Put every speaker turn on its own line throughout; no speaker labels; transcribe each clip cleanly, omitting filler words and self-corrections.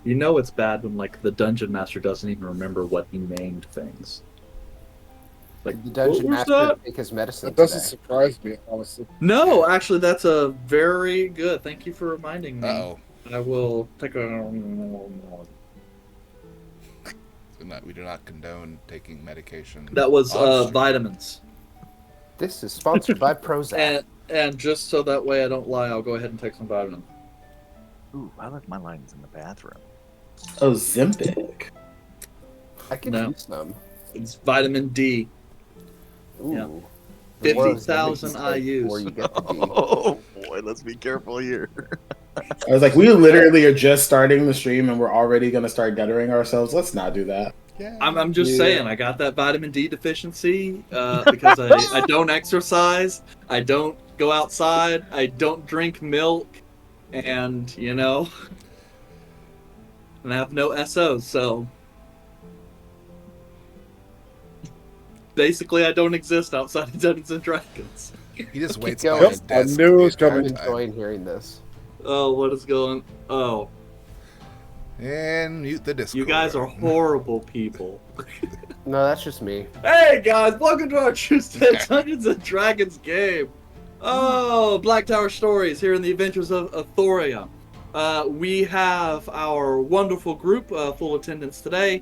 You know it's bad when like the dungeon master doesn't even remember what he named things. Like,
Did the
what
dungeon
was
master
that?
take his medicine
That doesn't
today?
surprise me, honestly.
No, actually, that's a very good. Thank you for reminding me.
Uh-oh.
I will take a.
We do not condone taking medication
That was
on stream.
vitamins.
This is sponsored by Prozac.
And just so that way I don't lie, I'll go ahead and take some vitamins.
Ooh, I left my lines in the bathroom.
Oh, Zempic.
I could
No.
use them.
It's vitamin D.
Ooh.
Yeah.
The more
50,000
vitamins you take, the more
IUs.
you get the D.
Oh boy, let's be careful here.
I was like, we literally are just starting the stream and we're already going to start guttering ourselves. Let's not do that.
Yeah.
I'm just saying, I got that vitamin D deficiency because I don't exercise, I don't go outside, I don't drink milk, and, and I have no SOs, so basically I don't exist outside of Dungeons and Dragons.
He just
Keep
waits
going.
by his
Yep, I
desk.
knew it was
the
I'm
entire
coming.
time.
enjoying hearing this.
Oh, what is going... Oh,
And mute the Discord.
you guys are horrible people.
No, that's just me.
Hey guys, welcome to our Tuesday Dungeons and Dragons game. Oh, Black Tower Stories here in the Adventures of Athoria. We have our wonderful group, full attendance today.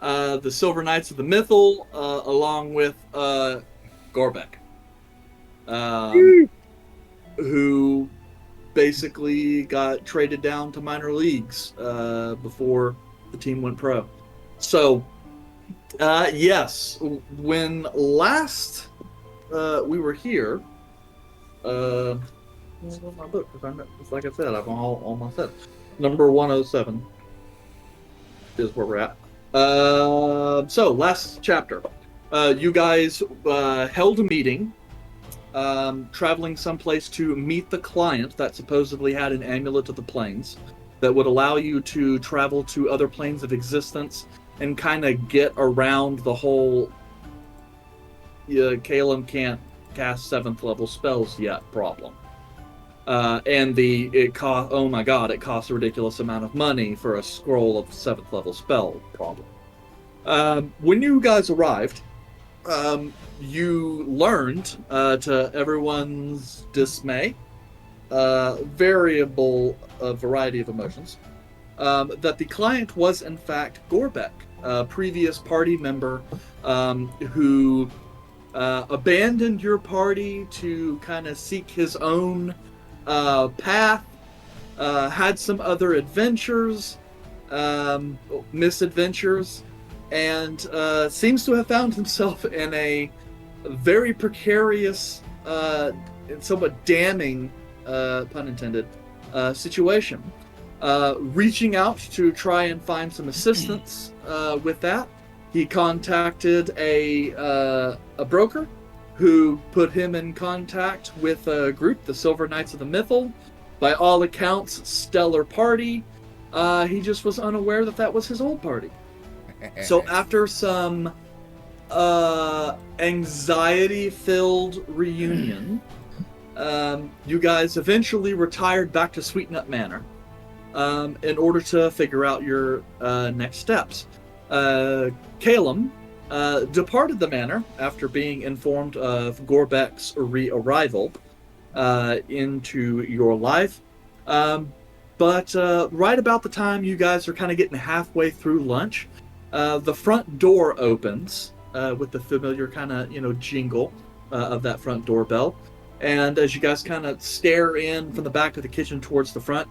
The Silver Knights of the Mythal, along with Gorbeck, who basically got traded down to minor leagues before the team went pro. So, yes, when last we were here, where's my book? It's like I said, I'm all my set. Number 107 is where we're at. So, last chapter. You guys held a meeting, traveling someplace to meet the client that supposedly had an amulet of the planes that would allow you to travel to other planes of existence and kind of get around the whole Caleb can't cast 7th level spells yet problem. And it costs a ridiculous amount of money for a scroll of 7th level spell problem. When you guys arrived, you learned, to everyone's dismay, variable variety of emotions, that the client was in fact Gorbeck, a previous party member who abandoned your party to kind of seek his own path, had some other adventures, misadventures, and seems to have found himself in a very precarious and somewhat damning, pun intended, situation. Reaching out to try and find some assistance with that, he contacted a broker who put him in contact with a group, the Silver Knights of the Mythal. By all accounts, stellar party. He just was unaware that was his old party. So after some anxiety-filled reunion, you guys eventually retired back to Sweet Nut Manor in order to figure out your next steps. Caleb departed the manor after being informed of Gorbeck's re-arrival into your life. But right about the time you guys are kind of getting halfway through lunch, the front door opens with the familiar kind of jingle of that front doorbell. And as you guys kind of stare in from the back of the kitchen towards the front,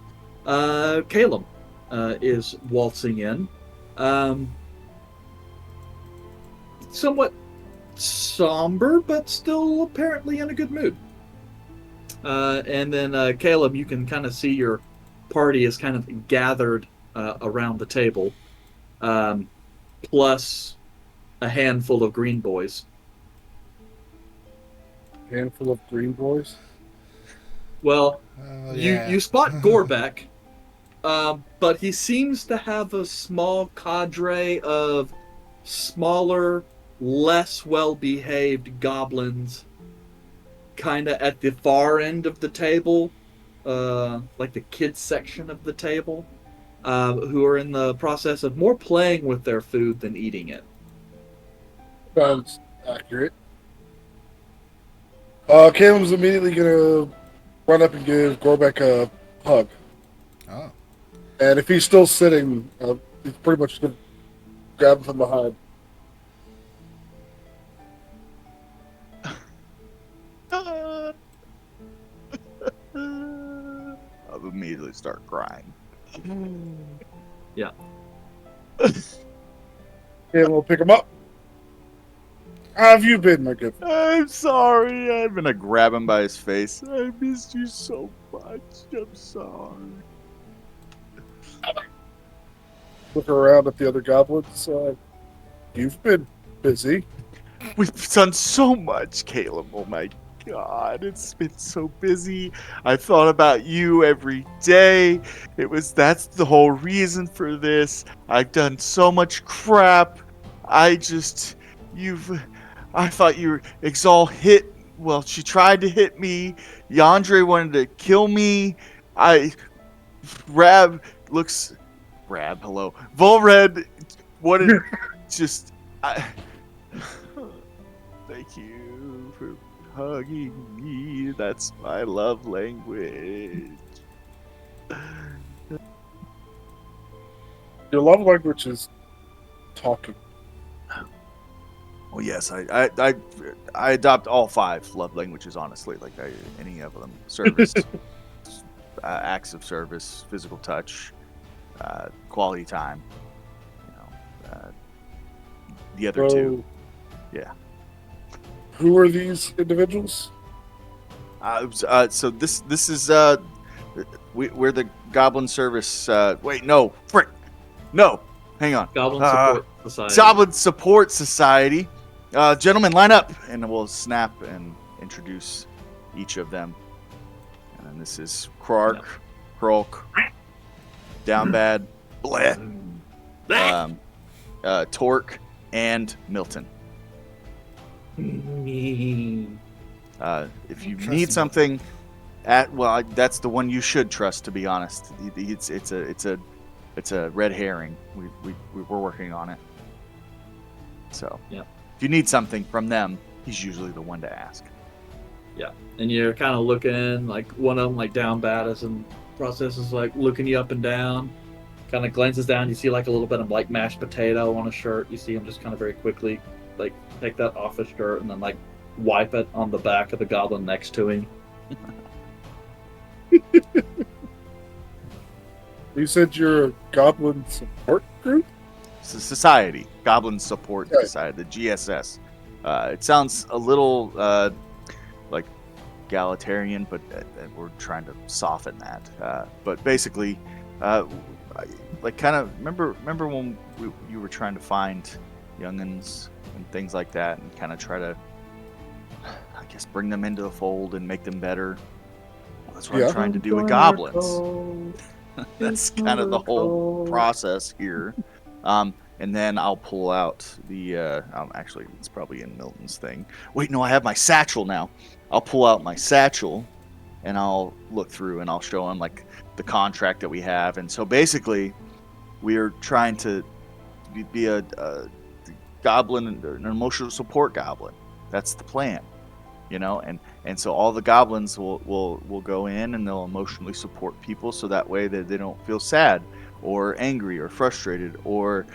Caleb is waltzing in. Somewhat somber, but still apparently in a good mood. And then Caleb, you can kind of see your party is kind of gathered around the table, plus a handful of green boys.
Handful of green boys.
Well,
yeah.
you spot Gorbeck, but he seems to have a small cadre of smaller, less well-behaved goblins kind of at the far end of the table, like the kids section of the table. who are in the process of more playing with their food than eating it.
Sounds accurate. Caleb's immediately gonna run up and give Gorbek a hug.
Oh,
And if he's still sitting, he's pretty much gonna grab him from behind.
I'll immediately start crying.
Yeah.
Caleb will pick him up. How have you been, my good friend?
I'm sorry. I'm gonna grab him by his face. I missed you so much. I'm sorry.
Look around at the other goblins. You've been busy.
We've done so much, Caleb. Oh my God, it's been so busy. I thought about you every day. That's the whole reason for this. I've done so much crap. I thought well, she tried to hit me. Yandere wanted to kill me. Hello. Volred wanted just, thank you for hugging me. That's my love language.
Your love language is talking.
Well, yes, I adopt all 5 love languages. Honestly, any of them: service, acts of service, physical touch, quality time. The other 2. Yeah.
Who are these individuals?
So this is we're the Goblin Service. Wait, no, frick, no, hang on.
Goblin Support Society.
Goblin Support Society. Gentlemen, line up, and we'll snap and introduce each of them. And then this is Krark, Krolk, Down Bad, Bleh, Torque, and Milton. If you need something, that's the one you should trust. To be honest, it's a red herring. We're working on it. So
yeah,
if you need something from them, he's usually the one to ask.
Yeah, and you're kind of looking like one of them, like down bad as in process is like looking you up and down. Kind of glances down. You see like a little bit of like mashed potato on a shirt. You see him just kind of very quickly like take that off his shirt and then like wipe it on the back of the goblin next to him.
You said you're a goblin support group?
It's a society, Goblin Support Society, the GSS. It sounds a little like egalitarian, but we're trying to soften that. But basically, like kind of remember when you were trying to find youngins and things like that, and kind of try to, I guess, bring them into the fold and make them better. Well, that's what I'm trying to do with goblins. That's kind of the whole process here. And then I'll pull out the. Actually, it's probably in Milton's thing. Wait, no, I have my satchel now. I'll pull out my satchel, and I'll look through and I'll show him like the contract that we have. And so basically, we are trying to be a goblin, an emotional support goblin. That's the plan, And so all the goblins will go in and they'll emotionally support people, so that way that they don't feel sad or angry or frustrated, or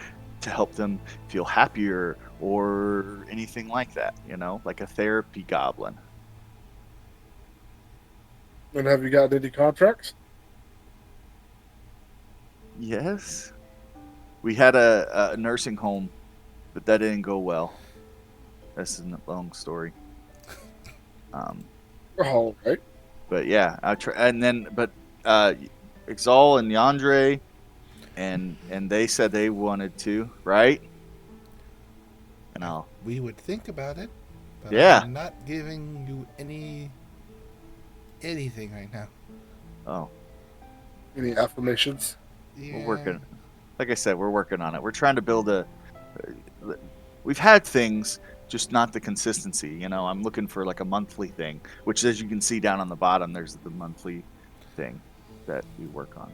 to help them feel happier or anything like that. Like a therapy goblin.
And have you got any contracts?
Yes. We had a nursing home, but that didn't go well. That's a long story.
All right.
But yeah, but Exal and Yandere, and they said they wanted to, right? And
we would think about it, but
yeah.
I'm not giving you anything right now.
Oh.
Any affirmations?
Yeah.
We're working. Like I said, we're working on it. We're trying to build we've had things, just not the consistency. I'm looking for like a monthly thing, which, as you can see down on the bottom, there's the monthly thing that we work on.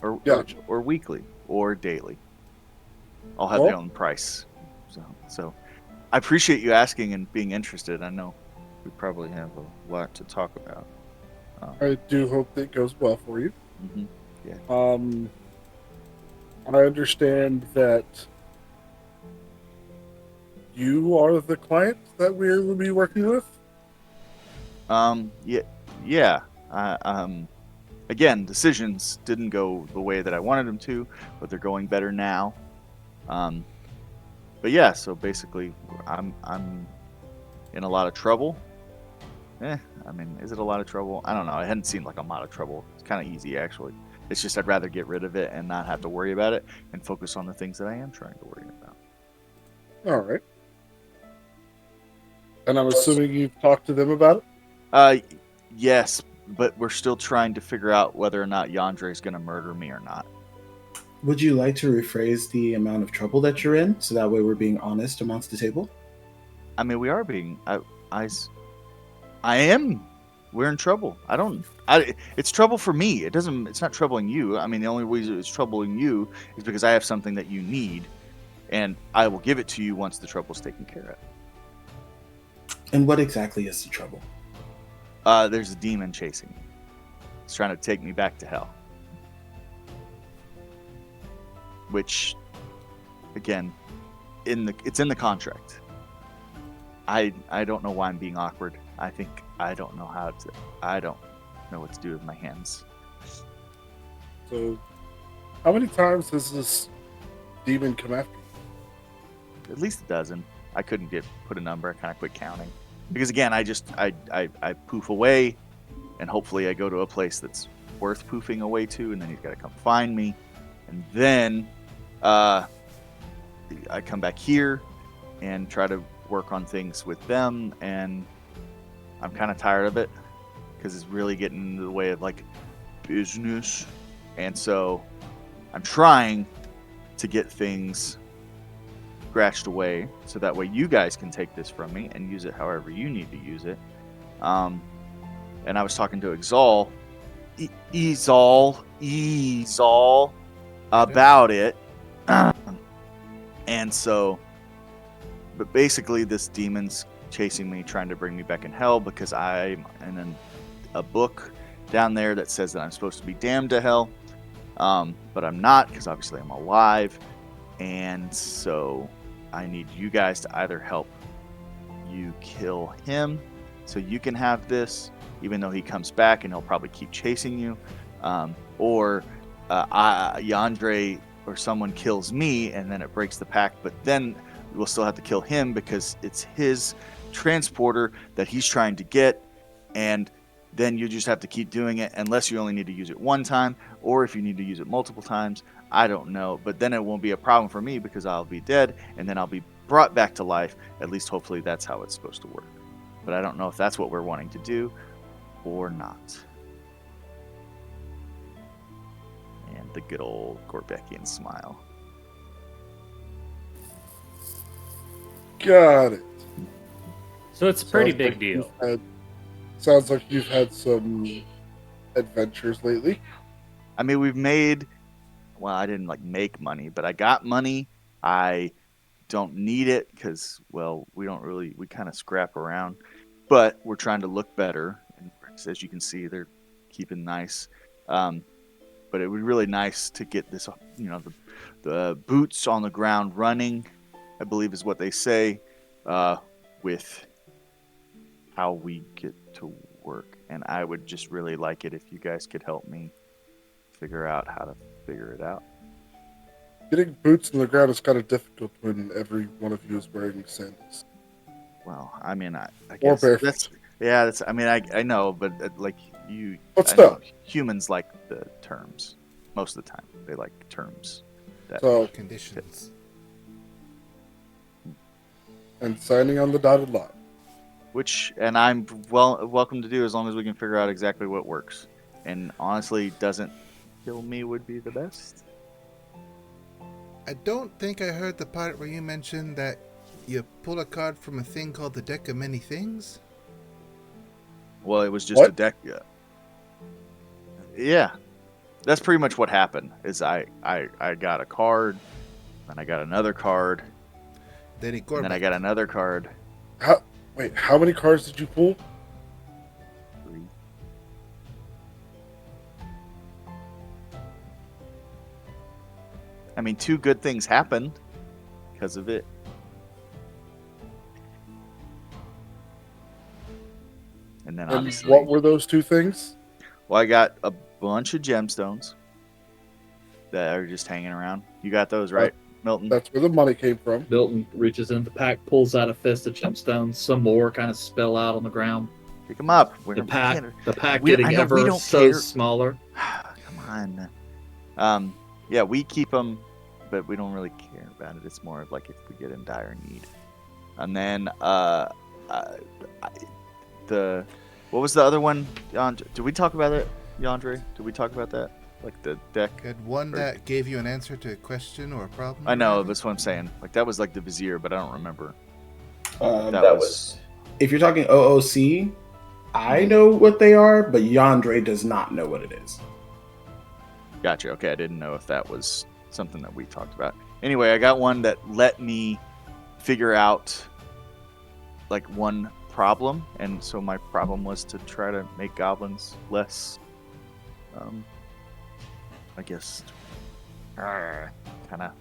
or
Gotcha.
or weekly or daily. All have their
Well-
own price. So I appreciate you asking and being interested. I know we probably have a lot to talk about.
I do hope that goes well for you.
Mhm.
I understand that you are the client that we will be working with.
Yeah, yeah. Again, decisions didn't go the way that I wanted them to, but they're going better now. But yeah, so basically, I'm in a lot of trouble. I mean, is it a lot of trouble? I don't know. It hadn't seemed like a lot of trouble. It's kind of easy, actually. It's just I'd rather get rid of it and not have to worry about it and focus on the things that I am trying to worry about.
All right. And I'm assuming you've talked to them about it?
Yes, but we're still trying to figure out whether or not Yandre is going to murder me or not.
Would you like to rephrase the amount of trouble that you're in, so that way we're being honest amongst the table?
I mean, we are being. I am. We're in trouble. It's trouble for me. It doesn't. It's not troubling you. I mean, the only reason it's troubling you is because I have something that you need, and I will give it to you once the trouble's taken care of.
And what exactly is the trouble?
There's a demon chasing me. It's trying to take me back to hell. Which, again, it's in the contract. I don't know why I'm being awkward. I don't know what to do with my hands.
So, how many times has this demon come after you?
At least a dozen. I couldn't put a number. I kind of quit counting because again, I poof away, and hopefully I go to a place that's worth poofing away to, and then he's got to come find me, and then I come back here and try to work on things with them, and I'm kind of tired of it because it's really getting in the way of like business, and so I'm trying to get things scratched away so that way you guys can take this from me and use it however you need to use it. And I was talking to Exal about it. And so, but basically this demon's chasing me, trying to bring me back in hell because I'm in a book down there that says that I'm supposed to be damned to hell. But I'm not, because obviously I'm alive. And so I need you guys to either help you kill him so you can have this, even though he comes back and he'll probably keep chasing you, or Yandre or someone kills me and then it breaks the pact, but then we'll still have to kill him because it's his transporter that he's trying to get, and then you just have to keep doing it unless you only need to use it one time, or if you need to use it multiple times. I don't know, but then it won't be a problem for me because I'll be dead and then I'll be brought back to life. At least hopefully that's how it's supposed to work. But I don't know if that's what we're wanting to do or not. And the good old Gorbekian smile.
Got it.
So it's a pretty
Sounds
big
like
deal.
Sounds like you've had some adventures lately.
I mean, I didn't like make money, but I got money. I don't need it because, well, we kind of scrap around, but we're trying to look better. And as you can see, they're keeping nice. But it would be really nice to get this, the boots on the ground running, I believe is what they say, with how we get to work. And I would just really like it if you guys could help me figure out how to figure it out.
Getting boots on the ground is kind of difficult when every one of you is wearing sandals.
Well, I mean, I
Or
guess
barefoot.
I mean, I know, but like you,
But
I
still.
know humans like the terms most of the time. They like terms.
So,
Conditions.
and signing on the dotted line.
And I'm welcome to do as long as we can figure out exactly what works. And honestly, doesn't kill me would be the best.
I don't think I heard the part where you mentioned that you pull a card from a thing called the Deck of Many Things.
Well, it was just
What?
a deck. Yeah. that's pretty much what happened. Is I got a card, then I got another card,
Then he
and then I got another card.
How many cards did you pull?
3. I mean, 2 good things happened because of it. And then
And
obviously,
what were those 2 things?
well, I got a bunch of gemstones that are just hanging around. You got those, right, Milton?
That's where the money came from.
Milton reaches in the pack, pulls out a fist of gemstones. Some more kind of spill out on the ground.
Pick them up.
The pack
I
getting
know, we
ever
don't
so
care.
smaller.
Come on. Yeah, we keep them, but we don't really care about it. It's more of like if we get in dire need. And then what was the other one? Did we talk about it, Yandre? Did we talk about that? Like the deck?
Had one that gave you an answer to a question or a problem?
I know, that's what I'm saying. Like that was like the Vizier, but I don't remember.
That was. If you're talking OOC, I know what they are, but Yandre does not know what it is.
Gotcha. Okay, I didn't know if that was something that we talked about. Anyway, I got one that let me figure out like one problem, and so my problem was to try to make goblins less, I guess, kind of.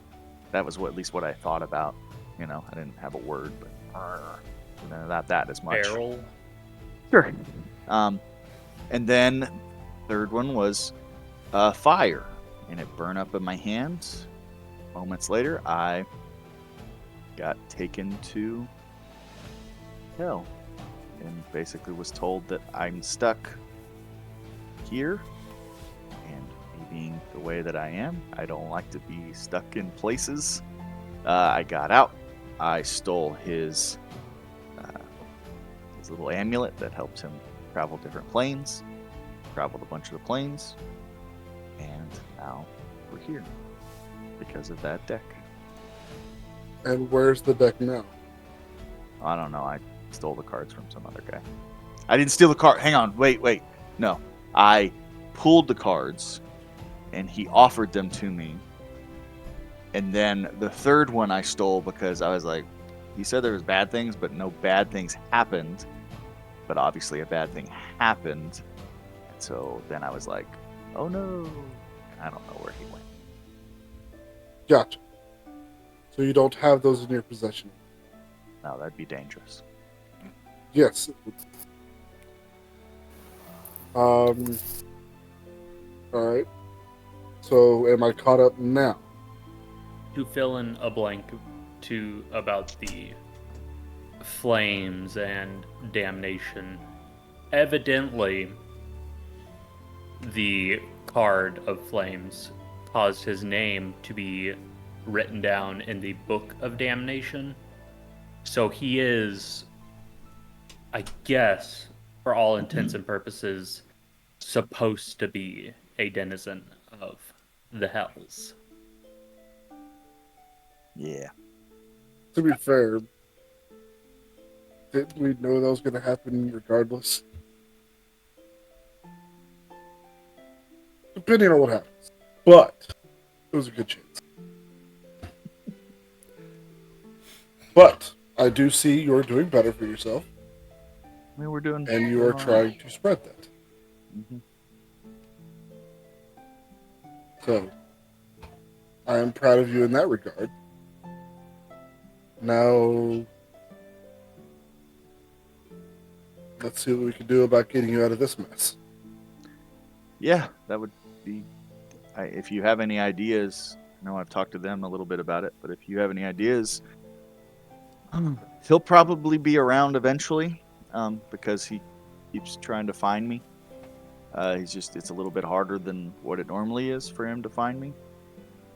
That was at least what I thought about. You know, I didn't have a word, but not that as much.
Barrel.
Sure. And then third one was fire, and it burned up in my hands. Moments later, I got taken to hell, and basically was told that I'm stuck here. And me being the way that I am, I don't like to be stuck in places. I got out. I stole his little amulet that helped him travel different planes. Traveled a bunch of the planes, and now we're here because of that deck.
And where's the deck now?
I don't know. I stole the cards from some other guy. I didn't steal the card. Hang on. Wait. No. I pulled the cards, and he offered them to me. And then the third one I stole because I was like, he said there was bad things, but no bad things happened. But obviously a bad thing happened. And so then I was like, oh no. And I don't know where he went.
Gotcha. So you don't have those in your possession?
No, that'd be dangerous.
Yes. All right. So am I caught up now?
To fill in a blank about the flames and damnation, evidently the card of flames caused his name to be written down in the book of damnation. So he is, I guess, for all intents and purposes, supposed to be a denizen of the hells.
Yeah.
To be fair, didn't we know that was going to happen regardless? Depending on what happens. But it was a good chance. But I do see you're doing better for yourself.
I mean, we're doing.
And you are trying to spread that.
Mm-hmm.
So, I am proud of you in that regard. Now, let's see what we can do about getting you out of this mess.
Yeah, that would be. If you have any ideas, I know I've talked to them a little bit about it, but if you have any ideas, he'll probably be around eventually, because he keeps trying to find me. It's a little bit harder than what it normally is for him to find me,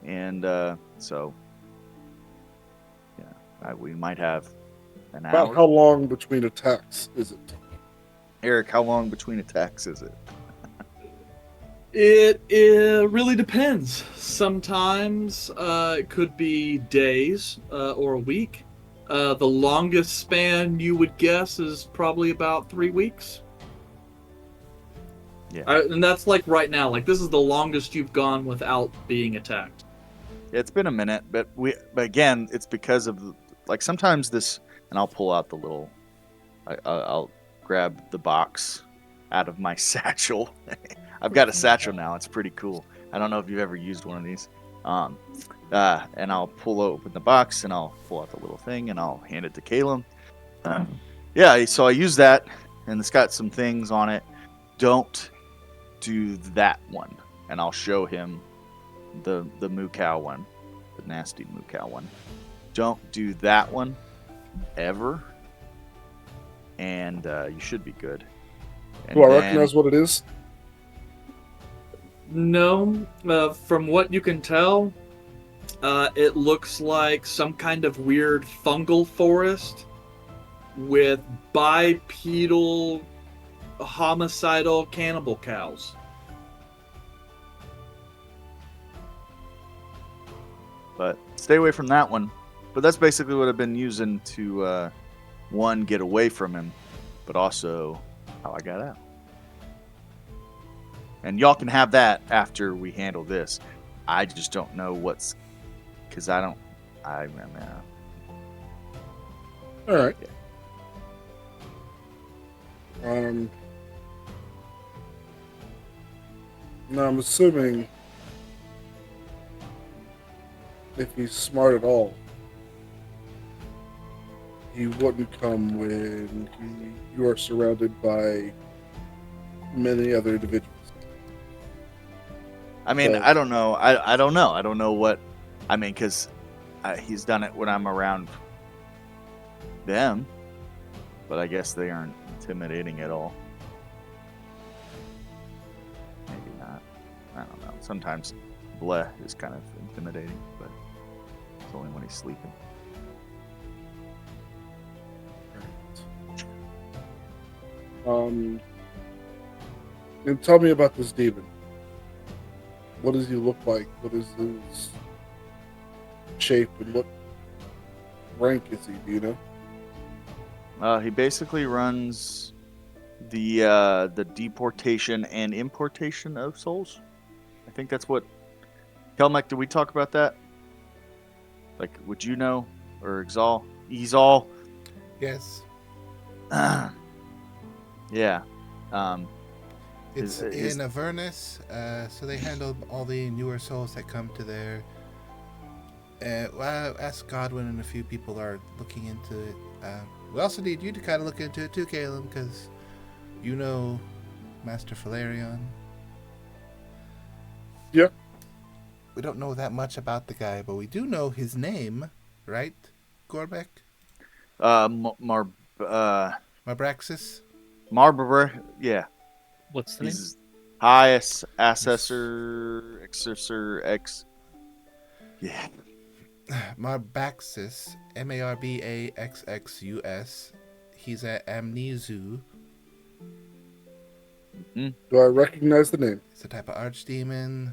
and so yeah, we might have an hour.
About how long between attacks is it?
Eric, how long between attacks is it?
It really depends. Sometimes it could be days or a week. The longest span you would guess is probably about 3 weeks.
Yeah.
And that's like right now. Like this is the longest you've gone without being attacked.
It's been a minute, but again, it's because of like sometimes this, and I'll pull out the little, I'll grab the box out of my satchel. I've got a satchel now. It's pretty cool. I don't know if you've ever used one of these. And I'll pull open the box and I'll pull out the little thing and I'll hand it to Caleb. Yeah, so I use that and it's got some things on it. Don't do that one, and I'll show him the moo cow one, the nasty moo cow one. Don't do that one ever, and you should be good. And
Do I recognize what it is?
No, from what you can tell, it looks like some kind of weird fungal forest with bipedal, homicidal cannibal cows.
But stay away from that one. But that's basically what I've been using to, one, get away from him, but also how I got out. And y'all can have that after we handle this. I just don't know what's... Because I don't...
All right.
Yeah.
Now I'm assuming if he's smart at all, he wouldn't come when you are surrounded by many other individuals.
I mean,
So-
I don't know. I don't know. I don't know what... I mean, because he's done it when I'm around them. But I guess they aren't intimidating at all. Maybe not. I don't know. Sometimes Bleh is kind of intimidating, but it's only when he's sleeping.
And tell me about this demon. What does he look like? What is his shape and what rank is he? Do you know?
He basically runs the deportation and importation of souls. I think that's what... Kelmec, did we talk about that? Like, would you know? Or Exal? Ezal?
Yes.
Yeah.
It's in Avernus, so they handle all the newer souls that come to there. Well, ask Godwin and a few people are looking into it. We also need you to kind of look into it too, Caleb, because you know Master Falarion.
Yeah.
We don't know that much about the guy, but we do know his name, right, Gorbek? Marbraxis?
Marber, yeah.
What's the name?
He's highest assessor, exorcer, ex. Yeah.
Marbaxis, Marbaxxus. He's at Amnesu.
Do I recognize the name?
It's a type of archdemon.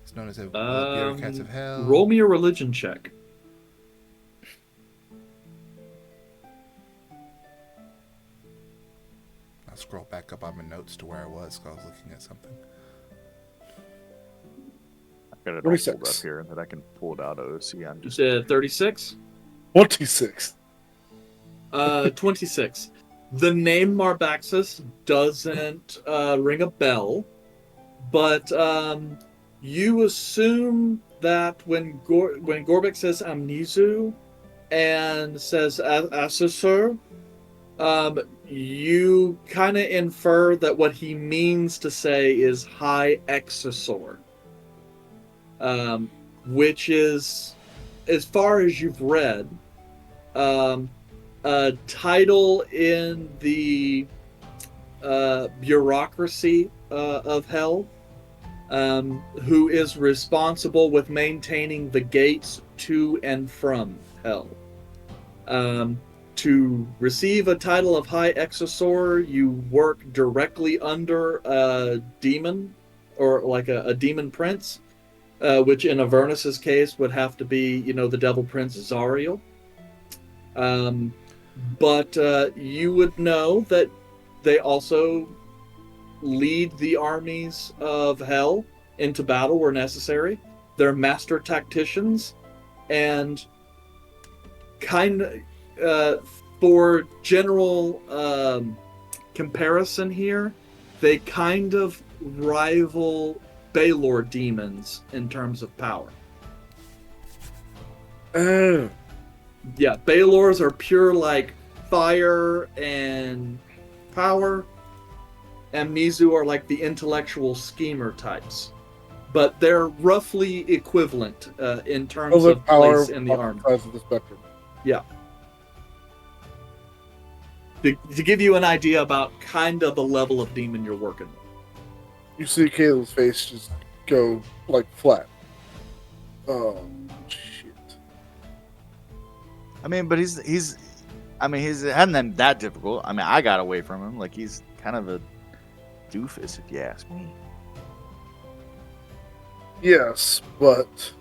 It's known as a bureaucrats of hell.
Roll me a religion check.
I'll scroll back up on my notes to where I was because I was looking at something.
I've got it all
26.
pulled up here that I can pull it out of. See, I'm
You
just...
said 36?
26.
26. The name Marbaxus doesn't ring a bell, but you assume that when Gorbek says Amnesu and says Assessor, you kind of infer that what he means to say is High Exessor, which is, as far as you've read, a title in the bureaucracy of hell, who is responsible with maintaining the gates to and from hell. To receive a title of High Exessor, you work directly under a demon, or like a demon prince, which in Avernus's case would have to be, the devil prince Zariel. But you would know that they also lead the armies of hell into battle where necessary. They're master tacticians, and for general comparison here, they kind of rival Baylor demons in terms of power.
Oh.
Yeah, Baylors are pure like fire and power, and Mizu are like the intellectual schemer types. But they're roughly equivalent in terms of place in the army.
Sides of the spectrum.
Yeah. To give you an idea about kind of the level of demon you're working with.
You see Caleb's face just go like flat. Oh shit!
I mean, but he's it hadn't been that difficult. I mean, I got away from him. Like, he's kind of a doofus, if you ask me.
Yes, but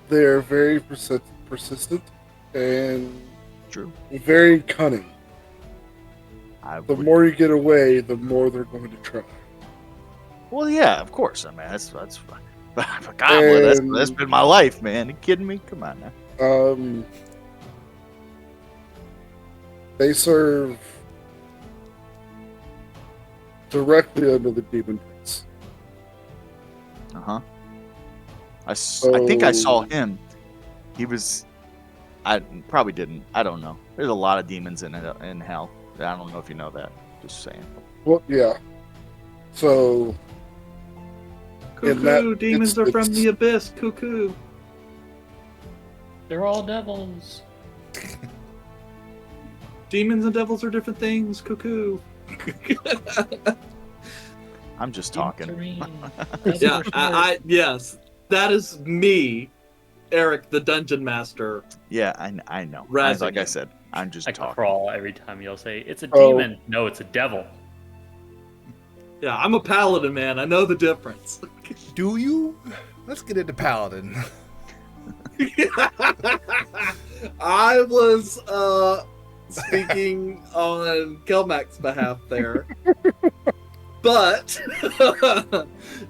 they're very persistent and
True.
very cunning. The
would-
more you get away, the more they're going to try.
Well, yeah, of course. I mean, that's but God, that's been my life, man. You kidding me? Come on now.
They serve directly under the demon prince.
Uh-huh. I think I saw him. He was... I probably didn't. I don't know. There's a lot of demons in hell. I don't know if you know that. Just saying.
Well, yeah. So...
Cuckoo, demons are from the abyss. Cuckoo.
They're all devils.
Demons and devils are different things. Cuckoo.
I'm just talking.
Yeah, yes, that is me, Eric, the dungeon master.
Yeah, I know.
Razzing
Like I
him.
said, I'm just
I
talking.
crawl every time you'll say, it's a
Oh.
demon. No, it's a devil.
Yeah, I'm a paladin, man. I know the difference.
Do you? Let's get into Paladin.
I was speaking on Kelmac's behalf there. But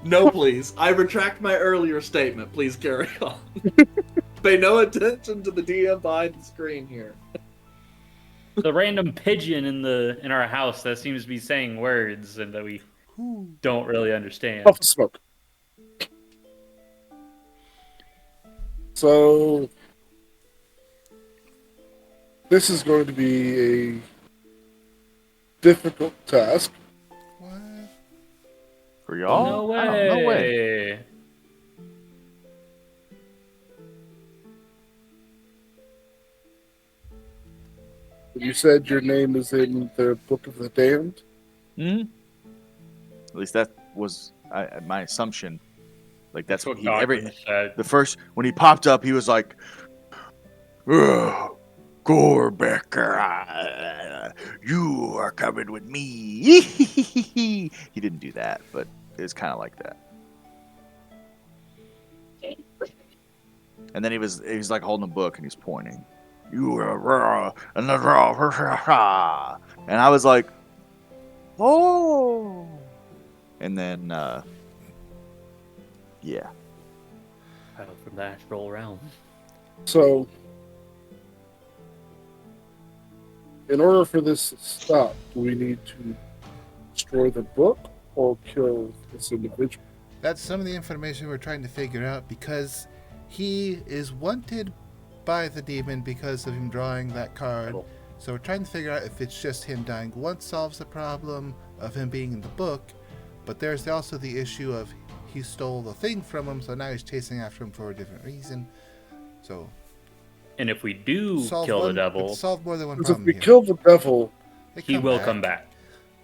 no, please. I retract my earlier statement. Please carry on. Pay no attention to the DM behind the screen here.
The random pigeon in our house that seems to be saying words and that we don't really understand.
Puff of smoke. So... this is going to be a difficult task.
What?
For y'all?
No way.
Oh, no way.
You said your name is in the Book of the Damned?
Hmm? At least that was my assumption. Like, that's what
Goggins said.
the first, when he popped up, he was like, "Ugh, Gorbecker, you are coming with me." He didn't do that, but it was kind of like that. And then he was like holding a book and he's pointing. You are and I was like, oh. And then, yeah.
Battle from the astral realm.
So, in order for this to stop, do we need to destroy the book or kill this individual?
That's some of the information we're trying to figure out because he is wanted by the demon because of him drawing that card. So we're trying to figure out if it's just him dying once solves the problem of him being in the book, but there's also the issue of he stole the thing from him, so now he's chasing after him for a different reason. So,
And if we do
solve
kill the
one-
devil,
solve more than one
Because if
problem.
we
here.
kill the devil,
They
he will come back.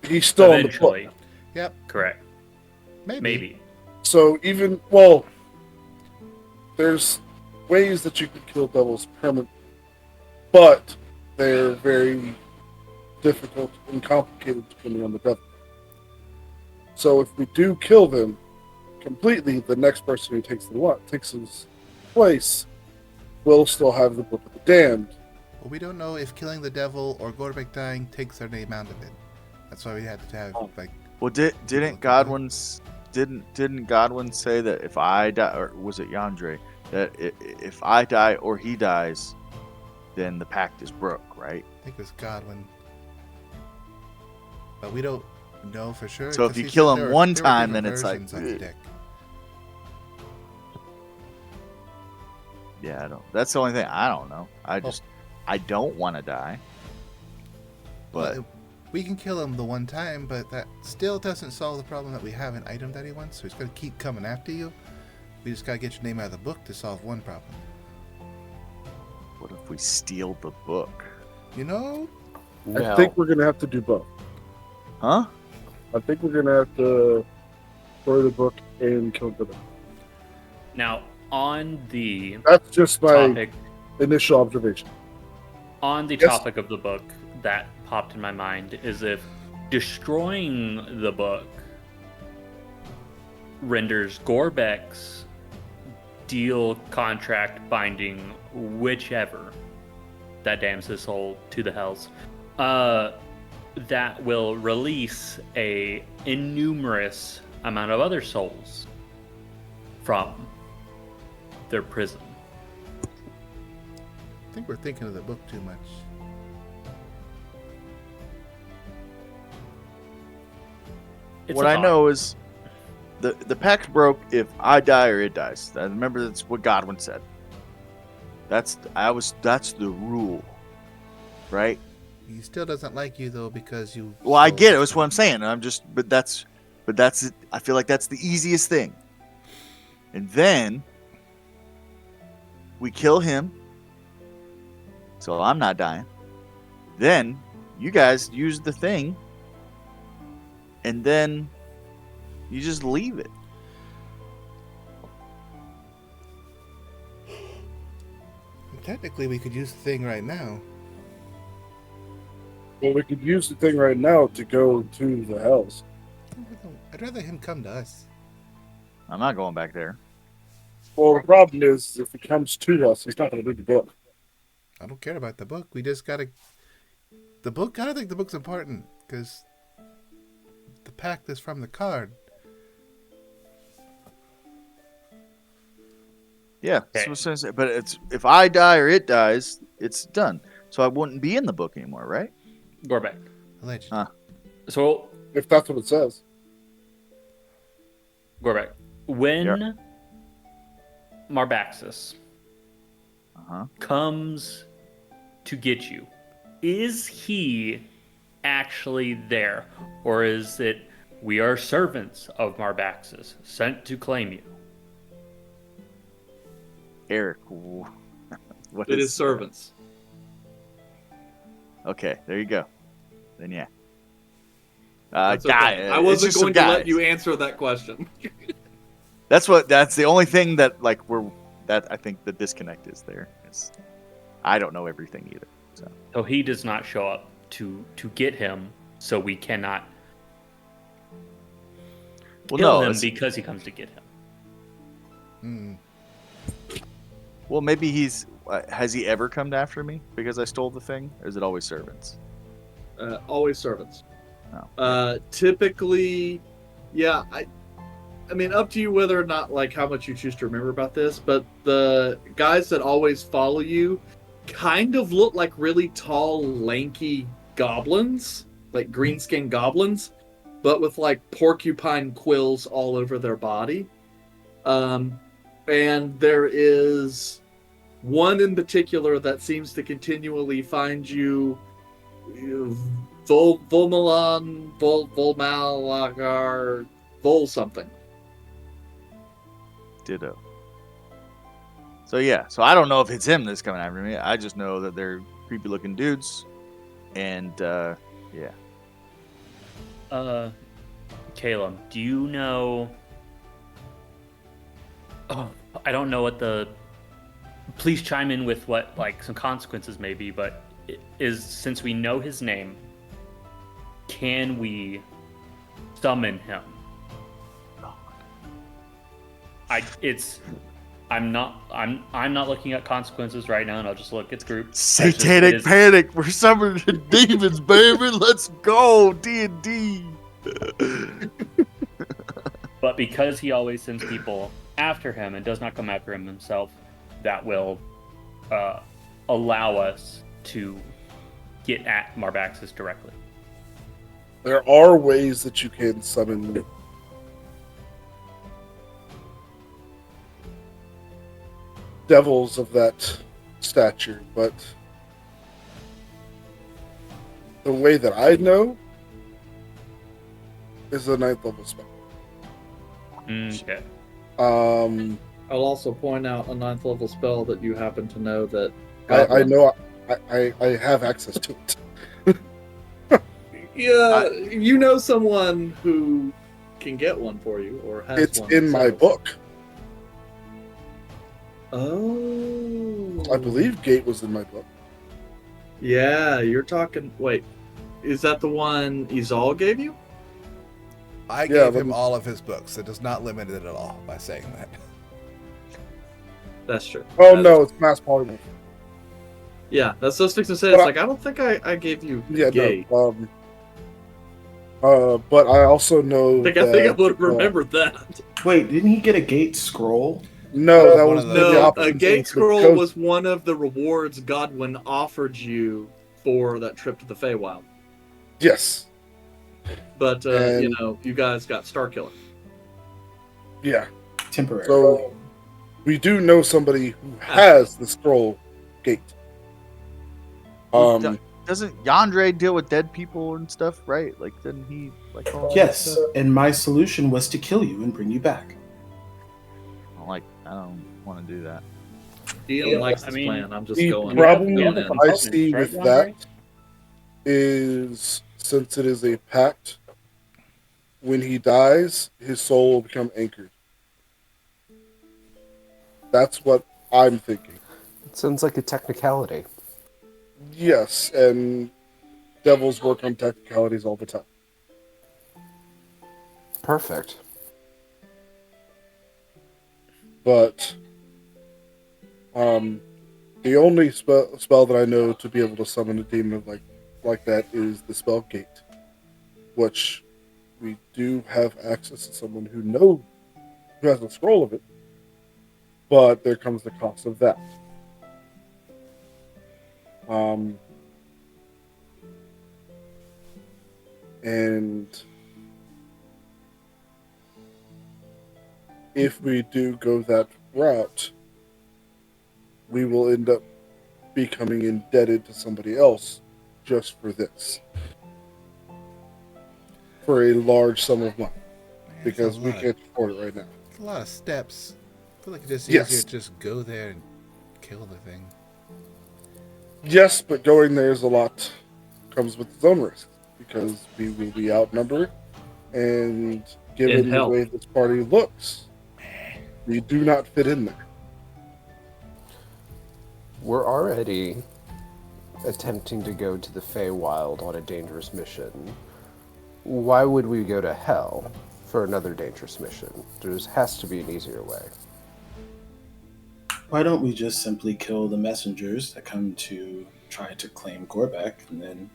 he's still in the book.
Eventually.
Yep,
Correct. Maybe.
So even, well, there's ways that you can kill devils permanently, but they're very difficult and complicated depending on the devil. So if we do kill them completely, the next person who takes his place will still have the Book of the Damned.
Well, we don't know if killing the devil or Gorbeck dying takes their name out of it. That's why we had to have like.
Well, didn't Godwin say that if I die, or was it Yandre, that if I die or he dies, then the pact is broke, right?
I think it was Godwin, but we don't know for sure.
So if
'cause
you
he
kill
said
him
there were-
one
there were
time,
different
then it's like,
versions of the
ugh.
deck.
Yeah, I don't. That's the only thing I don't know. I don't want to die. But
Well, we can kill him the one time, but that still doesn't solve the problem that we have an item that he wants. So he's gonna keep coming after you. We just gotta get your name out of the book to solve one problem.
what if we steal the book?
You know,
No.
I think we're gonna have to do both.
Huh?
I think we're gonna have to throw the book and kill the book.
Now, on the
That's just my
topic,
initial observation.
on the
Yes.
topic of the book that popped in my mind is if destroying the book renders Gorbek's deal, contract, binding, whichever that damns his soul to the hells, that will release a innumerous amount of other souls from their prison.
I think we're thinking of the book too much.
It's
What
a
I
thought.
know is the pact broke if I die or it dies. I remember that's what Godwin said. That's the rule, right?
He still doesn't like you though because you.
Well, I
stole
get it.
his
That's what I'm
book.
saying. But that's it. I feel like that's the easiest thing. And then we kill him, so I'm not dying. Then you guys use the thing, and then you just leave it.
Technically, we could use the thing right now.
Well, we could use the thing right now to go to the hells.
I'd rather him come to us.
I'm not going back there.
Well, the problem is if he comes to us, he's not going to read the book.
I don't care about the book. We just gotta. The book. I don't think the book's important because the pact is from the card.
Yeah,
Okay.
that's what I'm saying. But it's if I die or it dies, it's done. So I wouldn't be in the book anymore, right?
Gorbek.
Allegedly.
Huh.
So,
If that's what it says.
Gorbek, when Marbaxus comes to get you, is he actually there? Or is it, we are servants of Marbaxus, sent to claim you?
Eric, what
It is servants.
Okay, there you go. Then yeah.
That's
Guy,
okay. I
it's
wasn't
just some
going to let
guys.
you answer that question.
That's the only thing that I think the disconnect is there. Is I don't know everything either.
So he does not show up to get him, so we cannot
Well,
kill
no.
him
it's-
because he comes to get him.
Well, maybe has he ever come after me because I stole the thing, or is it always servants?
Always servants.
Oh.
Typically, yeah. I mean, up to you whether or not like how much you choose to remember about this. But the guys that always follow you kind of look like really tall, lanky goblins, like green-skinned goblins, but with like porcupine quills all over their body. And there is one in particular that seems to continually find you. Volmalan, Volmalagar, Vol something.
Ditto. So yeah, so I don't know if it's him that's coming after me. I just know that they're creepy looking dudes, and yeah.
Caleb, do you know? Oh, I don't know what the. Please chime in with what like some consequences may be, but since we know his name, can we summon him? I'm not looking at consequences right now, and I'll just look at the group.
Satanic panic. We're summoning demons, baby. Let's go, D&D.
But because he always sends people after him and does not come after him himself, that will allow us to get at Marbaxus directly.
There are ways that you can summon devils of that stature, but the way that I know is a 9th level spell.
Okay.
I'll also point out a 9th level spell that you happen to know that.
I know I have access to it.
Yeah, you know someone who can get one for you, or has
It's
one
in my
themselves.
book.
Oh.
I believe Gate was in my book.
Yeah, you're talking. Wait, is that the one Izal gave you?
I
Yeah,
gave
but-
him all of his books. It does not limit it at all by saying that.
That's true.
Oh
That
no,
is-
it's Mass Polymorph.
Yeah, that's what I was fixing to say.
But
It's
I-
like, I don't think I gave you
Yeah,
Gate.
no. But I also know
I think I would have remembered that.
Wait, didn't he get a gate scroll?
No, that
One
was
of
the
those.
No,
opposite.
a Gate
It
Scroll
goes-
was one of the rewards Godwin offered you for that trip to the Feywild.
Yes.
But,
And-
you know, you guys got Starkiller.
Yeah.
Temporary.
So we do know somebody who has the scroll gate.
Doesn't Yandere deal with dead people and stuff, right? Like, didn't he like all that
Yes,
stuff?
and my solution was to kill you and bring you back.
I don't want to do that.
Ian likes
I
this
mean,
plan. I'm just
The
going.
problem
going in.
I see
Right,
with
Yandere?
that is, since it is a pact, when he dies, his soul will become anchored. That's what I'm thinking.
It sounds like a technicality.
Yes, and devils work on technicalities all the time.
Perfect.
But the only spell that I know to be able to summon a demon like that is the spell gate, which we do have access to someone who has a scroll of it, but there comes the cost of that. And if we do go that route, we will end up becoming indebted to somebody else just for this. For a large sum of money.
Man,
Because we can't afford it right now.
It's a lot of steps. I feel like it's just
Yes.
easier to just go there and kill the thing.
Yes, but going there is a lot, comes with its own risk. Because we will be outnumbered, and given the
hell.
way this party looks, we do not fit in there.
We're already attempting to go to the Feywild on a dangerous mission. Why would we go to hell for another dangerous mission? There has to be an easier way.
Why don't we just simply kill the messengers that come to try to claim Gorbek, and then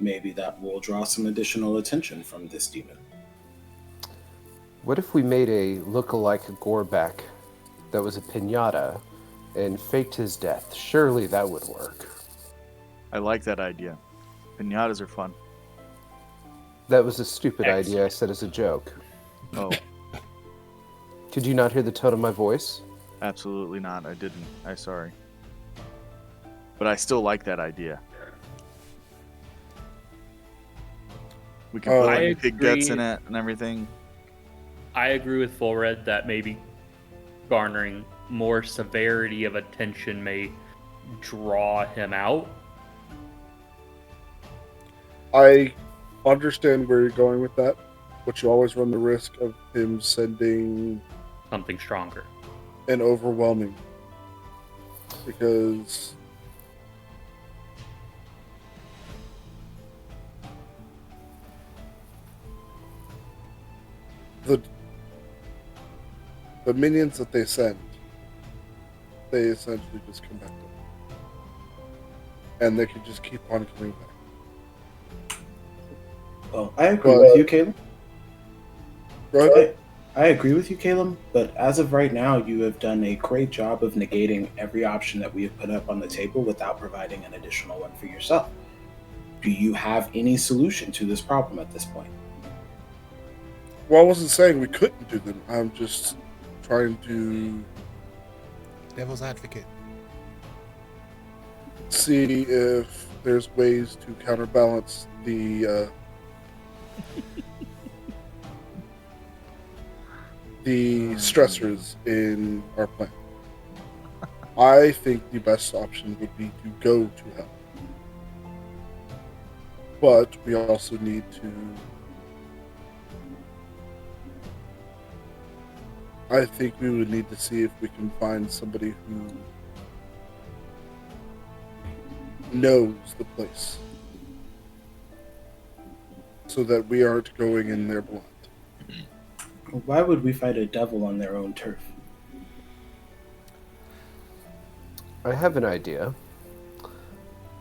maybe that will draw some additional attention from this demon.
What if we made a look-alike Gorbek that was a pinata and faked his death? Surely that would work.
I like that idea. Pinatas are fun.
That was a stupid
Excellent.
idea I said as a joke.
Oh,
Could you not hear the tone of my voice?
absolutely not. I didn't. I'm sorry. But I still like that idea. We can put
I
like pig guts in
agree.
it and everything.
I agree with Full Red that maybe garnering more severity of attention may draw him out.
I understand where you're going with that, but you always run the risk of him sending
Something stronger.
an overwhelming. Because the minions that they send they essentially just come back down. And they can just keep on coming back.
Well, I agree with you, Caleb.
Go ahead.
I agree with you, Caleb, but as of right now, you have done a great job of negating every option that we have put up on the table without providing an additional one for yourself. Do you have any solution to this problem at this point?
Well, I wasn't saying we couldn't do them. I'm just trying to
Devil's advocate.
see if there's ways to counterbalance the stressors in our plan. I think the best option would be to go to hell. But we also need to... I think we would need to see if we can find somebody who knows the place, so that we aren't going in there blind.
Why would we fight a devil on their own turf?
I have an idea.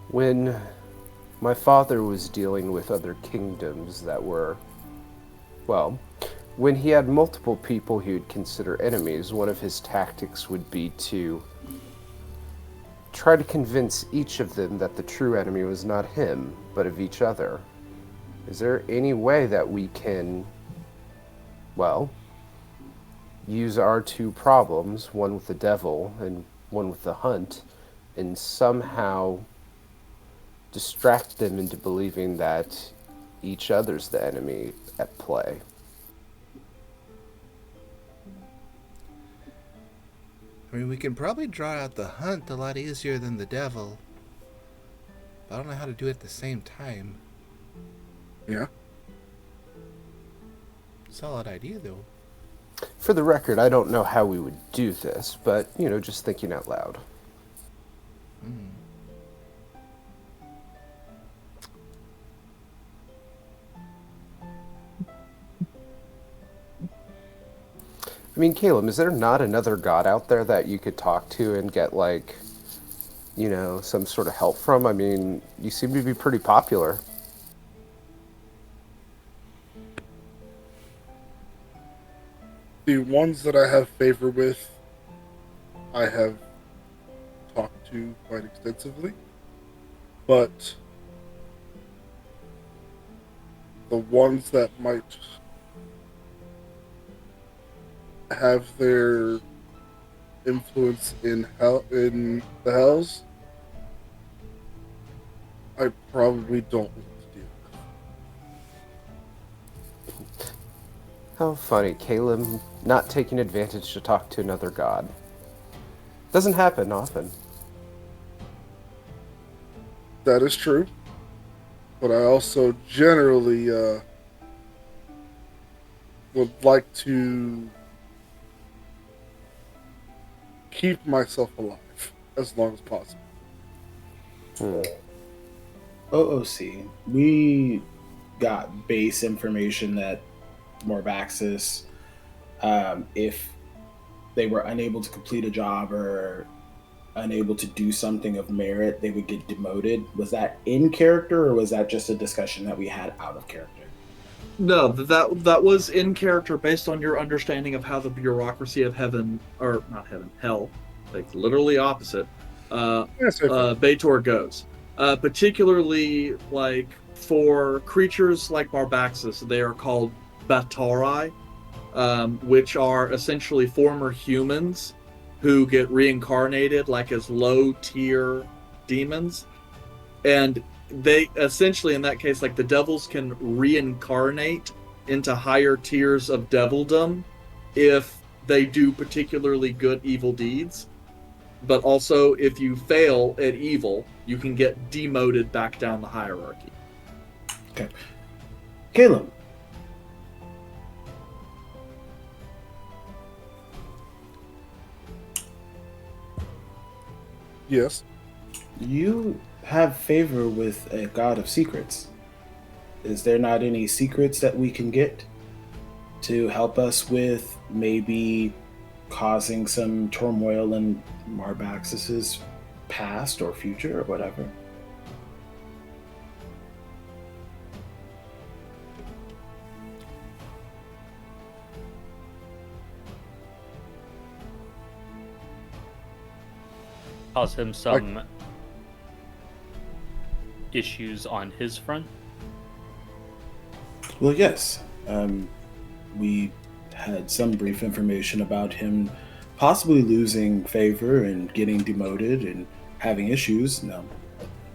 When my father was dealing with other kingdoms that were, well, when he had multiple people he would consider enemies, one of his tactics would be to try to convince each of them that the true enemy was not him, but of each other. Is there any way that we can, well, use our two problems, one with the devil and one with the hunt, and somehow distract them into believing that each other's the enemy at play?
I mean, we can probably draw out the hunt a lot easier than the devil. But I don't know how to do it at the same time.
Yeah.
Solid idea, though.
For the record, I don't know how we would do this, but, just thinking out loud. I mean, Caleb, is there not another god out there that you could talk to and get, some sort of help from? I mean, you seem to be pretty popular.
The ones that I have favor with, I have talked to quite extensively. But the ones that might have their influence in the hells, I probably don't want to deal with.
How funny, Caleb not taking advantage to talk to another god. Doesn't happen often.
That is true. But I also generally would like to keep myself alive as long as possible.
OOC, we got base information that Morbaxis, if they were unable to complete a job or unable to do something of merit, they would get demoted. Was that in character, or was that just a discussion that we had out of character?
No, that was in character based on your understanding of how the bureaucracy of heaven, or not heaven, hell, like literally opposite, Baator goes. Particularly, like, for creatures like Morbaxis, they are called Batari, which are essentially former humans who get reincarnated like as low-tier demons. And they essentially, in that case, like, the devils can reincarnate into higher tiers of devildom if they do particularly good evil deeds. But also, if you fail at evil, you can get demoted back down the hierarchy.
Okay. Caleb.
Yes.
You have favor with a god of secrets. Is there not any secrets that we can get to help us with maybe causing some turmoil in Marbaxis's past or future or whatever.
Cause him some issues on his front.
Well, yes. We had some brief information about him possibly losing favor and getting demoted and having issues. Now,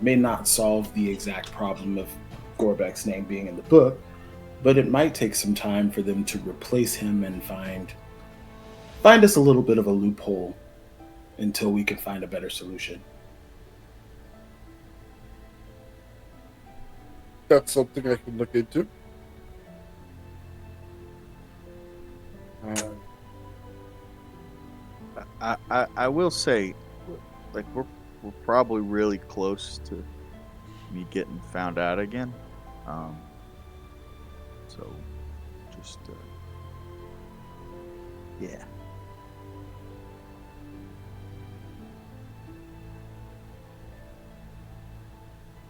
may not solve the exact problem of Gorbek's name being in the book, but it might take some time for them to replace him and find us a little bit of a loophole until we can find a better solution.
That's something I can look into.
I will say, like, we're probably really close to me getting found out again. So just yeah.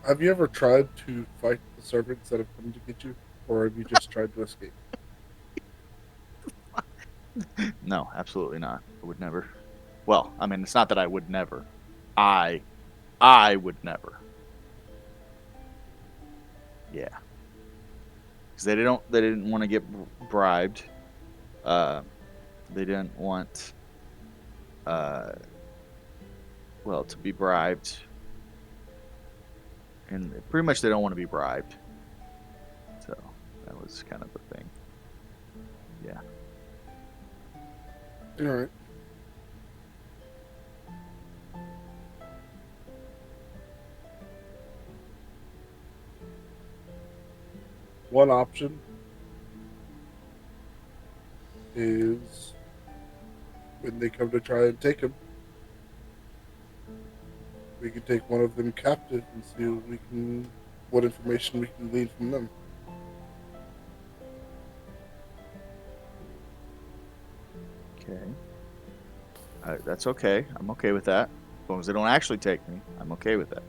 Have you ever tried to fight the servants that have come to get you, or have you just tried to escape?
No, absolutely not. I would never. Well, I mean, it's not that I would never. I would never. Yeah. Because they didn't want to get bribed. They didn't want, to be bribed. And pretty much they don't want to be bribed. So that was kind of the thing. Yeah.
All right. One option is when they come to try and take him, we can take one of them captive and see what information we can glean from them.
Okay. That's okay. I'm okay with that. As long as they don't actually take me, I'm okay with that.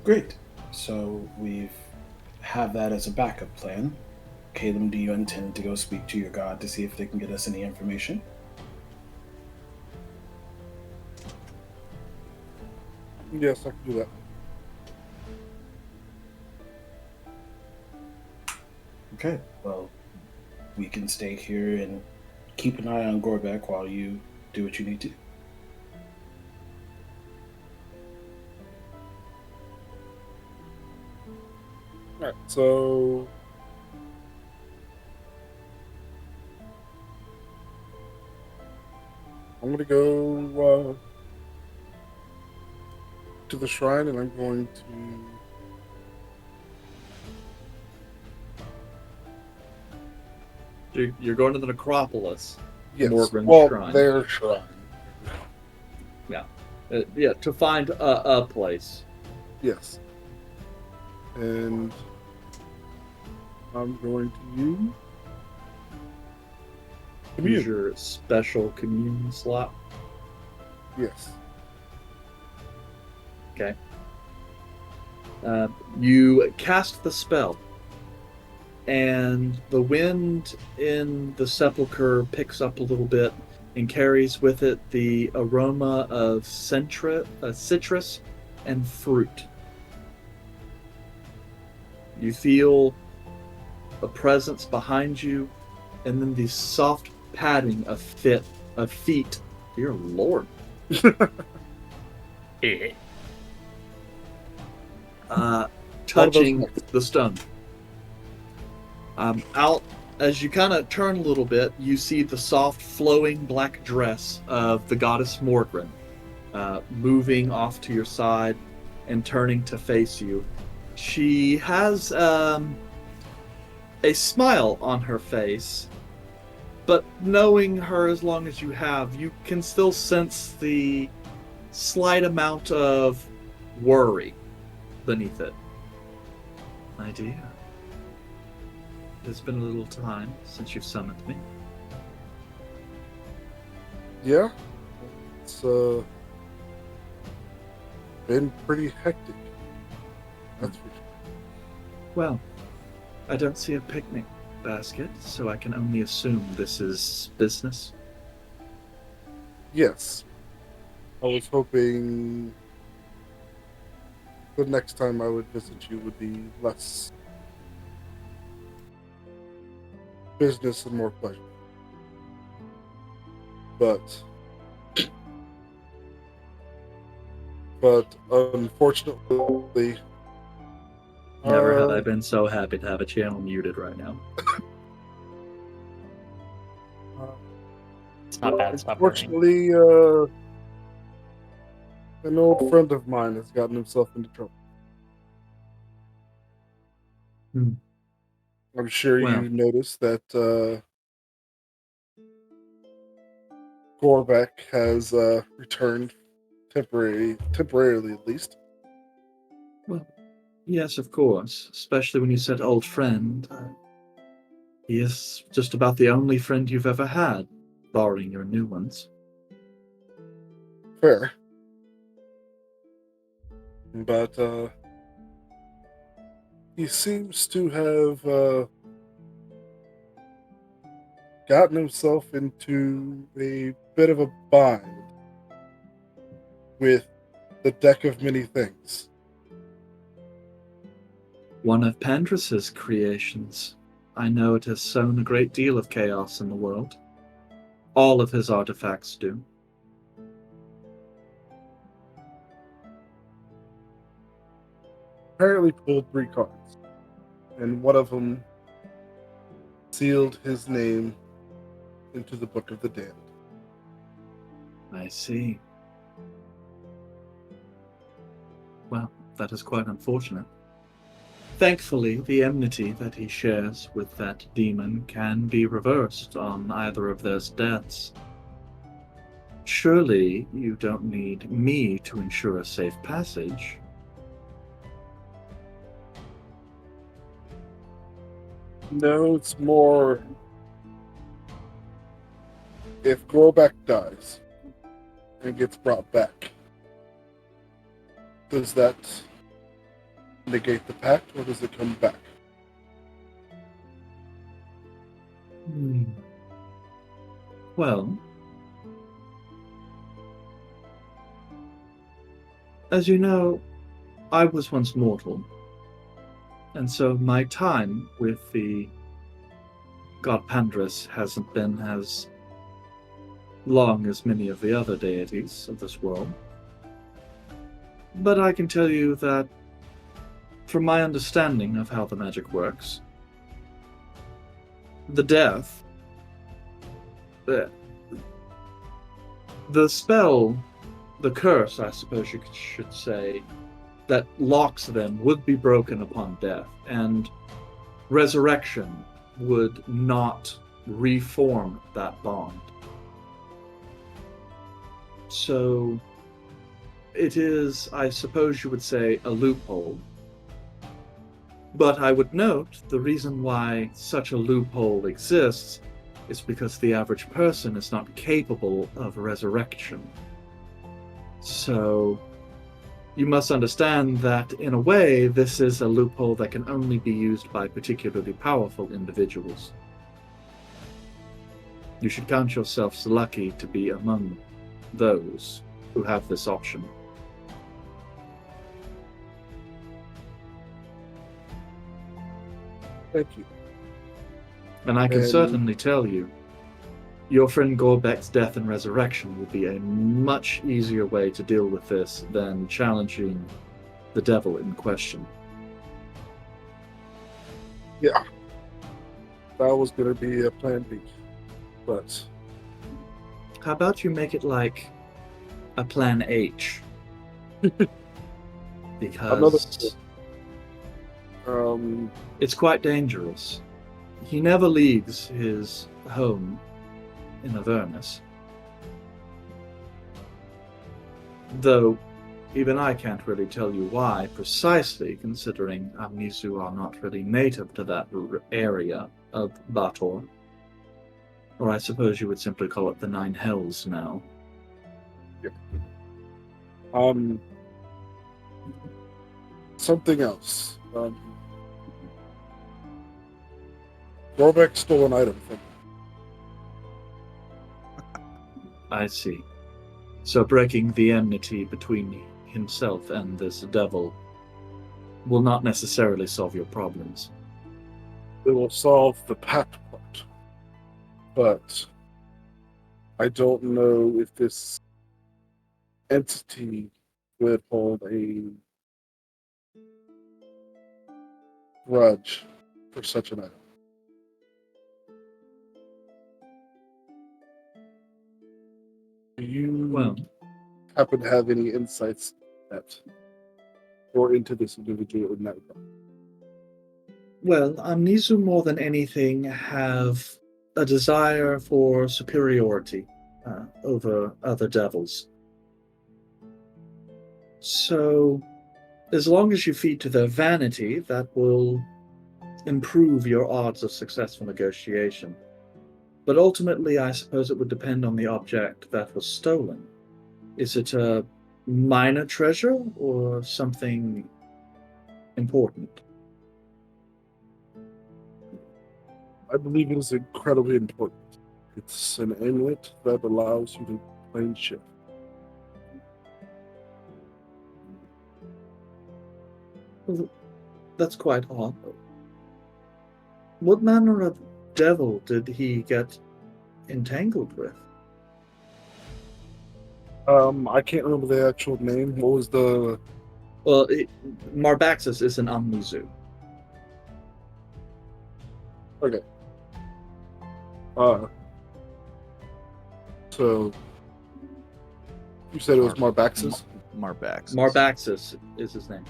Great. So we have that as a backup plan. Caleb, do you intend to go speak to your god to see if they can get us any information?
Yes, I can do that.
Okay. Well, we can stay here and keep an eye on Gorbek while you do what you need to.
Alright, so I'm gonna go to the shrine, and I'm going
So you're going to the necropolis.
to
Morgrim's shrine.
their shrine.
Yeah, to find a place.
Yes, and I'm going to use
Use your special commune slot.
Yes.
Okay. You cast the spell, and the wind in the sepulchre picks up a little bit and carries with it the aroma of citrus and fruit. You feel a presence behind you, and then the soft padding of feet. Dear Lord. Touching the stone. Out as you kind of turn a little bit, you see the soft, flowing black dress of the goddess Morgrim, moving off to your side and turning to face you. She has a smile on her face, but knowing her as long as you have, you can still sense the slight amount of worry beneath it. My dear, it's been a little time since you've summoned me.
Yeah, it's been pretty hectic. That's for sure.
Well, I don't see a picnic basket, so I can only assume this is business.
Yes, I was hoping the next time I would visit you would be less business and more pleasure. But unfortunately,
Never have I been so happy to have a channel muted right now.
It's not bad. Stop worrying.
unfortunately, an old friend of mine has gotten himself into trouble.
Hmm.
I'm sure
Well.
you noticed that Gorbeck has returned temporarily at least.
Well, yes, of course. Especially when you said old friend. He is just about the only friend you've ever had, barring your new ones.
Fair. But he seems to have gotten himself into a bit of a bind with the deck of many things.
One of Pandras's creations. I know it has sown a great deal of chaos in the world. All of his artifacts do.
Apparently pulled 3 cards, and one of them sealed his name into the Book of the Damned.
I see. Well, that is quite unfortunate. Thankfully, the enmity that he shares with that demon can be reversed on either of those deaths. Surely you don't need me to ensure a safe passage.
No, it's more if Gorbeck dies and gets brought back, does that negate the pact, or does it come back?
Well, as you know, I was once mortal, and so my time with the god Pandras hasn't been as long as many of the other deities of this world. But I can tell you that, from my understanding of how the magic works, the death, the spell, the curse, I suppose you should say, that locks them would be broken upon death, and resurrection would not reform that bond. So it is, I suppose you would say, a loophole. But I would note the reason why such a loophole exists is because the average person is not capable of resurrection. So you must understand that, in a way, this is a loophole that can only be used by particularly powerful individuals. You should count yourselves lucky to be among those who have this option.
Thank you.
And I can certainly tell you, your friend Gorbeck's death and resurrection will be a much easier way to deal with this than challenging the devil in question.
Yeah. That was going to be a plan B. But
How about you make it like a plan H? Because it's quite dangerous. He never leaves his home in Avernus. Though even I can't really tell you why precisely, considering Amnisu are not really native to that area of Bator. Or I suppose you would simply call it the Nine Hells now.
Something else. Gorbeck stole an item from me.
I see. So breaking the enmity between himself and this devil will not necessarily solve your problems.
It will solve the pact part. But I don't know if this entity would hold a grudge for such an item. Do you happen to have any insights that or into this individual in that regard?
Well, Amnisu more than anything have a desire for superiority over other devils. So, as long as you feed to their vanity, that will improve your odds of successful negotiation. But ultimately, I suppose it would depend on the object that was stolen. Is it a minor treasure or something important?
I believe it is incredibly important. It's an amulet that allows you to plane shift.
Well, that's quite odd. What manner of devil did he get entangled with?
I can't remember the actual name. What was the...
Well, Marbaxus is an Amnizu.
Okay. So you said it was Marbaxus?
Marbaxus.
Marbaxus is his name.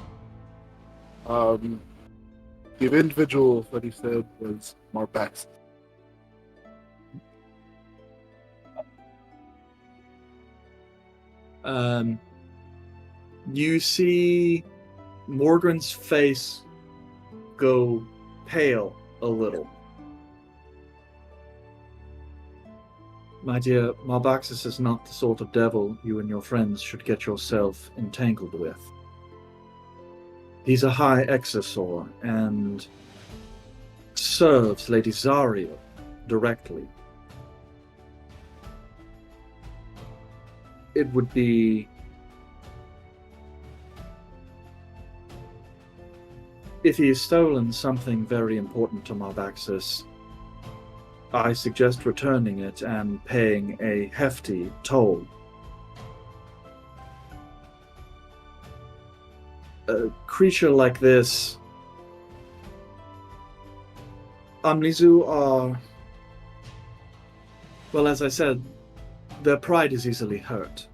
The individual that he said was Marbaxus.
You see Morgan's face go pale a little. My dear, Marbaxus is not the sort of devil you and your friends should get yourself entangled with. He's a high exorcor and serves Lady Zaria directly. It would be... If he has stolen something very important to Marbaxus, I suggest returning it and paying a hefty toll. A creature like this... Amnizu are... Well, as I said, their pride is easily hurt.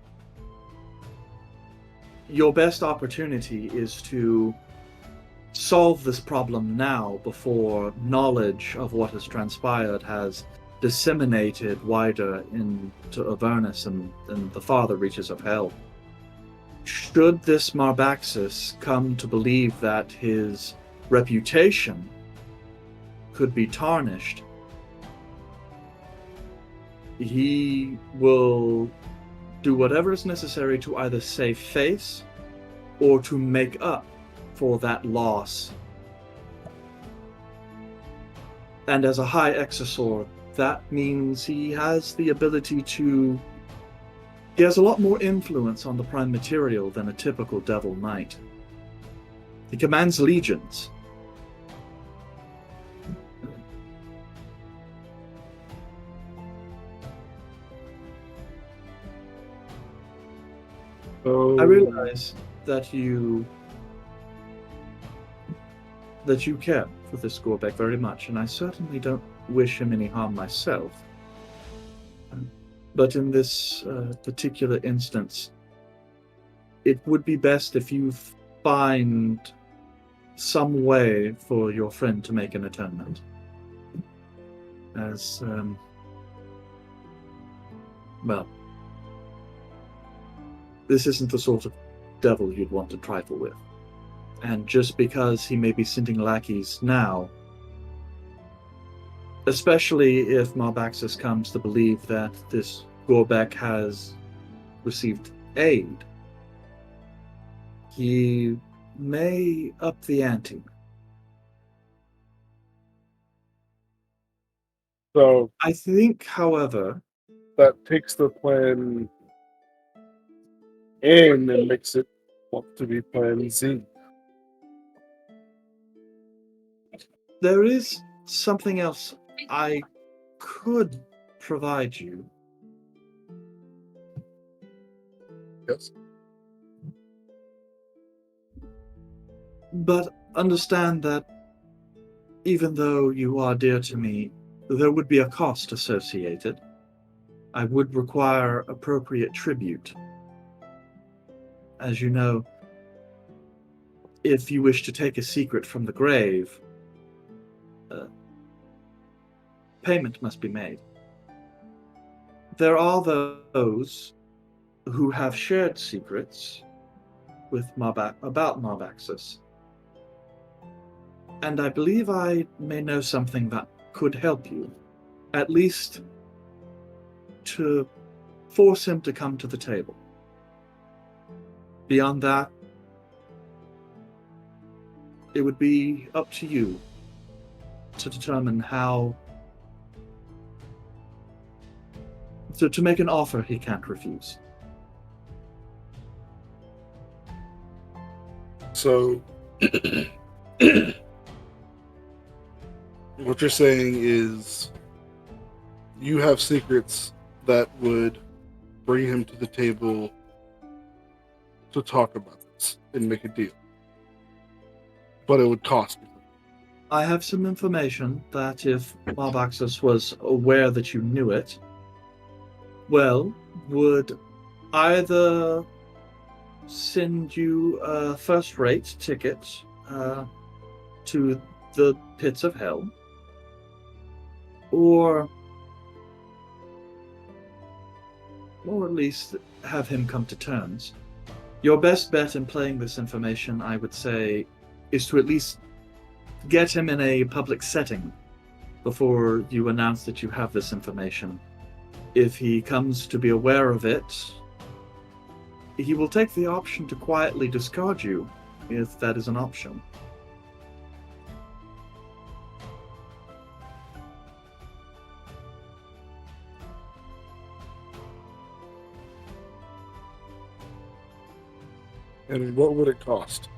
Your best opportunity is to solve this problem now before knowledge of what has transpired has disseminated wider into Avernus and the farther reaches of hell. Should this Marbaxus come to believe that his reputation could be tarnished, he will do whatever is necessary to either save face or to make up for that loss. And as a high exorcor, that means he has the ability to... He has a lot more influence on the prime material than a typical devil might. He commands legions. I realize that you care for this Gorbeck very much, and I certainly don't wish him any harm myself. But in this particular instance, it would be best if you find some way for your friend to make an atonement. As, well, this isn't the sort of devil you'd want to trifle with. And just because he may be sending lackeys now, especially if Marbaxus comes to believe that this Gorbek has received aid, he may up the ante.
So
I think, however,
that takes the plan in and makes it want to be plan Z.
there is something else I could provide you.
Yes.
But understand that even though you are dear to me, there would be a cost associated. I would require appropriate tribute. As you know, if you wish to take a secret from the grave, payment must be made. There are those who have shared secrets with about Marbaxus, and I believe I may know something that could help you, at least to force him to come to the table. Beyond that, it would be up to you to determine how to make an offer he can't refuse.
So, what you're saying is you have secrets that would bring him to the table to talk about this and make a deal. But it would cost you.
I have some information that if Marbaxus was aware that you knew it, well, would either send you a first-rate ticket to the pits of hell, or at least have him come to terms. Your best bet in playing this information, I would say, is to at least get him in a public setting before you announce that you have this information. If he comes to be aware of it, he will take the option to quietly discard you, if that is an option.
And what would it cost?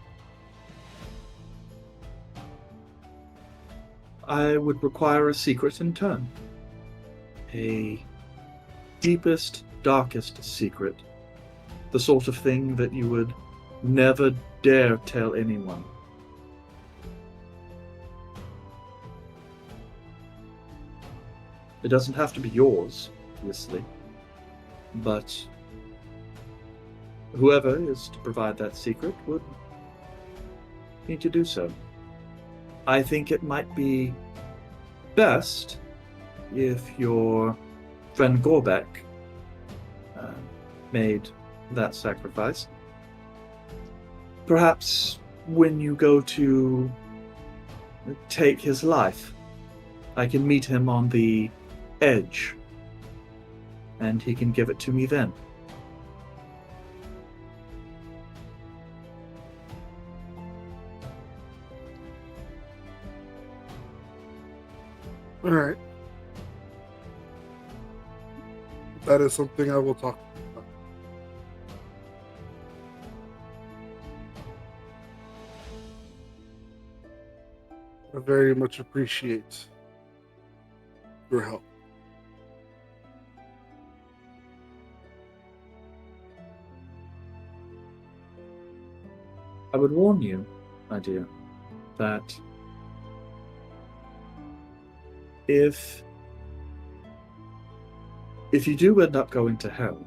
I would require a secret in turn. A deepest, darkest secret. The sort of thing that you would never dare tell anyone. It doesn't have to be yours, obviously, but whoever is to provide that secret would need to do so. I think it might be best if your friend Gorbek made that sacrifice. Perhaps when you go to take his life, I can meet him on the edge, and he can give it to me then.
All right. That is something I will talk about. I very much appreciate your help.
I would warn you, my dear, that if you do end up going to hell,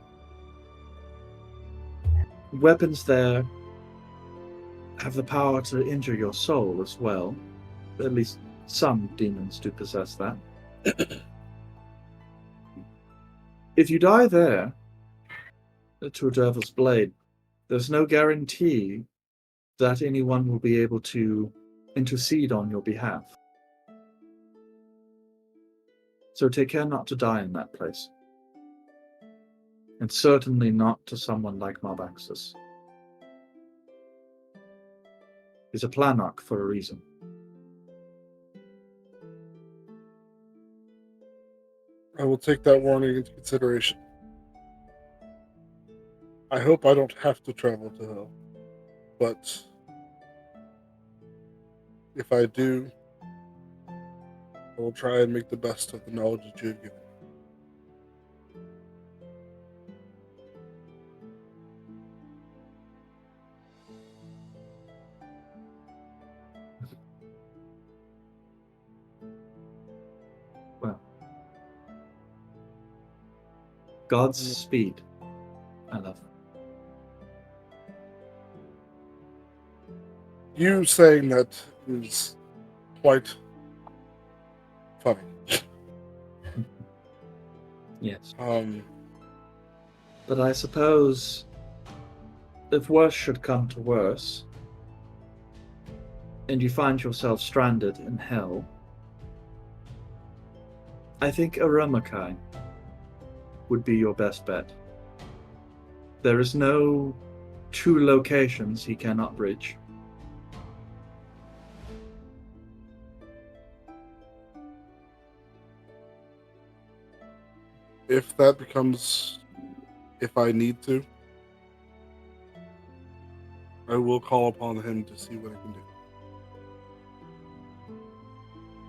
weapons there have the power to injure your soul as well. At least some demons do possess that. If you die there to a devil's blade, there's no guarantee that anyone will be able to intercede on your behalf. So take care not to die in that place. And certainly not to someone like Marbaxus. He's a Planarch for a reason.
I will take that warning into consideration. I hope I don't have to travel to hell, but if I do, I will try and make the best of the knowledge that you have given me.
Well, God's speed, I love.
You saying that is quite funny.
Yes.
Um,
But I suppose if worse should come to worse, and you find yourself stranded in hell, I think Aramakai would be your best bet. There is no two locations he cannot bridge.
if that becomes, if I need to, I will call upon him to see what I can do.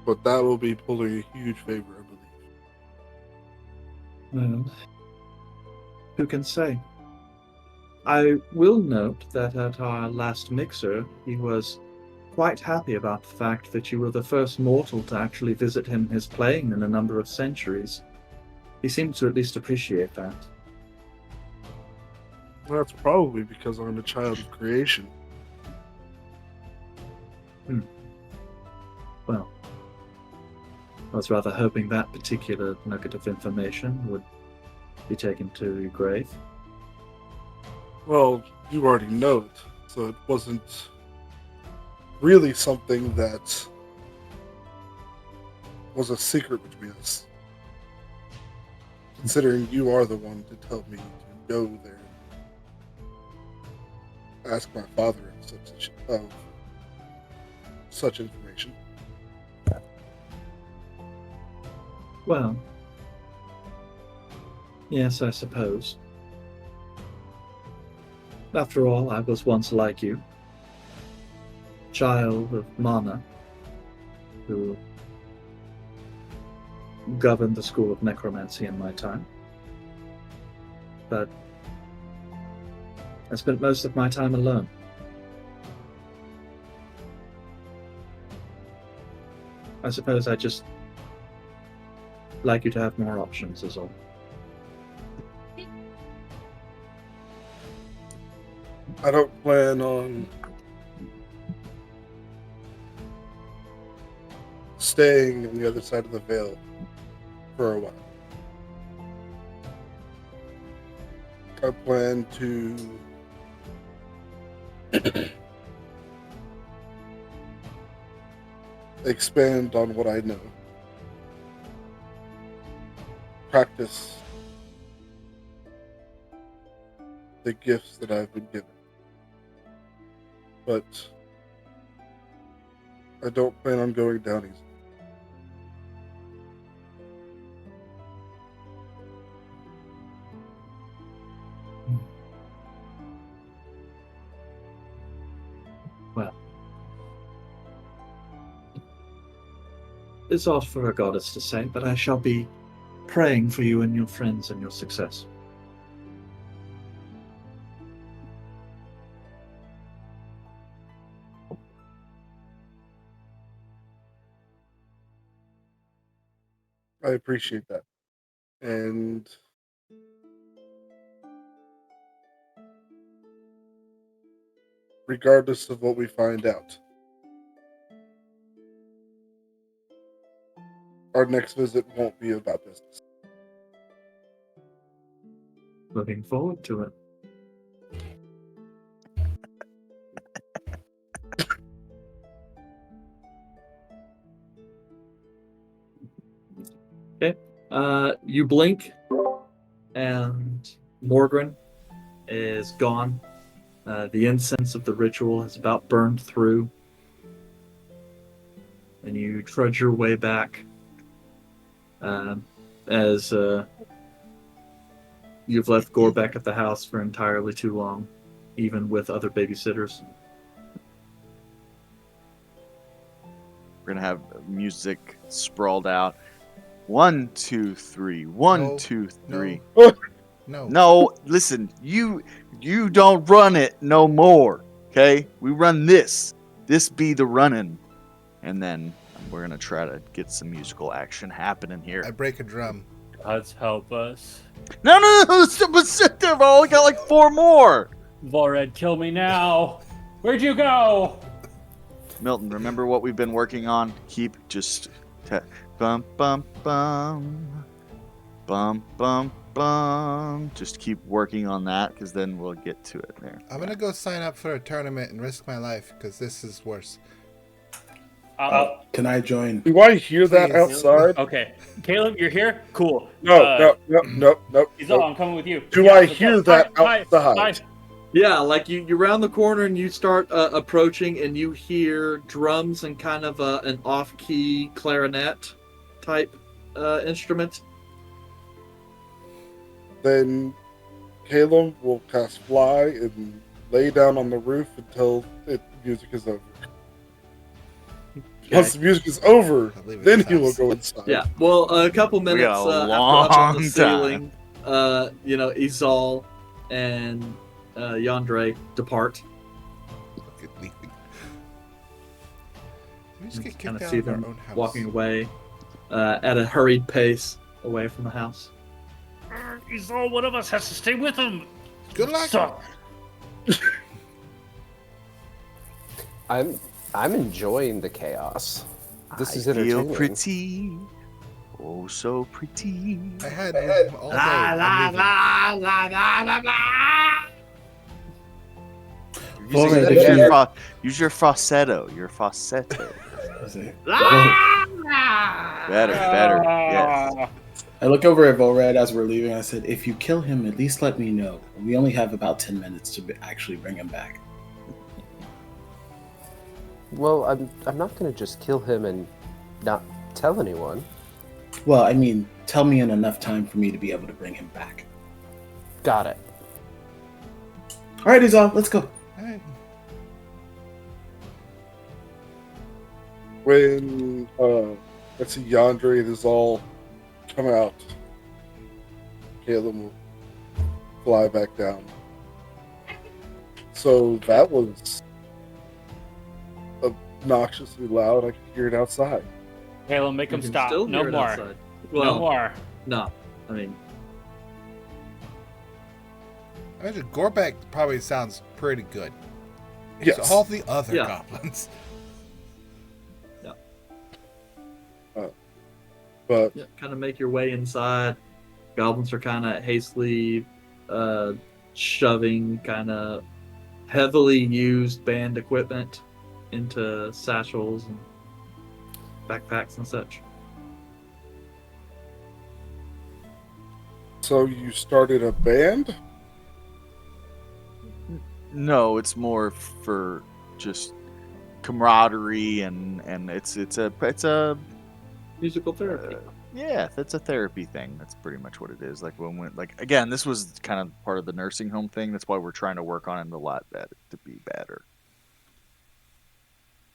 But that will be pulling a huge favor, I believe.
Well, who can say? I will note that at our last mixer, he was quite happy about the fact that you were the first mortal to actually visit him his plane in a number of centuries. He seemed to at least appreciate that.
That's probably because I'm a child of creation.
Well, I was rather hoping that particular nugget of information would be taken to your grave.
Well, you already know it, so it wasn't really something that was a secret between us. Considering you are the one to tell me to go there and ask my father of such information.
Well, yes, I suppose. After all, I was once like you. Child of Mana, who governed the school of necromancy in my time. But I spent most of my time alone. I suppose I just like you to have more options, is all.
I don't plan on staying on the other side of the veil for a while. I plan to expand on what I know. Practice the gifts that I've been given. But I don't plan on going down easy.
Well, it's odd for a goddess to say, but I shall be praying for you and your friends and your success.
I appreciate that. And regardless of what we find out, our next visit won't be about business.
Looking forward to it. You blink, and Morgren is gone. The incense of the ritual has about burned through. And you trudge your way back as you've left Gorbeck at the house for entirely too long, even with other babysitters.
We're gonna have music sprawled out. 1, 2, 3. 1,
No,
2, 3.
No.
No, listen, you don't run it no more. Okay? We run this. This be the running. And then we're gonna try to get some musical action happening
I
here.
break a drum.
Gods help us.
No, sit there, I've only got like 4 more.
Volred, kill me now. Where'd you go?
Milton, remember what we've been working on? Keep just bum bum bum bum bum bum. Just keep working on that, because then we'll get to it there.
I'm gonna go sign up for a tournament and risk my life because this is worse.
Can I join?
Do I hear that
Please.
outside?
Okay, Caleb, you're here. Cool.
No.
He's all. I'm coming with you.
Do
Yeah,
I
let's
hear
go.
that
Bye,
outside?
bye.
Yeah, like you round the corner and you start approaching, and you hear drums and kind of an off-key clarinet type instrument.
Then Caleb will cast Fly and lay down on the roof until music is over. Once the music is over,
I'll leave it
then
at
he will
house.
go inside.
Yeah, well, a couple
We
minutes
got a
after up on the
long
ceiling, Izal and Yandre depart.
Fucking leaving. We just get
Kind
kicked
of
out
see
of our
them
own house.
walking away at a hurried pace away from the house.
He's all. One of us has to stay with him.
Good luck.
Suck.
I'm enjoying the chaos. This is
I
entertaining.
feel pretty. Oh, so pretty.
I had him all day. I'm leaving.
Volred,
Use
if
your,
you-
use your falsetto. Your falsetto. Better. Yes.
I look over at Volred as we're leaving. I said, if you kill him, at least let me know. We only have about 10 minutes to actually bring him back.
Well, I'm not gonna just kill him and not tell anyone.
Well, I mean, tell me in enough time for me to be able to bring him back.
Got it.
All right, Izal, let's go.
Alright.
When I see Yandre and Izal come out, Caleb will fly back down. So that was obnoxiously loud. I could hear it outside.
Caleb, make
You
him
can
stop.
still
No
hear it
more.
outside.
No
Well,
more.
no. I mean,
I imagine Gorbeck probably sounds pretty good.
Yes.
So all the other
Yeah.
goblins.
But
yeah, kind of make your way inside. Goblins are kind of hastily shoving kind of heavily used band equipment into satchels and backpacks and such.
so you started a band?
No, it's more for just camaraderie and it's a
Musical therapy.
yeah, that's a therapy thing. That's pretty much what it is. Like when we again, this was kind of part of the nursing home thing. That's why we're trying to work on it a lot better to be better.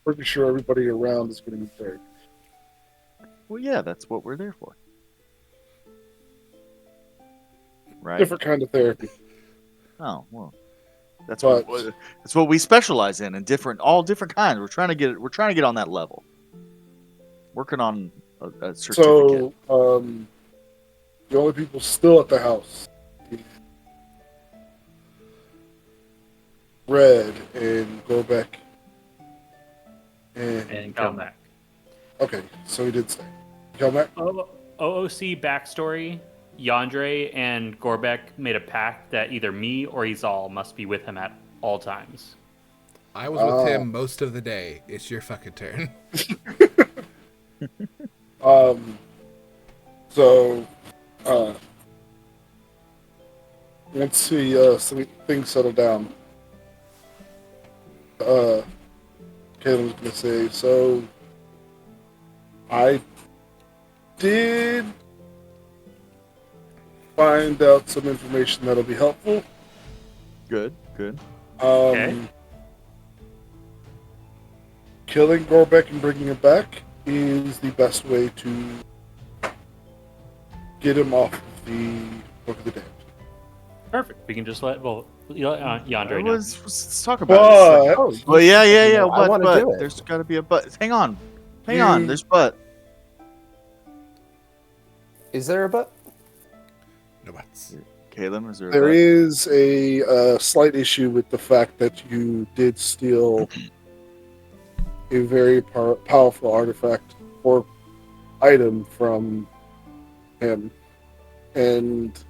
Pretty sure everybody around is going to be therapy.
Well, yeah, that's what we're there for. Right?
Different kind of therapy.
Oh, well. That's
But-
that's what we specialize in all different kinds. We're trying to get on that level. Working on a certificate.
So, the only people still at the house, Red and Gorbeck,
And come back.
Okay, so he did stay. Kelmac?
OOC backstory. Yandre and Gorbeck made a pact that either me or Izal must be with him at all times.
I was with him most of the day. It's your fucking turn.
So, once things settle down, Caleb's gonna say, so I did find out some information that'll be helpful.
Good, good.
Okay.
Killing Gorbeck and bringing him back is the best way to get him off of the Book of the Damned.
Perfect. We can just let Yandere know.
Let's talk about it. It's like,
Oh,
well, yeah.
I
But,
wanna
but
do it.
there's got to be a but. Hang on. There's but.
Is there a but?
No buts.
Caleb, is there a
There
but?
is a slight issue with the fact that you did steal a very powerful artifact or item from him, and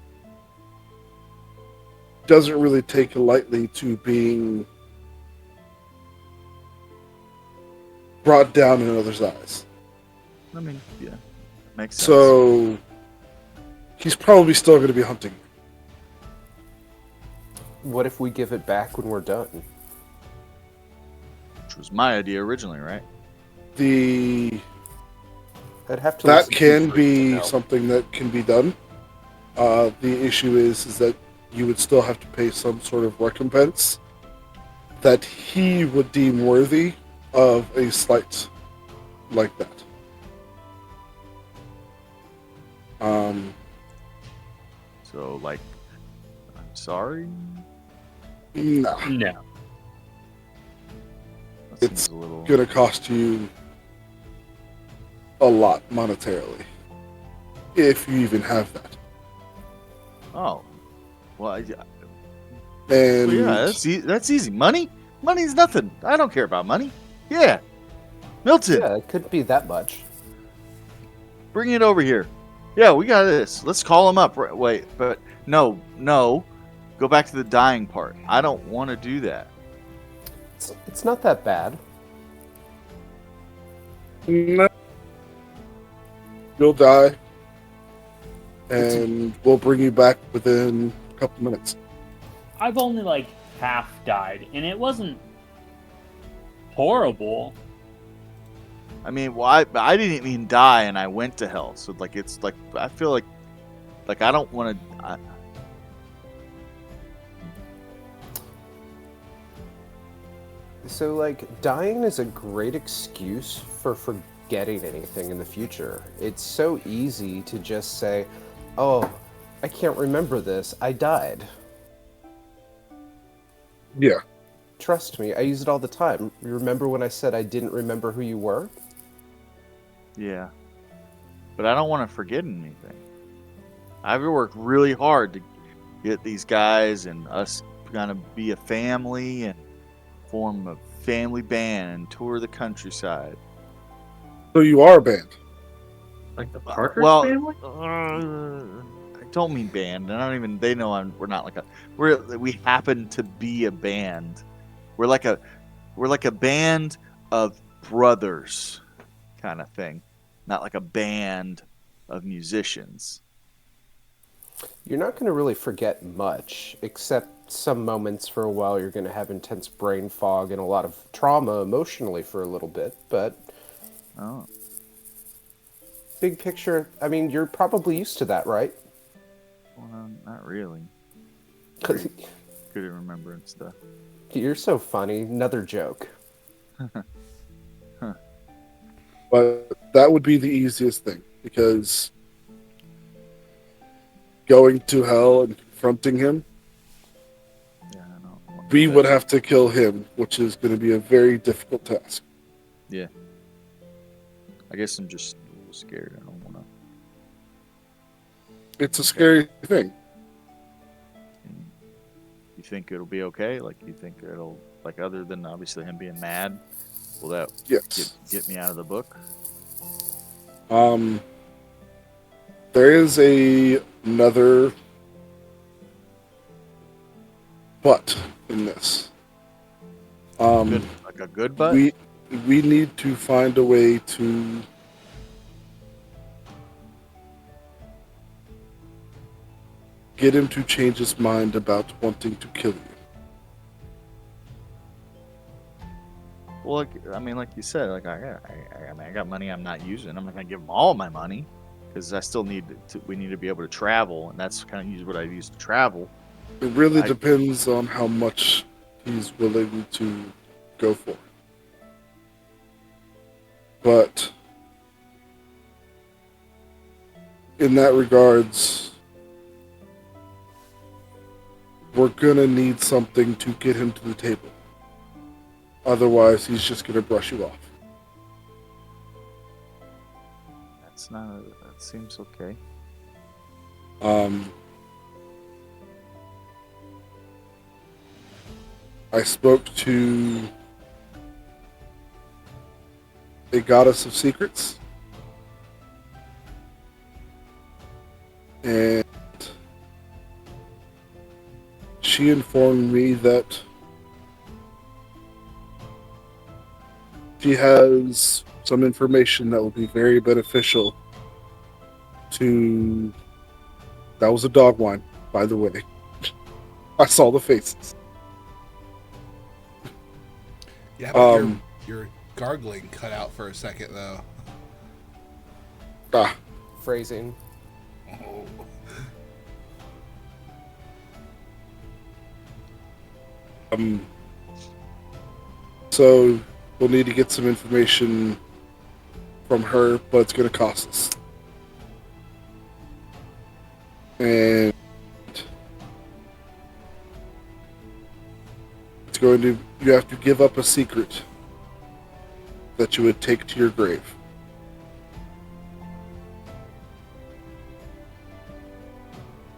doesn't really take lightly to being brought down in others' eyes.
I mean, yeah, makes sense.
So he's probably still going to be hunting.
What if we give it back when we're done?
Which was my idea originally, right?
I'd have to.
That
listen to
can
you
be
first to know.
something that can be done. The issue is that you would still have to pay some sort of recompense that he would deem worthy of a slight like that.
So, like, I'm sorry.
No,
No.
That
It's
seems a little.
gonna cost you a lot monetarily, if you even have that.
Oh, well,
And
yeah, that's easy. Money's nothing. I don't care about money. Yeah, Milton,
Yeah, it couldn't be that much.
bring it over here. Yeah, we got this. Let's call him up. Wait, but no. Go back to the dying part. I don't want to do that.
It's not that bad.
no, you'll die, and we'll bring you back within a couple minutes.
I've only like half died, and it wasn't horrible.
I mean, well, I didn't even die, and I went to hell. So like, it's like I feel like I don't want to.
So, like, dying is a great excuse for forgetting anything in the future. It's so easy to just say, oh, I can't remember this. I died.
Yeah.
Trust me, I use it all the time. You remember when I said I didn't remember who you were?
Yeah, but I don't want to forget anything. I've worked really hard to get these guys and us gonna be a family and form a family band and tour the countryside.
So you are a band.
Like the Parker
Well,
family?
I don't mean band. I don't even. They know we're not like a. We happen to be a band. We're like a band of brothers, kind of thing. Not like a band of musicians.
You're not going to really forget much, except some moments for a while you're going to have intense brain fog and a lot of trauma emotionally for a little bit, but
Oh,
big picture, I mean, you're probably used to that, right?
well, no, not really.
'Cause
Good at remembering stuff.
you're so funny. Another joke.
But that would be the easiest thing, because going to hell and confronting him,
Yeah, I know.
we would have to kill him, which is going to be a very difficult task.
Yeah. I guess I'm just a little scared. I don't want to.
It's a scary thing.
You think it'll be okay? Like, you think it'll, like, other than obviously him being mad, will that
Yes.
get me out of the book?
There is another but in this.
Good, like a good butt?
We need to find a way to get him to change his mind about wanting to kill you.
Well, like you said, like I got money I'm not using. I'm not gonna give him all my money because I still need to. We need to be able to travel, and that's kind of what I use to travel.
It really depends on how much he's willing to go for. But in that regards, we're gonna need something to get him to the table. Otherwise, he's just gonna brush you off.
That seems okay.
I spoke to a goddess of secrets, and she informed me that she has some information that will be very beneficial to... That was a dog whine, by the way. I saw the faces.
Yeah, but your gargling cut out for a second, though.
Phrasing.
Oh.
So we'll need to get some information from her, but it's going to cost us. And it's going to... You have to give up a secret that you would take to your grave.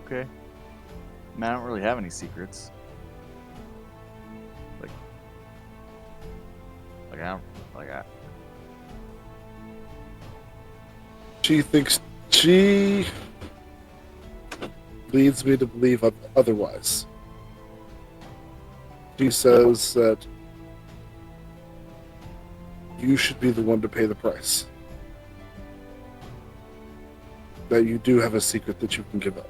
Okay. I mean, I don't really have any secrets.
She leads me to believe otherwise. She says that you should be the one to pay the price. That you do have a secret that you can give up.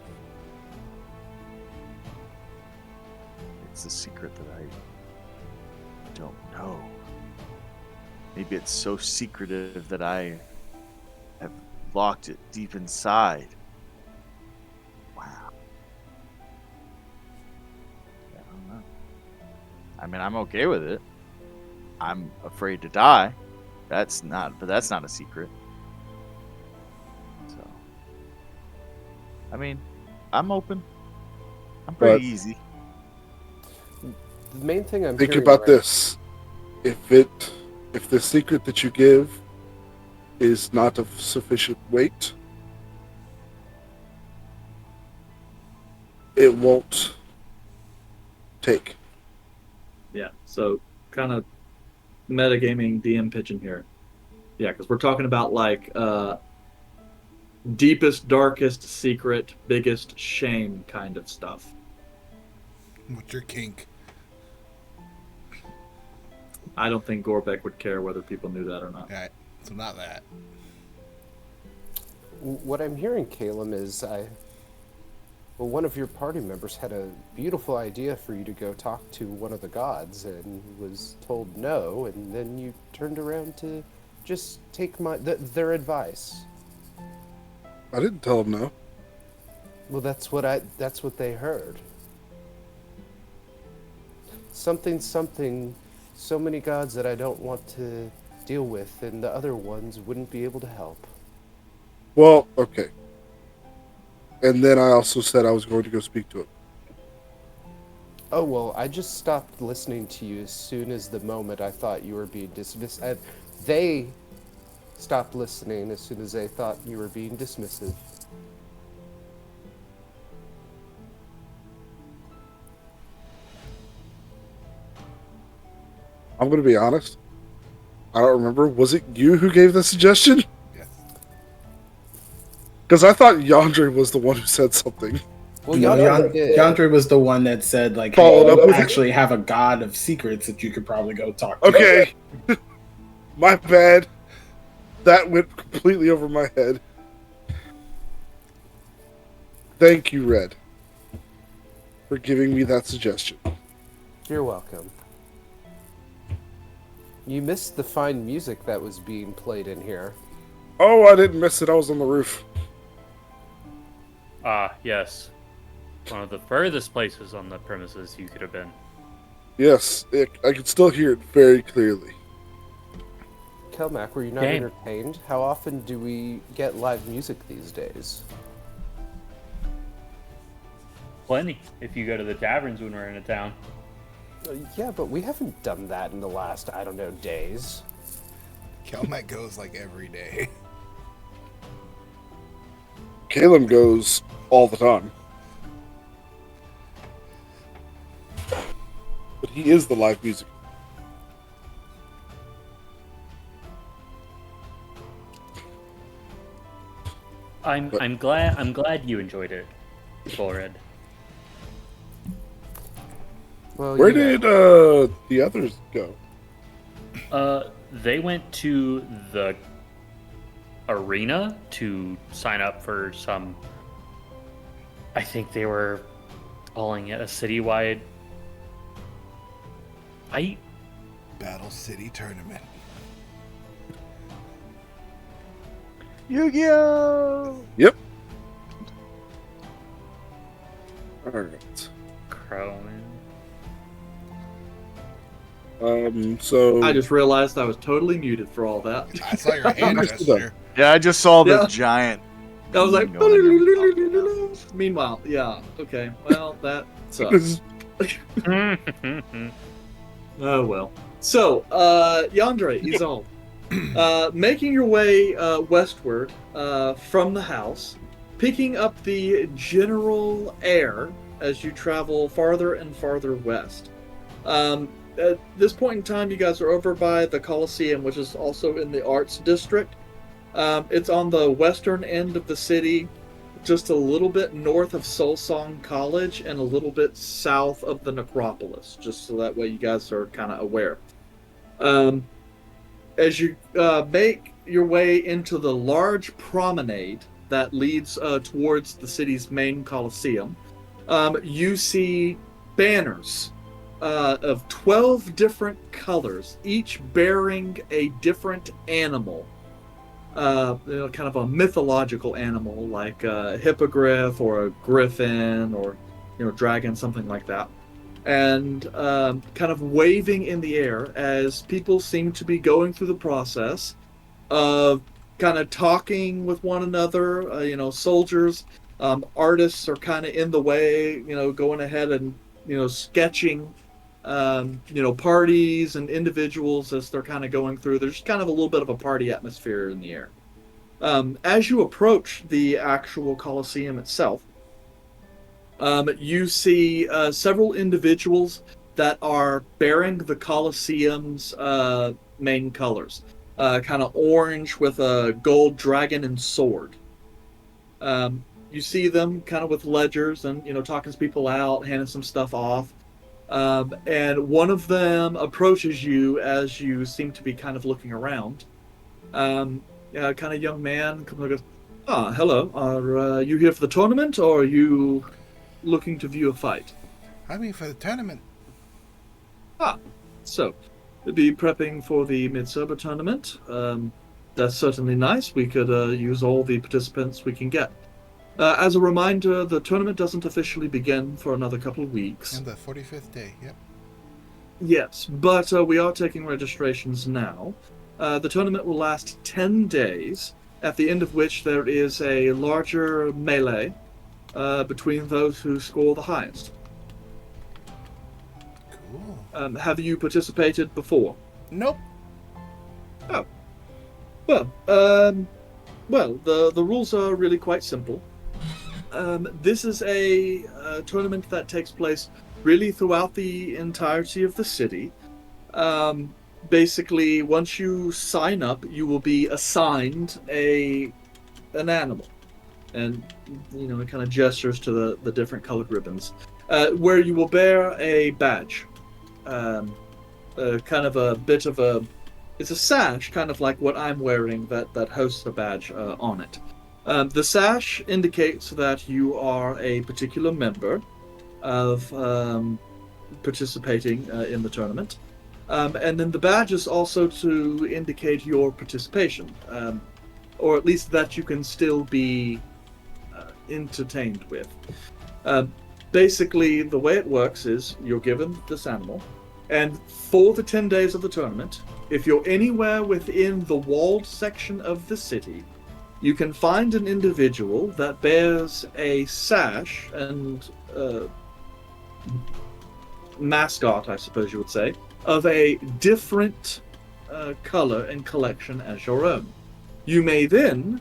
It's a secret that I don't know. Maybe it's so secretive that I have locked it deep inside. Wow. Yeah, I don't know. I mean, I'm okay with it. I'm afraid to die. That's not a secret. So, I mean, I'm open. I'm pretty easy.
The main thing I'm
Think
hearing
about this. If the secret that you give is not of sufficient weight, it won't take.
Yeah, so kind of metagaming DM pitching here. Yeah, because we're talking about like deepest, darkest secret, biggest shame kind of stuff.
What's your kink?
I don't think Gorbeck would care whether people knew that or not.
Alright, so not that.
What I'm hearing, Caleb, is one of your party members had a beautiful idea for you to go talk to one of the gods and was told no, and then you turned around to just take their advice.
I didn't tell them no.
Well, that's what they heard. Something, so many gods that I don't want to deal with, and the other ones wouldn't be able to help.
Well, okay. And then I also said I was going to go speak to him.
Oh, well, I just stopped listening to you as soon as the moment I thought you were being dismissed. They stopped listening as soon as they thought you were being dismissive.
I'm going to be honest. I don't remember. Was it you who gave the suggestion?
Yes.
Because I thought Yandre was the one who said something.
Well,
No,
Yandre did.
Yandre was the one that said, like,
Followed
hey,
up
you
with-
actually have a god of secrets that you could probably go talk to.
Okay. My bad. That went completely over my head. Thank you, Red. for giving me that suggestion.
You're welcome. You missed the fine music that was being played in here.
Oh, I didn't miss it. I was on the roof.
Ah, yes. One of the furthest places on the premises you could have been.
Yes, I can still hear it very clearly.
Kelmac, were you not
Game.
entertained? How often do we get live music these days?
Plenty, if you go to the taverns when we're in a town.
Yeah, but we haven't done that in the last, I don't know, days.
Kelmac goes like every day.
Caleb goes all the time. But he is the live music.
I'm glad you enjoyed it, Bullred.
Well,
Where
you know,
did the others go?
They went to the arena to sign up for some. I think they were calling it a citywide fight.
Battle City Tournament.
Yu-Gi-Oh!
Yep. Alright.
Crowing.
So
I just realized I was totally muted for all that.
I saw your hand gesture.
Yeah, I just saw the
Yeah.
giant.
I was like,
going in there.
meanwhile, yeah, okay, well, that sucks. Oh well. So, Yandere, Izal, making your way westward from the house, picking up the general air as you travel farther and farther west. At this point in time, you guys are over by the Coliseum, which is also in the Arts District. It's on the western end of the city, just a little bit north of Solsong College and a little bit south of the Necropolis, just so that way you guys are kind of aware. As you make your way into the large promenade that leads towards the city's main Coliseum, you see banners of 12 different colors, each bearing a different animal. Kind of a mythological animal like a hippogriff or a griffin or dragon, something like that, and kind of waving in the air as people seem to be going through the process of kind of talking with one another. Soldiers, artists are kind of in the way, going ahead and sketching parties and individuals as they're kind of going through. There's kind of a little bit of a party atmosphere in the air. As you approach the actual Colosseum itself, you see several individuals that are bearing the Colosseum's main colors, kind of orange with a gold dragon and sword. You see them kind of with ledgers and talking to people out, handing some stuff off. And one of them approaches you as you seem to be kind of looking around. Kind of young man comes and goes, hello. Are you here for the tournament, or are you looking to view a fight?
I mean, for the tournament.
So, we'll be prepping for the Mid-Sober tournament. That's certainly nice. We could use all the participants we can get. As a reminder, the tournament doesn't officially begin for another couple of weeks.
And the 45th day, yep.
Yes, but we are taking registrations now. The tournament will last 10 days, at the end of which there is a larger melee between those who score the highest.
Cool.
Have you participated before?
Nope.
Oh. Well, the rules are really quite simple. This is a tournament that takes place really throughout the entirety of the city. Basically, once you sign up, you will be assigned an animal, and it kind of gestures to the different colored ribbons, where you will bear a badge, kind of a bit of a. It's a sash, kind of like what I'm wearing, that hosts a badge on it. The sash indicates that you are a particular member, of participating in the tournament. And then the badge is also to indicate your participation, or at least that you can still be entertained with. Basically, the way it works is you're given this animal, and for the 10 days of the tournament, if you're anywhere within the walled section of the city, you can find an individual that bears a sash and mascot, I suppose you would say, of a different color and collection as your own. You may then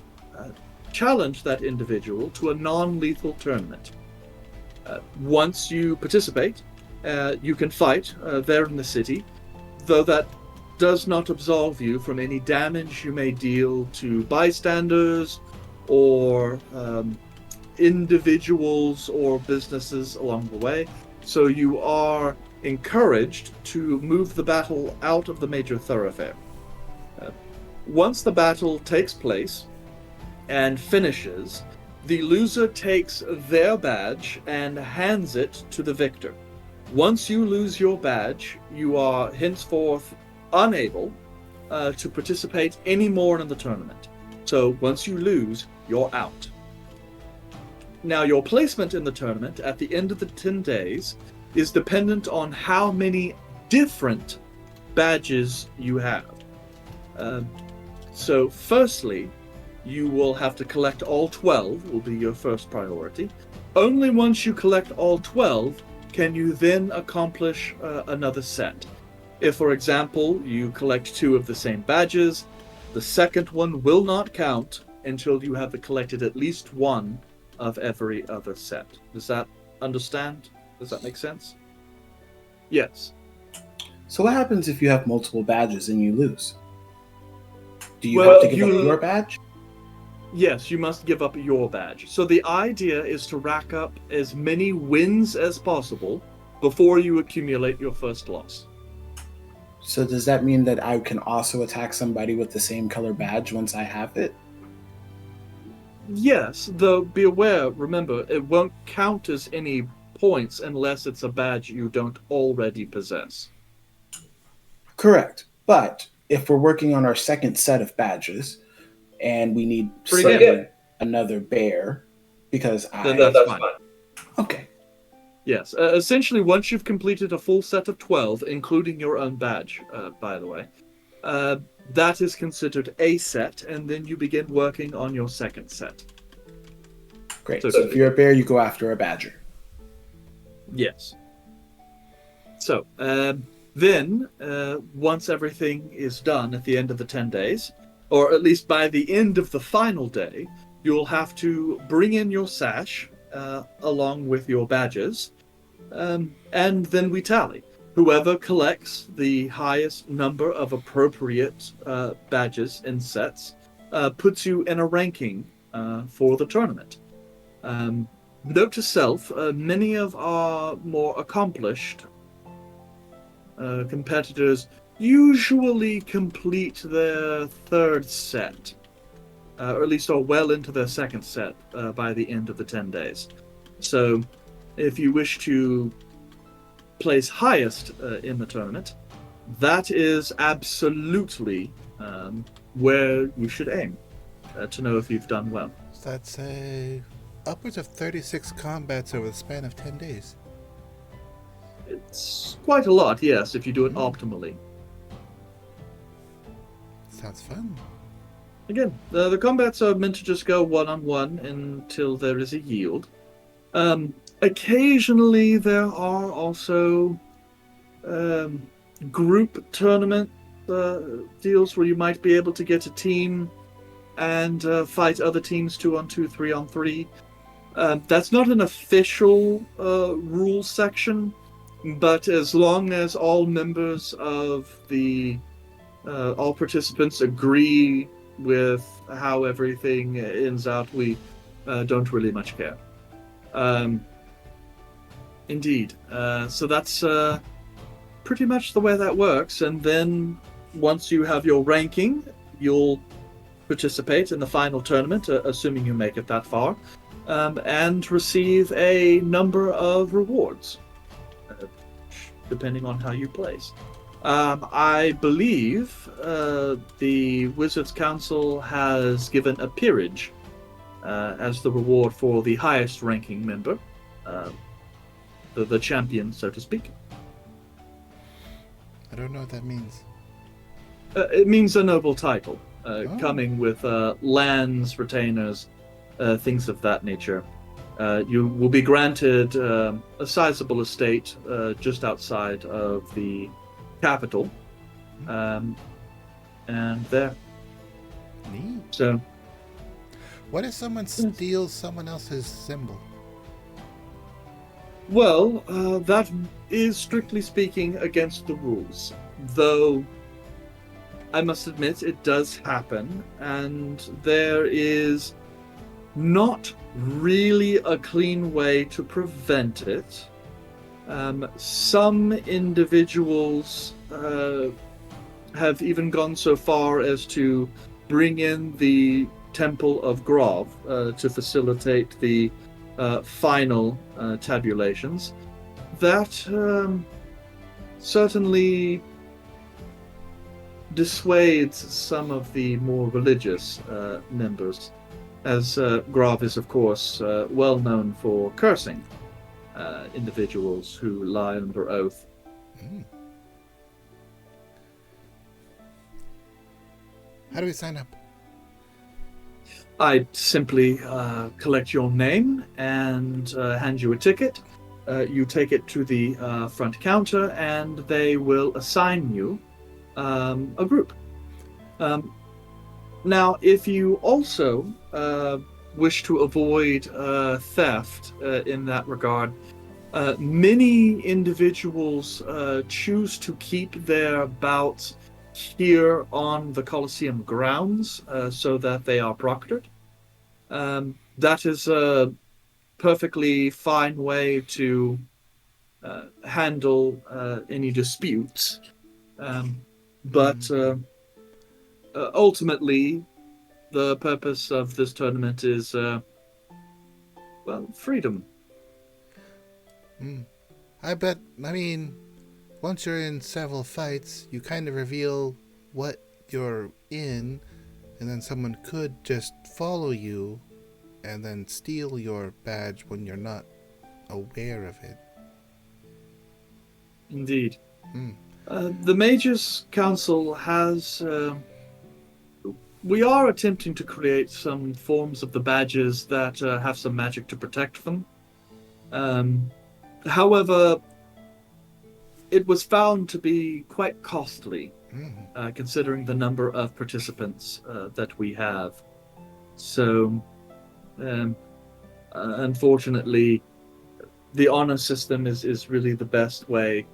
challenge that individual to a non-lethal tournament. Once you participate, you can fight there in the city, though that does not absolve you from any damage you may deal to bystanders or individuals or businesses along the way. So you are encouraged to move the battle out of the major thoroughfare. Once the battle takes place and finishes, the loser takes their badge and hands it to the victor. Once you lose your badge, you are henceforth unable to participate anymore in the tournament. So once you lose, you're out. Now, your placement in the tournament at the end of the 10 days is dependent on how many different badges you have. So firstly, you will have to collect all 12, will be your first priority. Only once you collect all 12 can you then accomplish another set. If, for example, you collect 2 of the same badges, the second one will not count until you have collected at least 1 of every other set. Does that understand? Does that make sense? Yes.
So what happens if you have multiple badges and you lose? Do you have to give up your badge?
Yes, you must give up your badge. So the idea is to rack up as many wins as possible before you accumulate your first loss.
So does that mean that I can also attack somebody with the same color badge once I have it?
Yes, though be aware, remember, it won't count as any points unless it's a badge you don't already possess.
Correct. But if we're working on our second set of badges and we need another bear because
then that's fine.
Okay.
Yes, essentially once you've completed a full set of 12, including your own badge, by the way, that is considered a set, and then you begin working on your second set.
Great. So if you're a bear, you go after a badger.
Yes. So, then, once everything is done at the end of the 10 days, or at least by the end of the final day, you'll have to bring in your sash along with your badges, and then we tally. Whoever collects the highest number of appropriate badges and sets puts you in a ranking for the tournament. Note to self, many of our more accomplished competitors usually complete their third set, or at least are well into their second set by the end of the 10 days. So if you wish to place highest in the tournament, that is absolutely where you should aim to know if you've done well.
So that's upwards of 36 combats over the span of 10 days.
It's quite a lot, yes, if you do it optimally.
Sounds fun.
Again, the combats are meant to just go one-on-one until there is a yield. Occasionally there are also group tournament deals where you might be able to get a team and fight other teams 2-on-2, 3-on-3. That's not an official rules section, but as long as all members of all participants agree with how everything ends out, we don't really much care. Indeed. So that's pretty much the way that works. And then once you have your ranking, you'll participate in the final tournament, assuming you make it that far. and receive a number of rewards, depending on how you place. I believe the Wizards Council has given a peerage as the reward for the highest ranking member, the champion, so to speak.
I don't know what that means.
It means a noble title, coming with lands, retainers, things of that nature. You will be granted a sizable estate just outside of the capital, and there.
Neat.
So,
What if someone steals someone else's symbol?
well, that is strictly speaking against the rules, though I must admit it does happen, and there is not really a clean way to prevent it. Some individuals have even gone so far as to bring in the Temple of Grov to facilitate the final tabulations. That certainly dissuades some of the more religious members, as Grov is, of course, well known for cursing individuals who lie under oath.
Mm. How do we sign up?
I simply collect your name and hand you a ticket. You take it to the front counter, and they will assign you a group. Now, if you also wish to avoid theft in that regard, many individuals choose to keep their bouts here on the Colosseum grounds so that they are proctored. That is a perfectly fine way to handle any disputes. But ultimately, the purpose of this tournament is, freedom.
I mean, once you're in several fights, you kind of reveal what you're in, and then someone could just follow you and then steal your badge when you're not aware of it.
Indeed. The Mages Council has... we are attempting to create some forms of the badges that have some magic to protect them. However, it was found to be quite costly, considering the number of participants that we have. So, unfortunately, the honor system is really the best way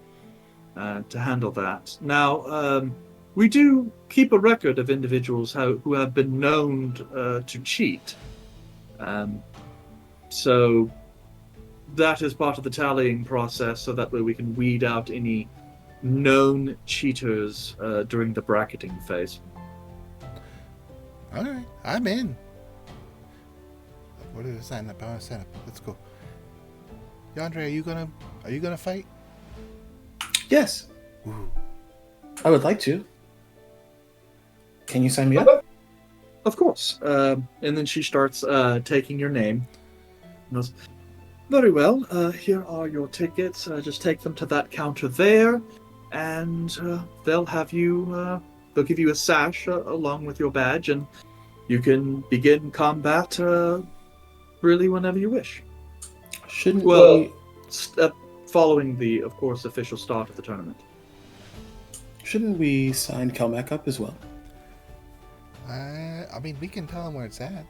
to handle that. Now, we do keep a record of individuals who have been known to cheat. So that is part of the tallying process, so that way we can weed out any known cheaters during the bracketing phase.
All right, I'm in. What did I sign up? I want to sign up. Let's go. Yandere, are you gonna fight?
Yes.
Ooh.
I would like to. Can you sign me up?
Of course. And then she starts taking your name. And goes, very well. Here are your tickets. Just take them to that counter there, and they'll have you. They'll give you a sash along with your badge, and you can begin combat really whenever you wish.
Shouldn't
we? Following the, of course, official start of the tournament.
Shouldn't we sign Kelmac up as well?
I mean, we can tell him where it's at.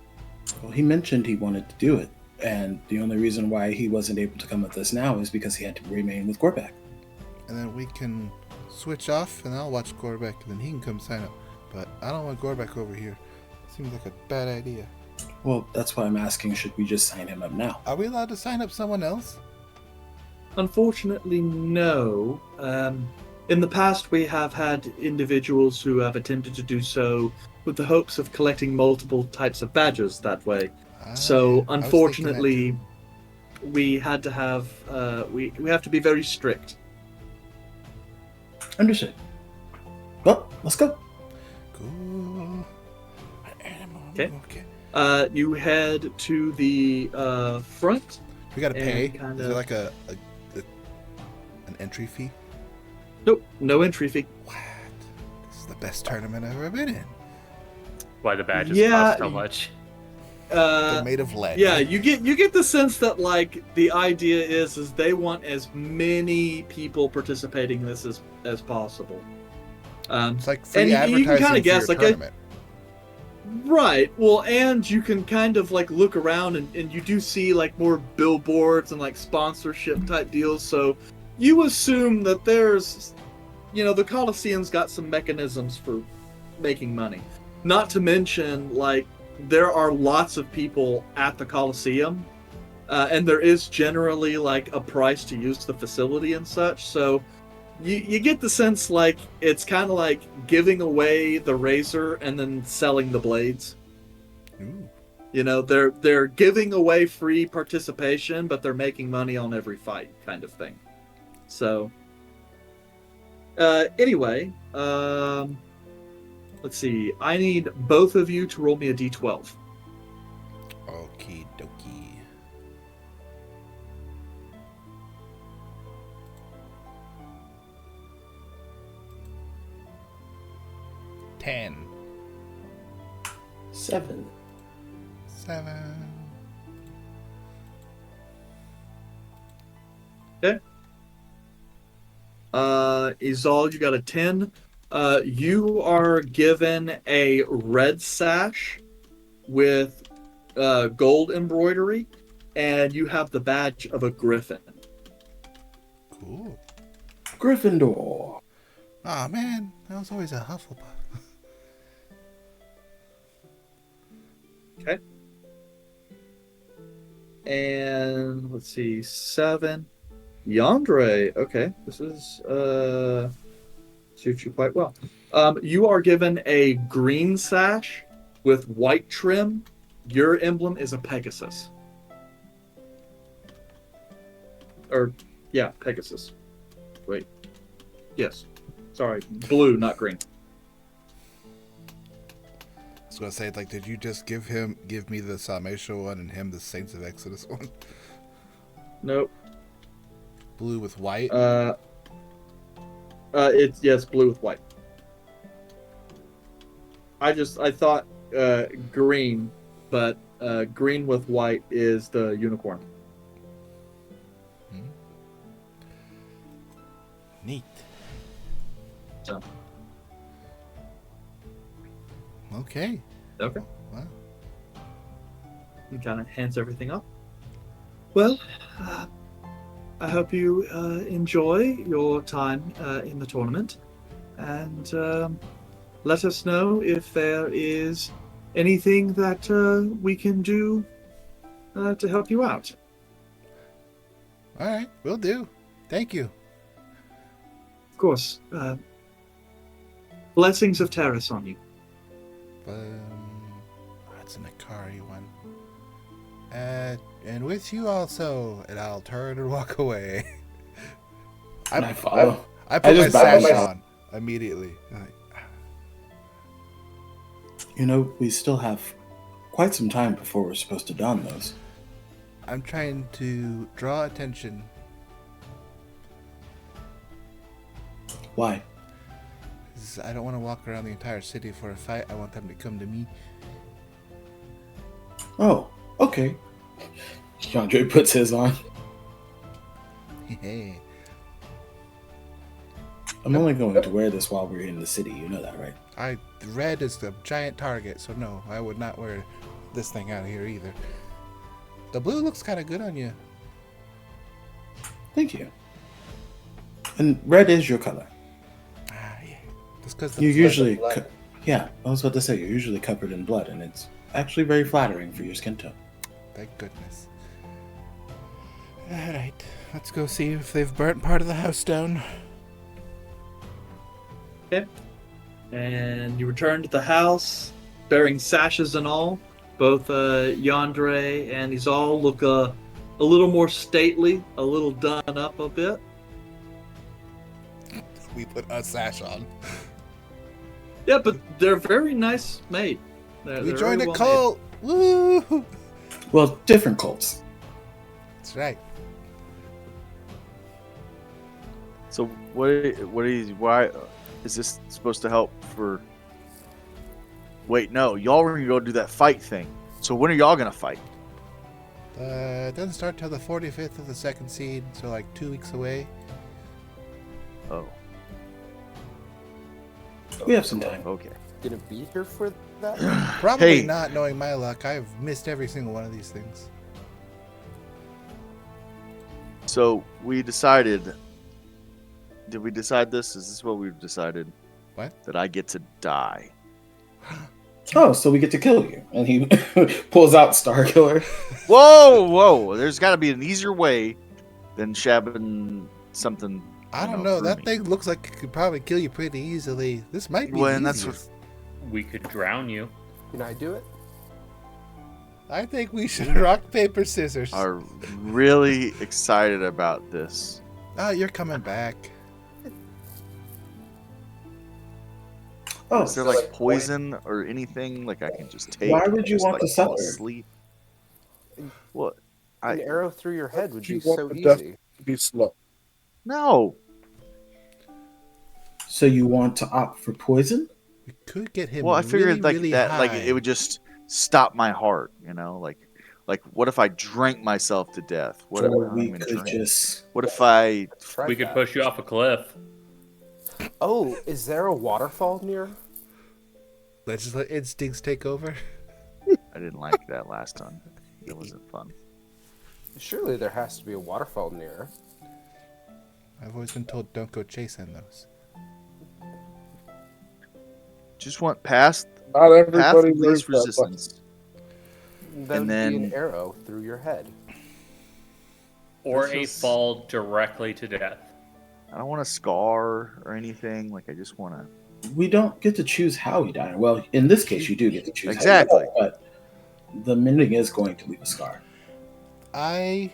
Well, he mentioned he wanted to do it, and the only reason why he wasn't able to come with us now is because he had to remain with Gorbak.
And then we can switch off, and I'll watch Gorbak, and then he can come sign up. But I don't want Gorbak over here. Seems like a bad idea.
Well, that's why I'm asking, should we just sign him up now?
Are we allowed to sign up someone else?
Unfortunately, no. In the past, we have had individuals who have attempted to do so with the hopes of collecting multiple types of badges that way. So
Yeah, I was thinking that
unfortunately,
too.
we had to have we have to be very strict.
Understood. Well, let's go.
Cool.
Okay.
Okay.
You head to the front.
We gotta
And
pay.
kinda-
Is there like an entry fee?
Nope, no entry fee.
What? This is the best tournament I've ever been in.
Why the badges
Yeah,
cost so much?
They're made of lead.
Yeah, you get the sense that like the idea is they want as many people participating in this as possible.
It's like free
and you
advertising
can kind of
for
guess
your
like
tournament.
right. Well, and you can kind of like look around and you do see like more billboards and like sponsorship type deals. So you assume that there's, the Coliseum's got some mechanisms for making money. Not to mention like there are lots of people at the Coliseum, and there is generally like a price to use the facility and such. So you get the sense like it's kind of like giving away the razor and then selling the blades.
Ooh.
They're giving away free participation, but they're making money on every fight, kind of thing. So anyway, let's see. I need both of you to roll me a d12.
Okie dokie. Ten.
7.
7.
Okay. Izal, you got a 10. You are given a red sash with gold embroidery, and you have the badge of a griffin.
Cool.
Gryffindor.
Aw, man. I was always a Hufflepuff.
Okay. And let's see, 7. Yandere. Okay, this is suits you quite well. You are given a green sash with white trim. Your emblem is a Pegasus. Or, yeah, Pegasus. Wait. Yes. Sorry, blue, not green.
I was gonna say, like, did you just give me the Salmatia one and him the Saints of Exodus one?
Nope.
Blue with white?
It's blue with white. I thought green, but green with white is the unicorn.
Neat.
So.
Okay.
Okay.
Wow.
You kind of hands everything up. Well, I hope you enjoy your time in the tournament, and let us know if there is anything that we can do to help you out.
All right, will do. Thank you.
Of course. Blessings of Terrace on you.
That's an Akari one. And with you also, and I'll turn and walk away.
I follow.
I put my
just bow
sash
my-
on immediately.
We still have quite some time before we're supposed to don those.
I'm trying to draw attention.
Why?
'Cause I don't want to walk around the entire city for a fight. I want them to come to me.
Oh, okay. Andre puts his on.
Hey.
I'm only going to wear this while we're in the city. You know that, right?
Red is the giant target, so no, I would not wear this thing out here either. The blue looks kind of good on you.
Thank you. And red is your color.
Yeah. Just because
You're usually, yeah, I was about to say, you're usually covered in blood, and it's actually very flattering for your skin tone.
Thank goodness. Alright, let's go see if they've burnt part of the house down.
Okay. And you return to the house, bearing sashes and all. both Yandere and these all look a little more stately, a little done up a bit.
We put a sash on.
Yeah, but they're very nice made.
We
They're
joined
very
a
well
cult. Woo!
Well, different cults.
That's right.
So why is this supposed to help for? Wait, no, y'all were gonna go do that fight thing. So when are y'all gonna fight?
It doesn't start till the 45th of the second seed, so like 2 weeks away.
Oh,
We have some time.
okay.
Gonna be here for that?
Probably
Hey.
not, knowing my luck. I've missed every single one of these things.
So we decided. Did we decide this? Is this what we've decided?
What?
That I get to die.
Oh, so we get to kill you. And he pulls out Star Killer.
Whoa! There's got to be an easier way than shabbing something.
I don't know.
through
That
me.
thing looks like it could probably kill you pretty easily. This might be
Well,
the
and that's
easiest.
We could drown you.
Can I do it?
I think we should rock, paper, scissors.
Are really excited about this.
Oh, you're coming back.
Oh,
Is there
so
like poison or anything like I can just take?
Why
and
would you
just,
want
like,
to
fall
suffer?
asleep? What?
An arrow through your head would
You
be
want
so
the death-
easy.
Be slow.
No.
So you want to opt for poison?
We could get him
Well, I figured
really,
like
really
that,
high.
like it would just stop my heart. You know, like what if I drank myself to death? What if
Or
I don't
we
even
could
drink?
just...
What if I?
Try
We could
that.
push you off a cliff.
Oh, is there a waterfall near?
Let's just let instincts take over.
I didn't like that last time. It wasn't fun.
Surely there has to be a waterfall near.
I've always been told don't go chasing those.
Just want past
Not
path
everybody
of
learns
least
that lesson.
resistance.
That would be
then-
an arrow through your head.
Or
This
a
is-
fall directly to death.
I don't want a scar or anything. Like I just want to.
We don't get to choose how we die. Well, in this case, you do get to choose
Exactly.
how you die, but the mending is going to leave a scar.
I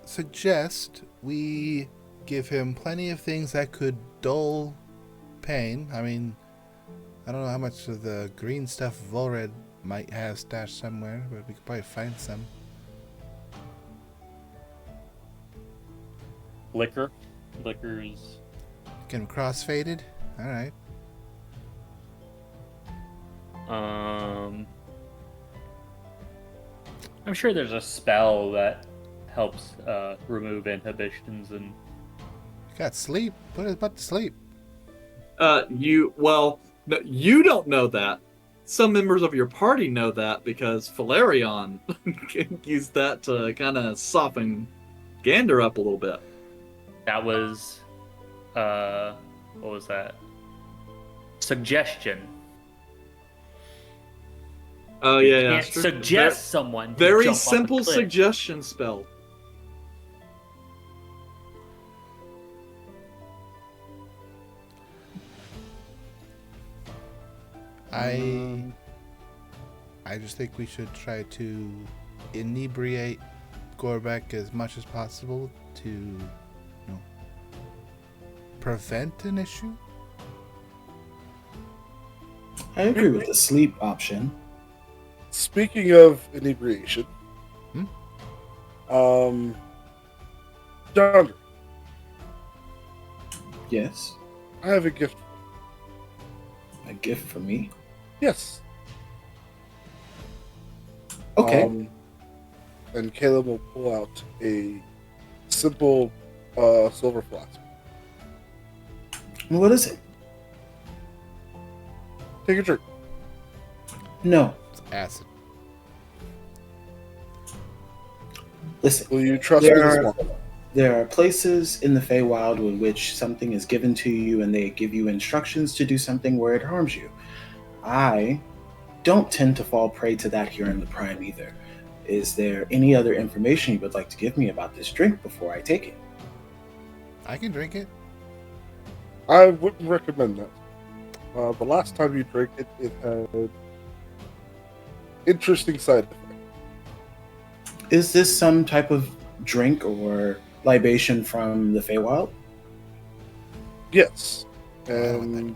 suggest we give him plenty of things that could dull pain. I mean, I don't know how much of the green stuff Volred might have stashed somewhere, but we could probably find some.
Liquor. Liquor's.
Get him crossfaded. All right.
I'm sure there's a spell that helps remove inhibitions and
Got sleep. Put his butt to sleep.
No, you don't know that. Some members of your party know that because Valerion used that to kind of soften Gander up a little bit.
that was what was that? Suggestion.
Oh
You
yeah, yeah.
can't
sure.
suggest someone. To
Very
jump off a
simple
cliff.
suggestion spell.
I just think we should try to inebriate Gorbek as much as possible to, prevent an issue.
I agree with the sleep option.
Speaking of inebriation,
Hmm?
Yonder,
Yes.
I have a gift.
A gift for me.
Yes.
Okay.
And Caleb will pull out a simple silver flask.
What is it?
Take a drink.
No.
It's acid.
Listen.
Will you trust me this one?
There are places in the Feywild in which something is given to you and they give you instructions to do something where it harms you. I don't tend to fall prey to that here in the Prime either. Is there any other information you would like to give me about this drink before I take it?
I can drink it.
I wouldn't recommend that. The last time you drank it, it had interesting side effect.
Is this some type of drink or libation from the Feywild?
Yes, and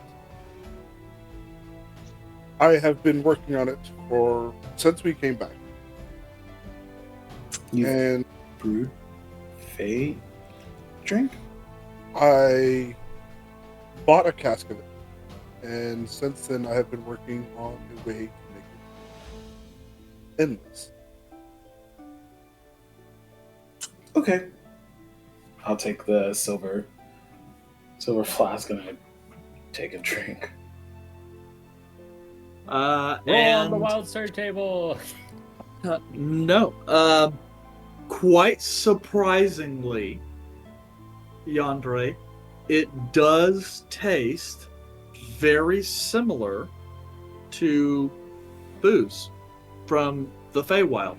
I have been working on it since we came back.
You've
And
brewed Fey drink?
I bought a cask of it, and since then I have been working on a way to make it endless.
Okay. I'll take the silver flask and I take a drink.
Roll on the
And
wild start table.
no, quite surprisingly, Yandere, it does taste very similar to booze from the Feywild.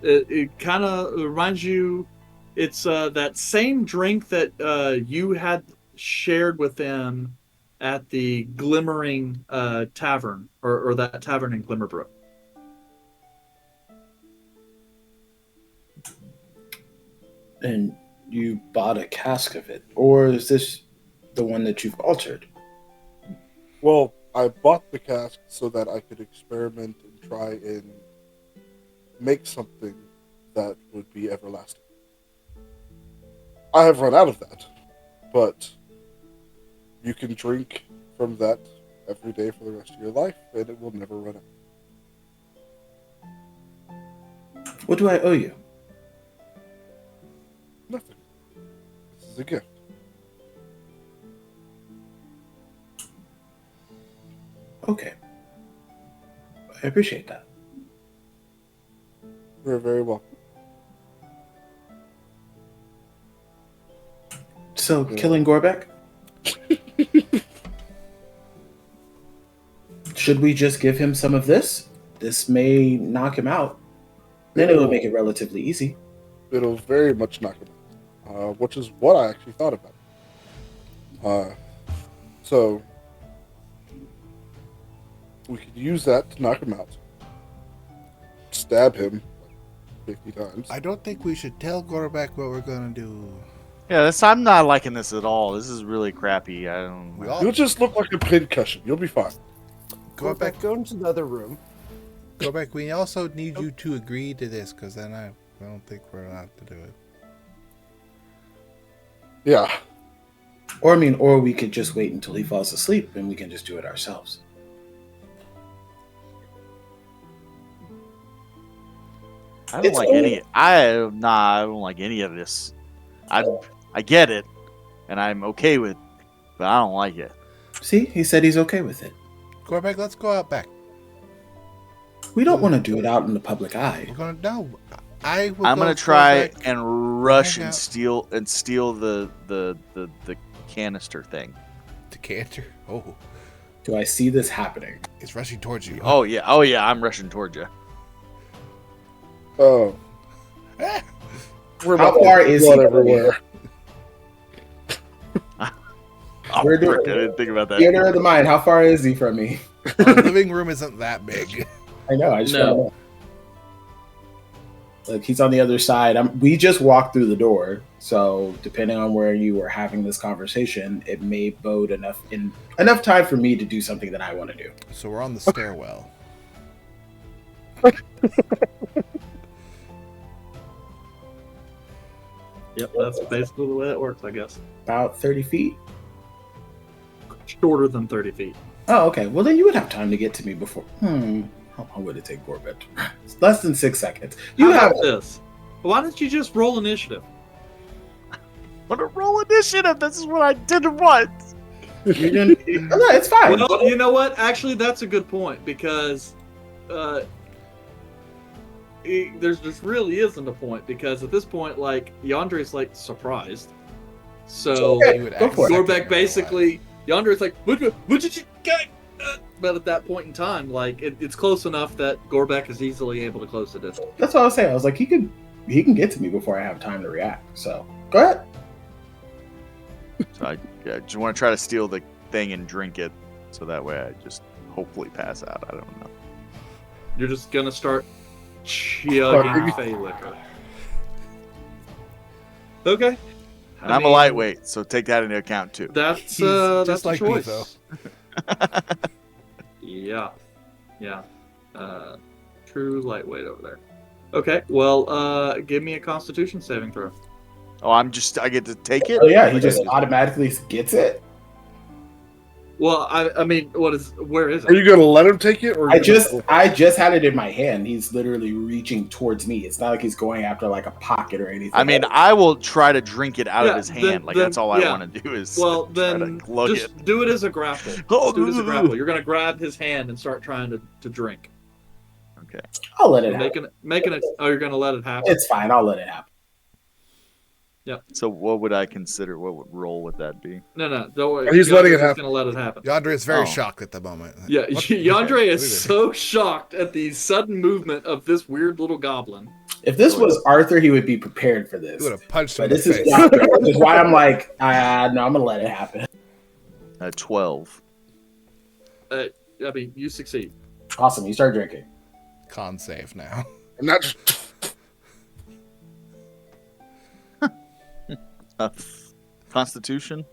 It kind of reminds you, it's that same drink that you had shared with them at the Glimmering Tavern, or that tavern in Glimmerbrook.
And you bought a cask of it? Or is this the one that you've altered?
Well, I bought the cask so that I could experiment and try and make something that would be everlasting. I have run out of that, but you can drink from that every day for the rest of your life, and it will never run out.
What do I owe you?
Nothing. This is a gift.
Okay. I appreciate that.
You're very welcome.
So, killing Gorbek? Should we just give him some of this? This may knock him out. Then it will make it relatively easy.
It'll very much knock him out, which is what I actually thought about. So we could use that to knock him out. Stab him 50 times.
I don't think we should tell Gorbek what we're gonna do.
Yeah, I'm not liking this at all. This is really crappy. I don't.
We all
You'll just look like a pincushion. You'll be fine.
Gorbek,
Go into the other room.
Gorbek. We also need you to agree to this, because then I don't think we're allowed to do it.
Yeah.
Or we could just wait until he falls asleep and we can just do it ourselves.
I don't like any. I don't like any of this. I get it, and I'm okay with it, but I don't like it.
See, he said he's okay with it.
Gorbek, let's go out back.
We don't want to do it out in the public eye.
We're gonna no. I'm
gonna try
Gorbek.
and rush
hang
and
out.
steal the canister thing.
Decanter. Oh,
Do I see this happening?
it's rushing towards you.
Oh yeah, I'm rushing towards you.
Oh.
Ah!
We're
How
about
far
to
is
blood
he?
everywhere?
Oh,
We're doing-
frick, I didn't think about that.
Theater of the mind. How far is he from me?
The living room isn't that big.
I know. I just
No.
want to know. Look, he's on the other side. We just walked through the door, so depending on where you were having this conversation, it may bode enough time for me to do something that I want to do.
So we're on the stairwell.
Yep, that's basically the way it works, I guess.
About 30 feet.
Shorter than 30 feet.
Oh, okay. Well, then you would have time to get to me before. How long would it take Gorbet? It's less than 6 seconds. You
How
have
about this? Why don't you just roll initiative?
But a roll initiative. This is what I didn't want.
No, it's fine.
Well, you know what? Actually, that's a good point, because there's really isn't a point, because at this point, like, Yandra's like surprised. So
Okay,
You would
go for it.
accept
Gorbek basically, Yandra's like, what did you get? But at that point in time, like, it's close enough that Gorbek is easily able to close the distance.
That's what I was saying. I was like, he can get to me before I have time to react. So go ahead.
So I just want to try to steal the thing and drink it, so that way I just hopefully pass out. I don't know.
You're just gonna start chugging Fey liquor. Okay.
And I'm a lightweight, so take that into account too.
That's
He's
that's
just
a
like me,
choice.
though.
Yeah. True lightweight over there. Okay, well, give me a Constitution saving throw.
Oh, I get to take it?
Oh yeah, he just automatically gets it.
Well, I mean, where is
Are
it?
you gonna let him take it, or
I just had it in my hand. He's literally reaching towards me. It's not like he's going after like a pocket or anything.
I mean, I will try to drink it out of his hand.
Then,
That's all I
yeah.
want to do is
Well,
try
then
to lug
just
it.
do it as a grapple.
Oh,
Do it as a grapple. You're gonna grab his hand and start trying to drink.
Okay.
I'll let it happen.
Making it. Oh, you're gonna let it happen.
It's fine. I'll let it happen.
So what would I consider? What role would that be?
No, don't worry.
He's letting it
Just
happen.
gonna let it happen.
Yandere is very
Oh.
shocked at the moment.
Yeah,
What-
Yandere
what
is
it?
so shocked at the sudden movement of this weird little goblin.
If this was Arthur, he would be prepared for
He
this.
would have punched him
But
in the
this is
face.
Yandere, which is why I'm like, no, I'm gonna let it happen.
12.
I mean, you succeed.
Awesome. You start drinking.
Con save now.
I'm not just
Constitution?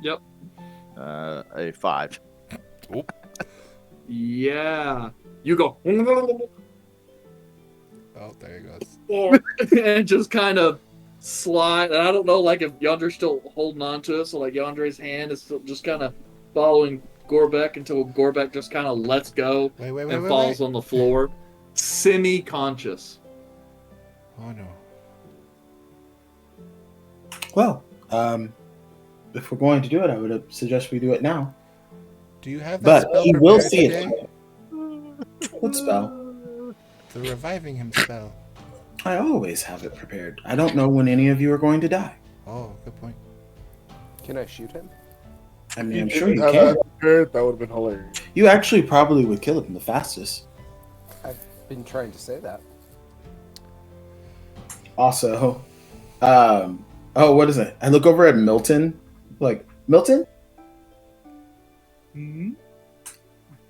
Yep.
A 5.
Yeah. You go.
Oh, there he goes.
And just kind of slide. And I don't know, like, if Yandere's still holding on to it. So, like, Yandere's hand is still just kind of following Gorbeck until Gorbeck just kind of lets go
Wait,
and falls on the floor, semi-conscious.
Oh, no.
Well, if we're going to do it, I would suggest we do it now.
Do you have that
But
spell
he will
prepared
see
today?
it. What spell?
The reviving him spell.
I always have it prepared. I don't know when any of you are going to die.
Oh, good point.
Can I shoot him?
I mean, I'm
you
sure you
have
can.
that prepared, that would have been hilarious.
You actually probably would kill him the fastest.
I've been trying to say that.
Also, what is it? I look over at Milton. Like, Milton?
Mm-hmm.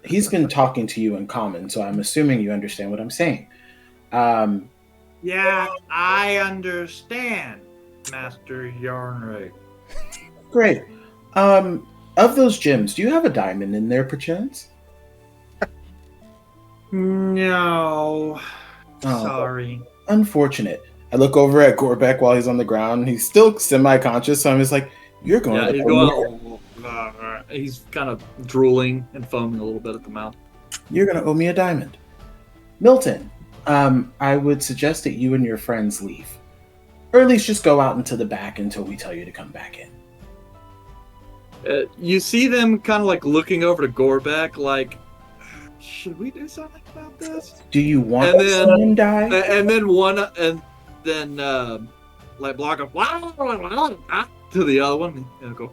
He's been talking to you in common, so I'm assuming you understand what I'm saying.
Yeah, I understand, Master Yarnray.
Great. Of those gems, do you have a diamond in there, perchance?
No.
Oh.
Sorry.
Unfortunate. I look over at Gorbeck while he's on the ground. He's still semi-conscious, so I'm just like, you're going
Yeah,
to
he's going. He's kind of drooling and foaming a little bit at the mouth.
You're going to owe me a diamond. Milton, I would suggest that you and your friends leave. Or at least just go out into the back until we tell you to come back in.
You see them kind of like looking over to Gorbeck, like, should we do something about this?
Do you want
And
to
then-
see him die?
And then like block up to the other one and go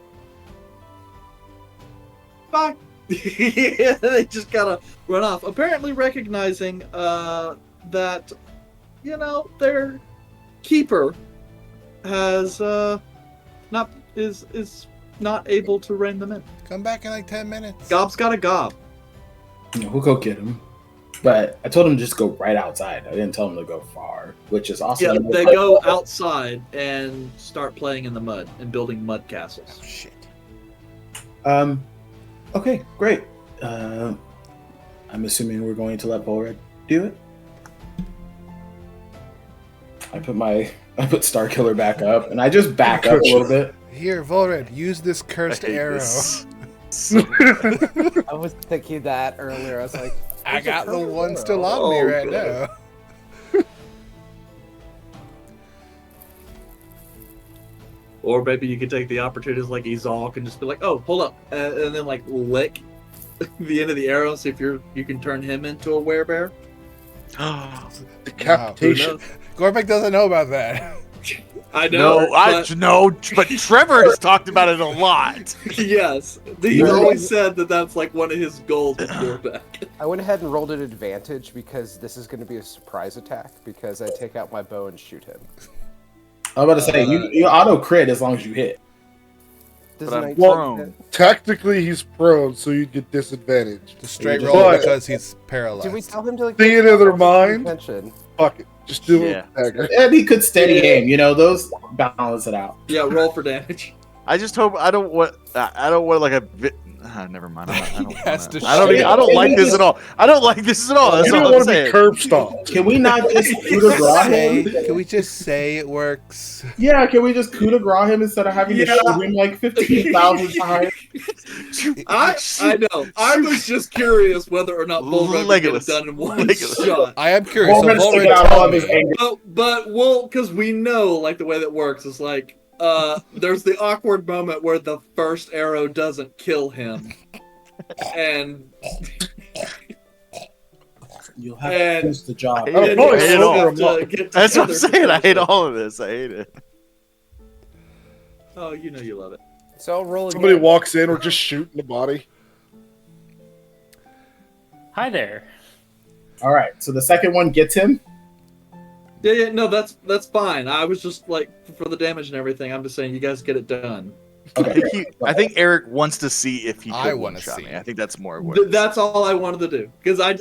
bye. They just gotta run off, apparently recognizing that their keeper has is not able to rein them in.
Come back in like 10 minutes.
Gob's got a gob.
We'll go get him. But I told him to just go right outside. I didn't tell him to go far, which is also...
Yeah, they go outside and start playing in the mud and building mud castles.
Oh, shit.
Okay, great. I'm assuming we're going to let Bullred do it. I put Starkiller back up, and I just back up a little bit.
Here, Volred, use this cursed
I hate
arrow.
this.
I was thinking that earlier. I was like,
I got the one
arrow.
still on me
Oh,
right
God.
now.
Or maybe you could take the opportunities like Izal and just be like, oh, hold up. And then like lick the end of the arrow, see if you can turn him into a werebear.
Decapitation.
Gorbeck doesn't know about that.
I know.
But Trevor has talked about it a lot.
Yes. He's always said that that's like one of his goals with Gorbeck.
I went ahead and rolled an advantage because this is going to be a surprise attack because I take out my bow and shoot him.
I was about to say, you auto crit as long as you hit.
Does
But I'm
19
prone.
hit?
Technically, he's prone, so you'd get disadvantage.
The straight
But-
roll because he's paralyzed.
Did we tell him to like?
Seeing
take
in their
off
mind?
attention?
Fuck it. Just do
Yeah.
it with dagger.
And he could steady aim. You know, those balance it out.
Yeah, roll for damage.
I just hope I don't want like a. Never mind. I don't.
He has
wanna-
to
I don't.
shoot.
I don't like this at all. I don't like this at all. That's
You don't
all I'm
want to be
saying.
curb stomped.
Can we not just coup de grace him?
Can we just say it works?
Yeah, can we just coup de grace him instead of having to
Yeah.
shoot him like 15,000 times?
I know. I was just curious whether or not Bullrun would get it
Legolas.
done in one
Legolas.
shot.
I am curious. So
Volman's
Volman,
taking out
tell
all of his
me.
anger.
But well, because we know like the way that works is like there's the awkward moment where the first arrow doesn't kill him, and
You'll have
And-
to finish the job.
I hate
Oh,
it.
no,
I
it's
hate it
so
all.
good.
That's what I'm saying. I hate all of this. I hate it.
Oh, you know you love it.
So I'll roll again.
Somebody walks in or just shoot in the body.
Hi there.
All right, so the second one gets him.
Yeah, no, that's fine. I was just like for the damage and everything. I'm just saying you guys get it done.
Okay.
I think Eric wants to see if he
I
could
wanna
one-shot
see.
me. I think that's more what.
That's all I wanted to do because I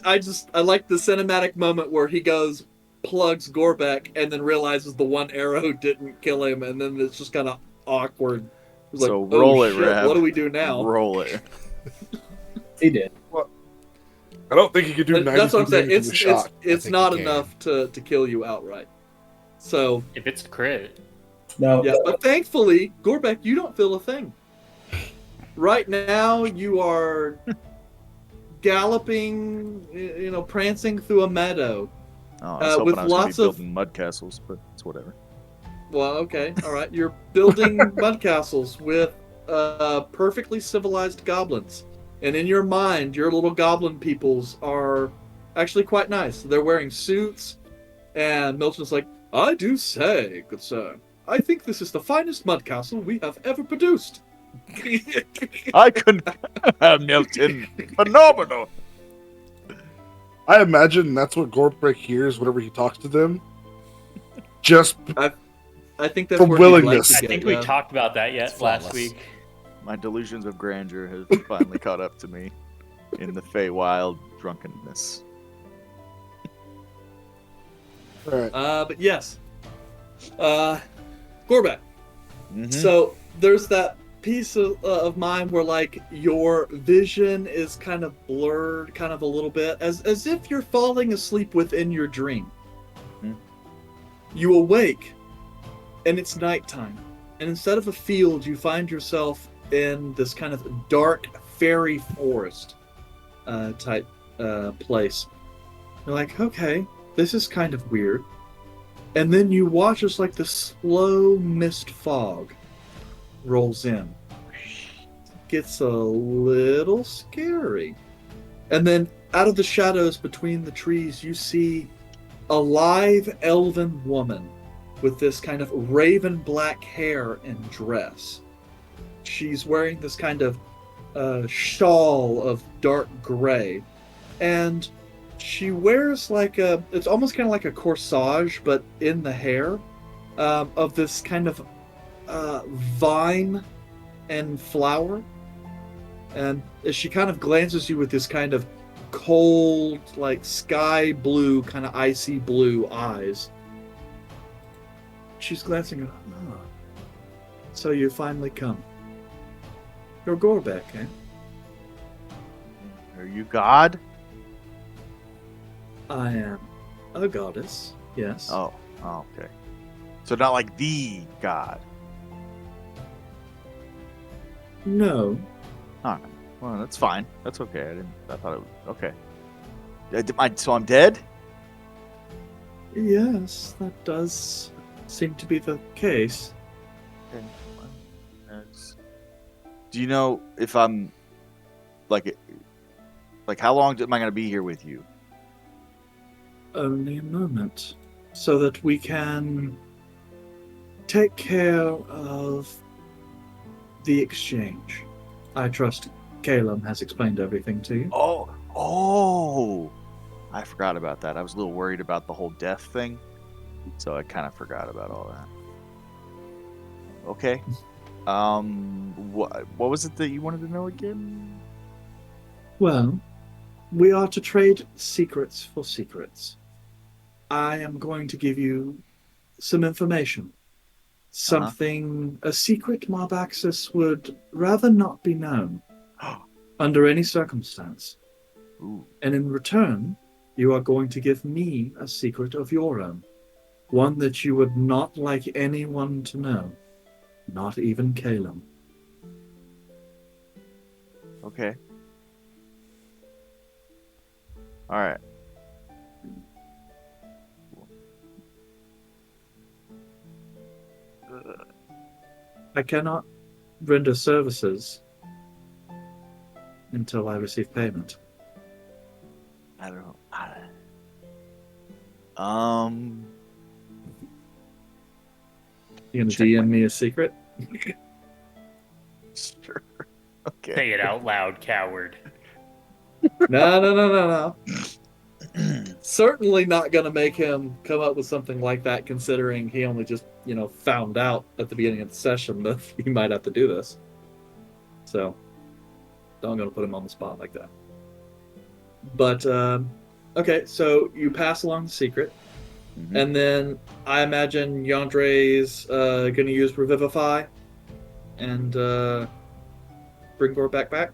like the cinematic moment where he goes plugs Gorbeck and then realizes the one arrow didn't kill him, and then it's just kind of awkward. It's like,
So roll
oh,
it,
shit,
Rab.
what do we do now?
Roll it.
He did.
I don't think he could do 90
That's what I'm saying.
damage in a shot.
It's
think
not
he can.
enough to kill you outright. So
If it's crit,
No.
yeah, but thankfully, Gorbeck, you don't feel a thing. Right now, you are galloping, prancing through a meadow.
Oh, I was hoping
with
I was
lots
gonna
of-
be building mud castles, but it's whatever.
Well, okay, all right. You're building mud castles with perfectly civilized goblins, and in your mind, your little goblin peoples are actually quite nice. They're wearing suits, and Milton's like, "I do say, good sir, I think this is the finest mud castle we have ever produced."
I couldn't. Milton, phenomenal.
I imagine that's what Gorbeck hears whenever he talks to them. Just
I think that's
For
where you'd like
willingness.
to
I
get,
think we
yeah.
talked about that
It's
last
flawless.
week.
My delusions of grandeur have finally caught up to me in the Feywild drunkenness.
all right.
But yes, Gorbeck.
Mhm.
So there's that piece of mind where like your vision is kind of blurred, kind of a little bit, as if you're falling asleep within your dream.
Hmm.
You awake, and it's nighttime, and instead of a field, you find yourself in this kind of dark fairy forest type place. You're like, okay, this is kind of weird. And then you watch as like the slow mist fog rolls in. Gets a little scary. And then out of the shadows between the trees, you see a live elven woman with this kind of raven black hair and dress. She's wearing this kind of shawl of dark gray. And she wears like it's almost kind of like a corsage, but in the hair, of this kind of vine and flower. And as she kind of glances you with this kind of cold, like sky blue, kind of icy blue eyes, she's glancing at, oh, so you finally come. You're Gorbeck, eh?
Are you God?
I am a goddess, yes.
Oh, okay. So not like the God.
No.
All right. Well, that's fine. That's okay. I thought it was okay. So I'm dead?
Yes, that does seem to be the case.
Okay. Well, do you know if I'm like how long am I going to be here with you?
Only a moment. So that we can take care of the exchange. I trust Calum has explained everything to you.
Oh! I forgot about that. I was a little worried about the whole death thing, so I kind of forgot about all that. Okay. What was it that you wanted to know again?
Well, we are to trade secrets for secrets. I am going to give you some information. Something, a secret Marbaxus would rather not be known under any circumstance.
Ooh.
And in return, you are going to give me a secret of your own. One that you would not like anyone to know. Not even Caleb.
Okay. All right.
I cannot render services until I receive payment.
I don't know.
You gonna
Check
DM
my-
me a secret?
Sure. Okay.
Say it out loud, coward.
No. Certainly not gonna make him come up with something like that, considering he only just, found out at the beginning of the session that he might have to do this. So, don't gonna put him on the spot like that. But, okay, so you pass along the secret.
Mhm.
And then I imagine Yandre's going to use Revivify and bring Gore back.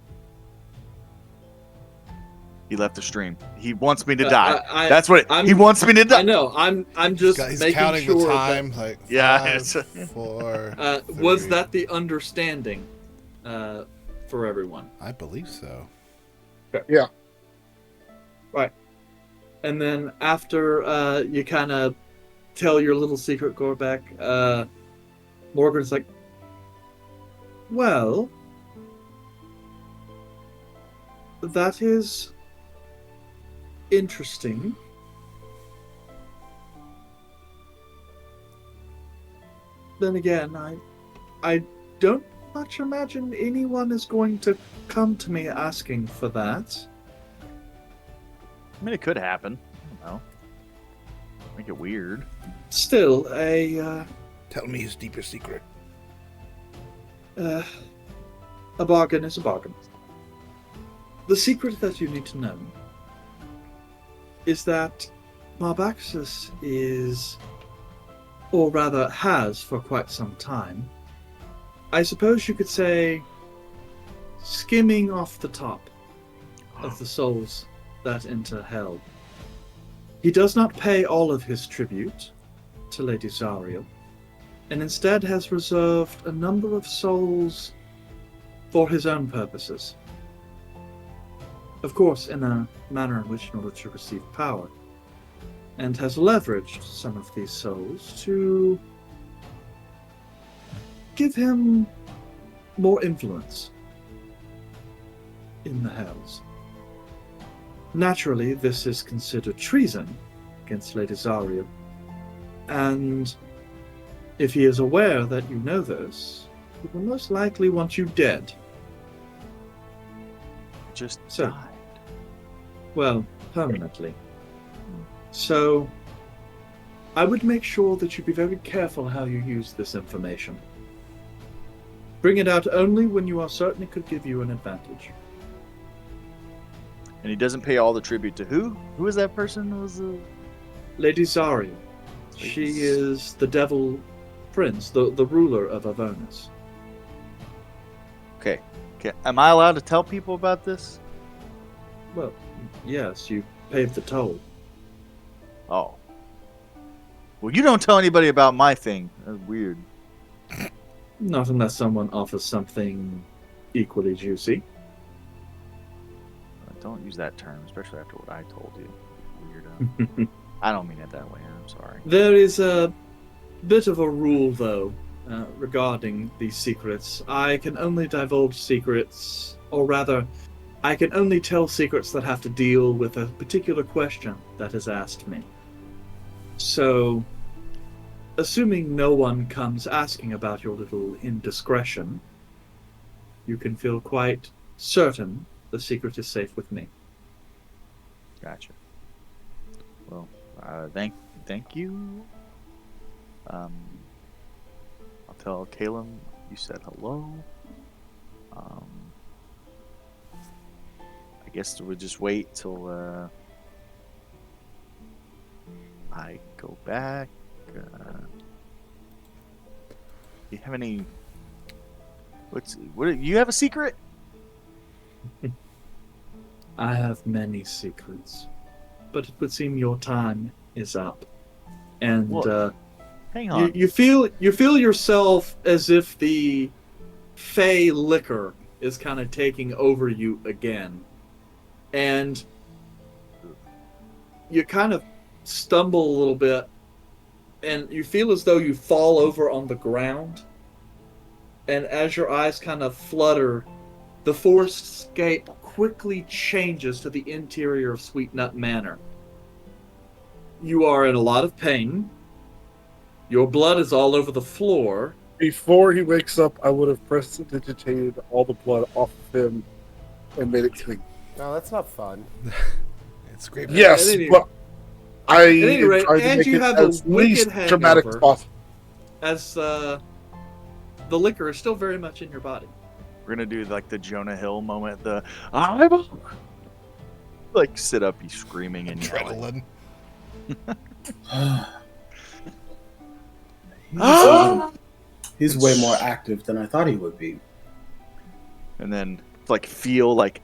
He left the stream. He wants me to die.
I-
That's what he wants me to die.
I know. I'm just
He's
making
counting
sure
the time. Like
Yeah,
5, 4.
was
3.
that the understanding for everyone?
I believe so.
Right. And then after you kind of tell your little secret, Gorbeck, Morgan's like, well, that is interesting. Then again, I don't much imagine anyone is going to come to me asking for that.
I mean, it could happen. I don't know. Make it weird.
Still,
Tell me his deepest secret.
a bargain is a bargain. The secret that you need to know is that Marbaxus is, or rather has for quite some time, I suppose you could say, skimming off the top of the souls that enter hell. He does not pay all of his tribute to Lady Zariel, and instead has reserved a number of souls for his own purposes. Of course, in a manner in which, in order to receive power, and has leveraged some of these souls to give him more influence in the Hells. Naturally, this is considered treason against Lady Zariel, and if he is aware that you know this, he will most likely want you dead.
Just
So-
died.
Well, permanently. So, I would make sure that you be very careful how you use this information. Bring it out only when you are certain it could give you an advantage.
And he doesn't pay all the tribute to who? Who is that person? Who was
Lady Zariel. She is the Devil Prince, the ruler of Avonus.
Okay. Am I allowed to tell people about this?
Well, yes, you paid the toll.
Oh. Well, you don't tell anybody about my thing. That's weird.
Not unless someone offers something equally juicy.
Don't use that term, especially after what I told you. Weirdo. I don't mean it that way. I'm sorry.
There is a bit of a rule, though, regarding these secrets. I can only divulge secrets, or rather, I can only tell secrets that have to deal with a particular question that is asked me. So, assuming no one comes asking about your little indiscretion, you can feel quite certain the secret is safe with me.
Gotcha. Well, thank you. I'll tell Caleb You said hello. I guess we'll just wait till I go back. Do you have any? What? You have a secret?
I have many secrets, but it would seem your time is up. And
Well, hang on.
you feel yourself as if the fey liquor is kind of taking over you again, and you kind of stumble a little bit, and you feel as though you fall over on the ground. And as your eyes kind of flutter, the forest scape quickly changes to the interior of Sweet Nut Manor. You are in a lot of pain. Your blood is all over the floor.
Before he wakes up, I would have prestidigitated all the blood off of him and made it clean.
No, that's not fun.
It's great.
Yes,
At any-
but I
At any rate,
tried to
and
make
you
it
have a
as
wicked
least dramatic as
hangover.
possible.
As the liquor is still very much in your body.
We're gonna do like the Jonah Hill moment. I'm like sit up, he's screaming and yelling.
Adrenaline.
He's way more active than I thought he would be.
And then like feel like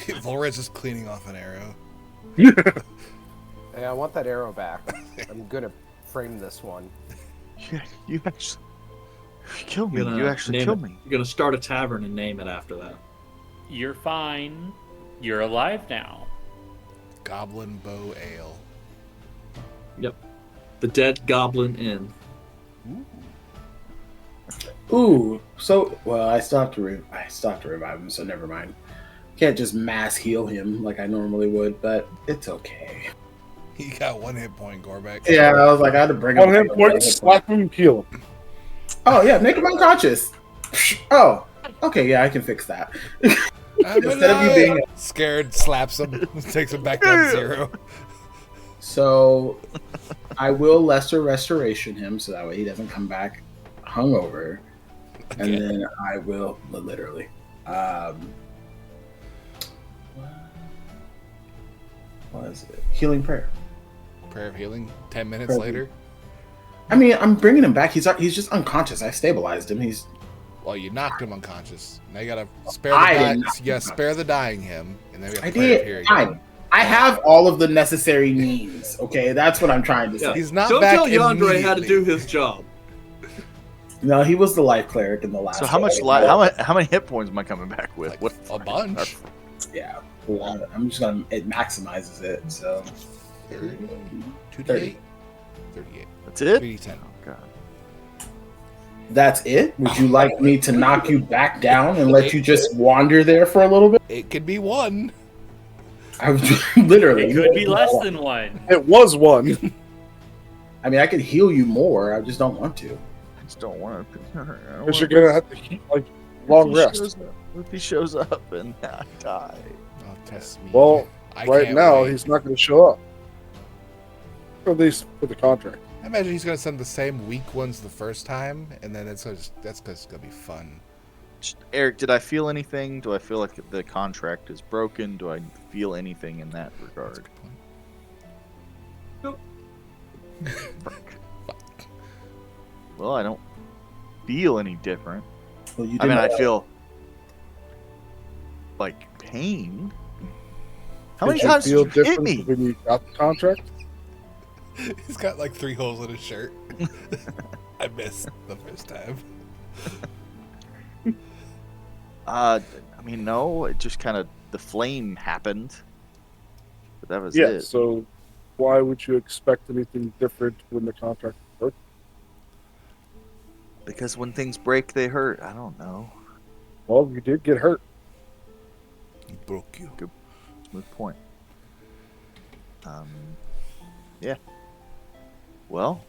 Volred's just cleaning off an arrow.
Hey, I want that arrow back. I'm gonna frame this one.
you actually killed me.
You're gonna
You actually
name
killed
it-
me.
You're gonna start a tavern and name it after that.
You're fine. You're alive now.
Goblin Bow Ale.
Yep. The Dead Goblin Inn.
Ooh, so well, I still have to revive him, so never mind. Can't just mass heal him like I normally would, but it's okay.
He got 1 hit point, Gorbeck.
Yeah, I was like, I had to bring
On
him.
him, point, slap him, heal him.
Oh yeah, make him unconscious. Oh, okay, yeah, I can fix that. Instead of you being
scared, slaps him, takes him back down to 0.
so, I will lesser restoration him so that way he doesn't come back hungover, and then I will literally. What is it? Healing prayer.
Prayer of healing. 10 minutes
Prayer.
later.
I mean, I'm bringing him back. He's just unconscious. I stabilized him. He's
Well, you knocked him unconscious. Now you gotta spare
I
the
didn't
dying.
knock
You gotta
him
spare the dying him, and then we
I
have to pray of
did.
healing.
Fine. I have all of the necessary means. Okay, that's what I'm trying to say.
Yeah.
He's not
Don't
back
tell Yandere how to
immediately.
do his job.
No, he was the life cleric in the last.
So how much
one.
how many hit points am I coming back with?
Like,
What
a bunch.
Yeah, a lot. I'm just gonna. It maximizes it. So
2d8. 38.
That's it?
3d10.
Oh god.
that's it. Would you like me to knock you back down and let you just wander there for a little bit?
It could be 1.
I would literally.
It could be less than 1.
It was 1.
I mean, I could heal you more. I just don't want to.
I just don't want to.
Because you're gonna have to keep like long rest.
What if he shows up and I die?
Oh, test me.
Well,
I
right
can't
now
wait.
he's not going to show up. At least for the contract.
I imagine he's gonna send the same weak ones the first time, and then that's because it's gonna be fun.
Eric, did I feel anything? Do I feel like the contract is broken? Do I feel anything in that
That's a
regard?
good point.
Fuck. Well, I don't feel any different.
Well, you
I mean,
didn't-
I feel like pain. How many
Did you
times
feel
did you hit
different
me?
when you got the contract?
He's got like 3 holes in his shirt. I missed the first time.
I mean, no. It just kind of the flame happened, but that was
Yeah.
it.
So why would you expect anything different when the contract broke?
Because when things break, they hurt. I don't know.
Well, you did get hurt.
He broke you.
Smooth point. Yeah. Well,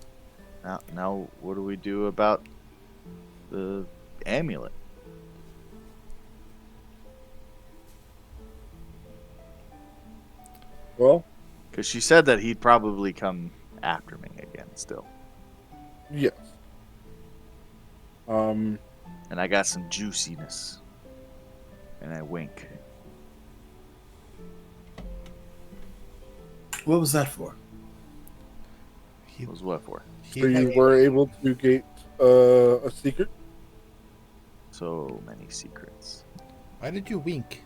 now what do we do about the amulet?
Well,
Because she said that he'd probably come after me again still.
Yes.
And I got some juiciness. And I wink.
What was that for?
He,
What was what for?
he
So you
had-
were able to get a secret?
So many secrets.
Why did you wink?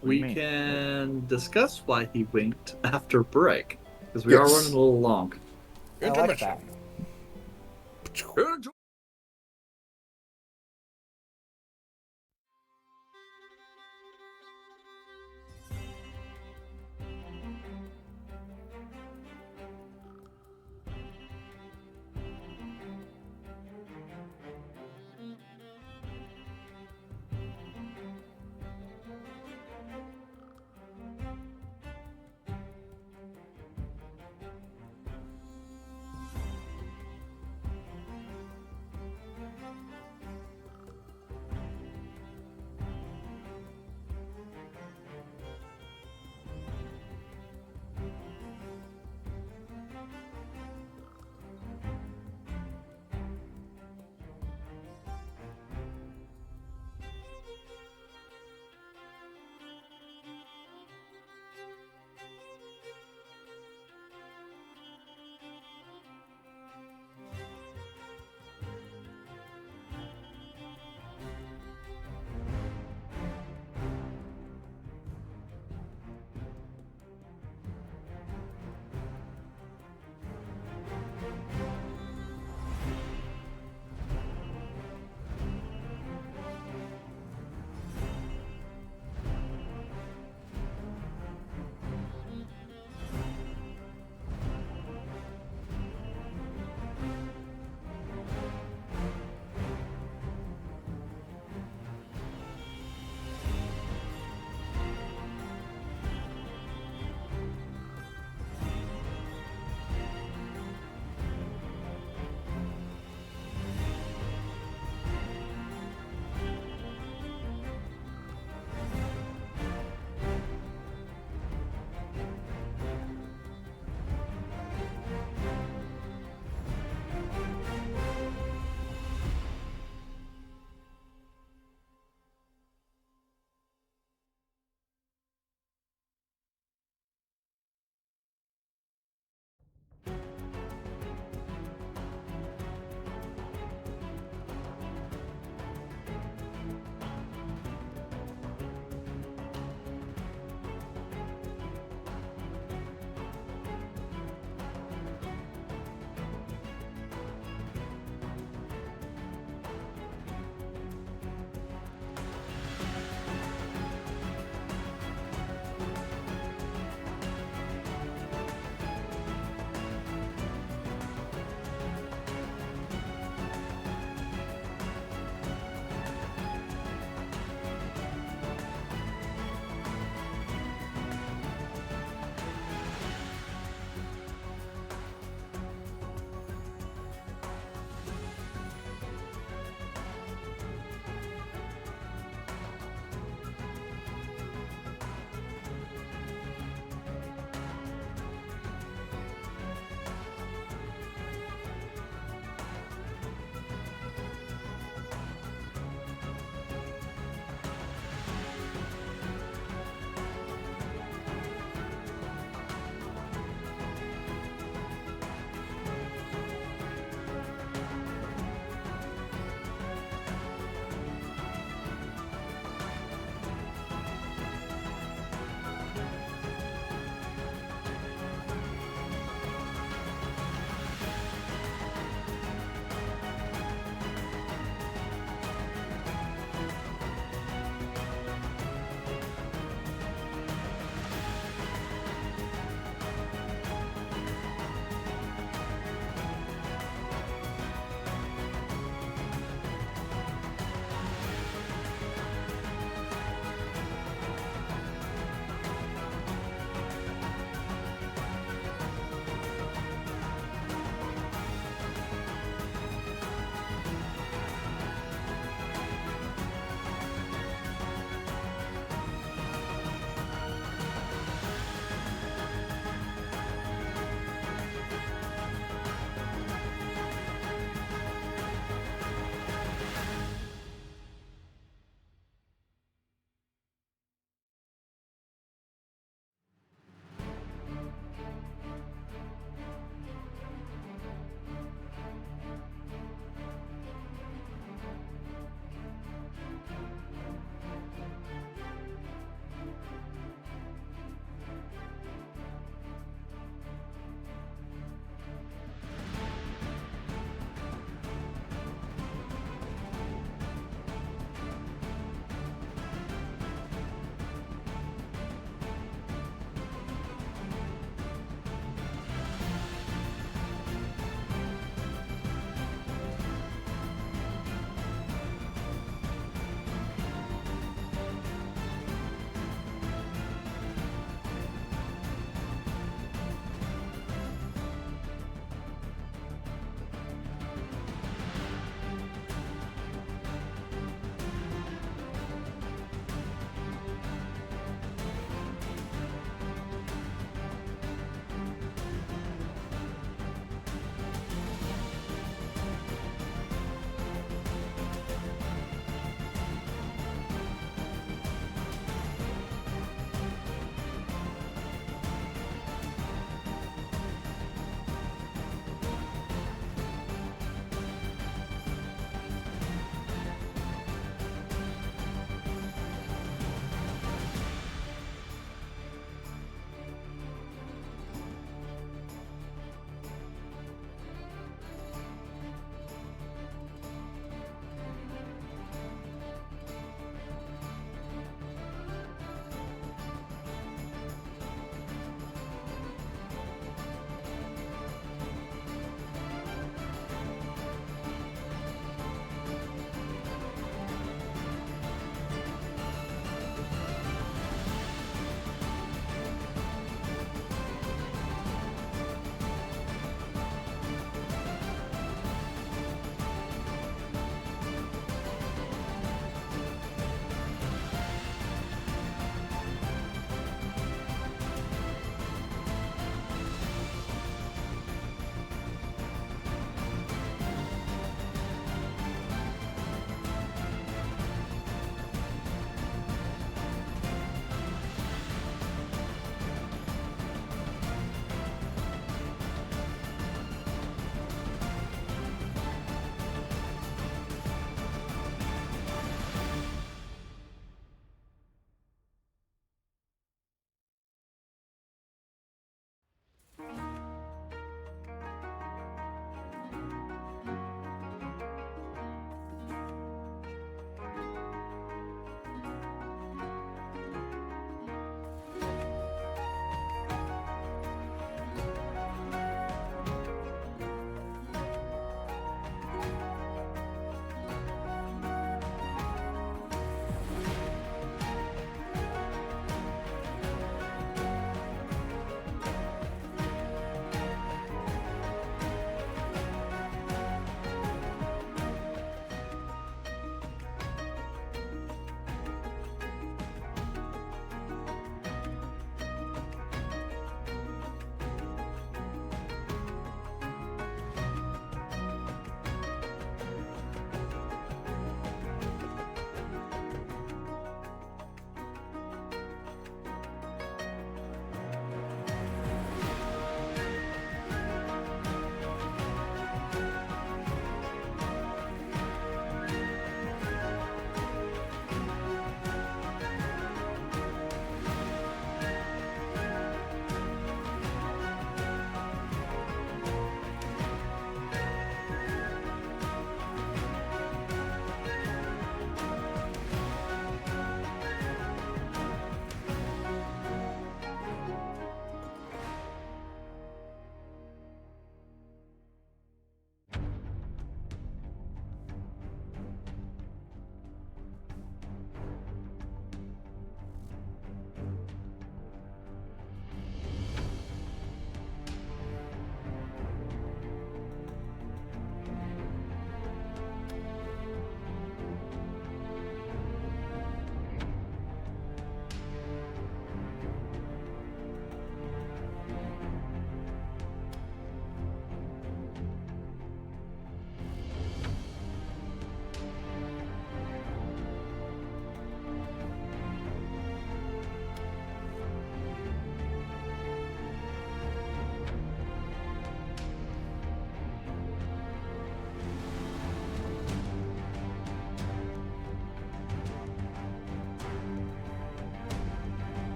What do you
We
mean?
can discuss why he winked after break, because we are
Yes.
running a little long.
I like that.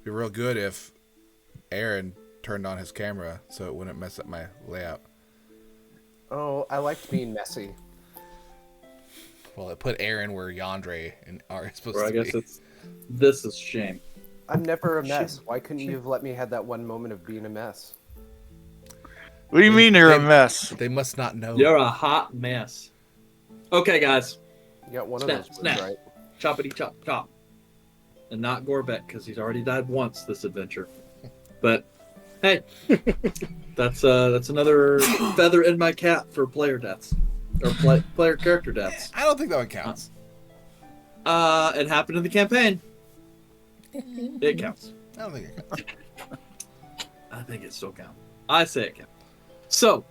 It'd be real good if Aaron turned on his camera so it wouldn't mess up my layout.
Oh, I liked being messy.
Well, it put Aaron where Yandere and R is supposed
Or I
to
guess
be.
this is shame.
I'm never a mess. Why couldn't you have let me have that one moment of being a mess?
What do you mean you're a mess?
They must not know.
You're a hot mess. Okay, guys.
You got one
Snap,
of those
snap.
words right.
Choppity chop chop. And not Gorbek, because he's already died once this adventure. But hey, that's another feather in my cap for player deaths. Or player character deaths.
I don't think that one counts.
It happened in the campaign. It counts.
I don't think it counts.
I think it still counts. I say it counts. So,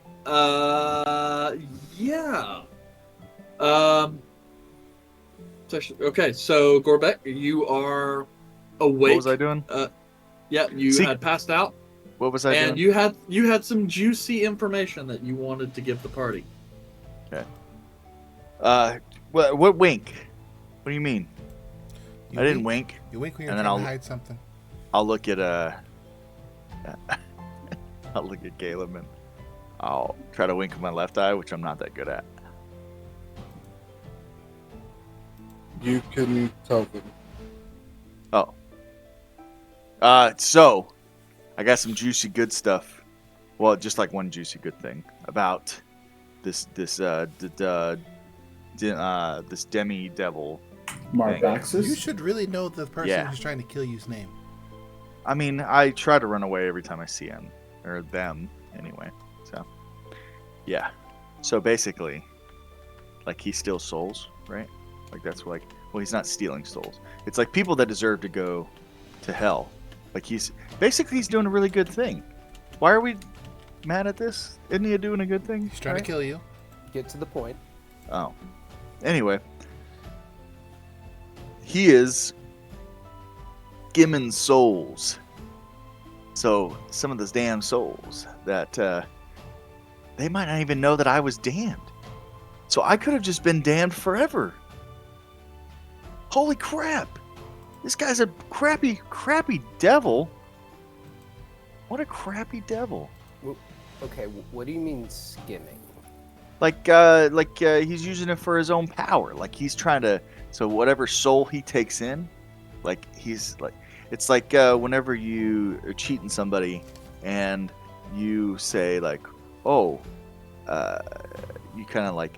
yeah. Okay, so Gorbek, you are awake.
What was I doing?
Yeah, you had passed out,
What was I
and
doing?
you had some juicy information that you wanted to give the party.
What wink? What do you mean?
You
I didn't wink.
You wink when you're
And then
trying to
I'll-
hide something.
I'll look at I'll look at Caleb and I'll try to wink with my left eye, which I'm not that good at.
You can tell them.
Oh. So I got some juicy good stuff. Well, just like one juicy good thing about this demi devil.
Mark
Dang.
You
Axis.
should really know the person
Yeah.
who's trying to kill you's name.
I mean, I try to run away every time I see him or them anyway. So, yeah. So basically, like he steals souls, right? Like that's like, well, he's not stealing souls. It's like people that deserve to go to hell. Like he's doing a really good thing. Why are we mad at this? Isn't he doing a good thing?
He's trying to kill you.
Get to the point.
Oh. Anyway. He is skimming souls. So some of those damn souls that they might not even know that I was damned. So I could have just been damned forever. Holy crap. This guy's a crappy devil. What a crappy devil.
Okay, what do you mean skimming?
Like he's using it for his own power. Like he's trying to. So whatever soul he takes in, like he's like, it's like whenever you are cheating somebody, and you say like, oh, you kind of like,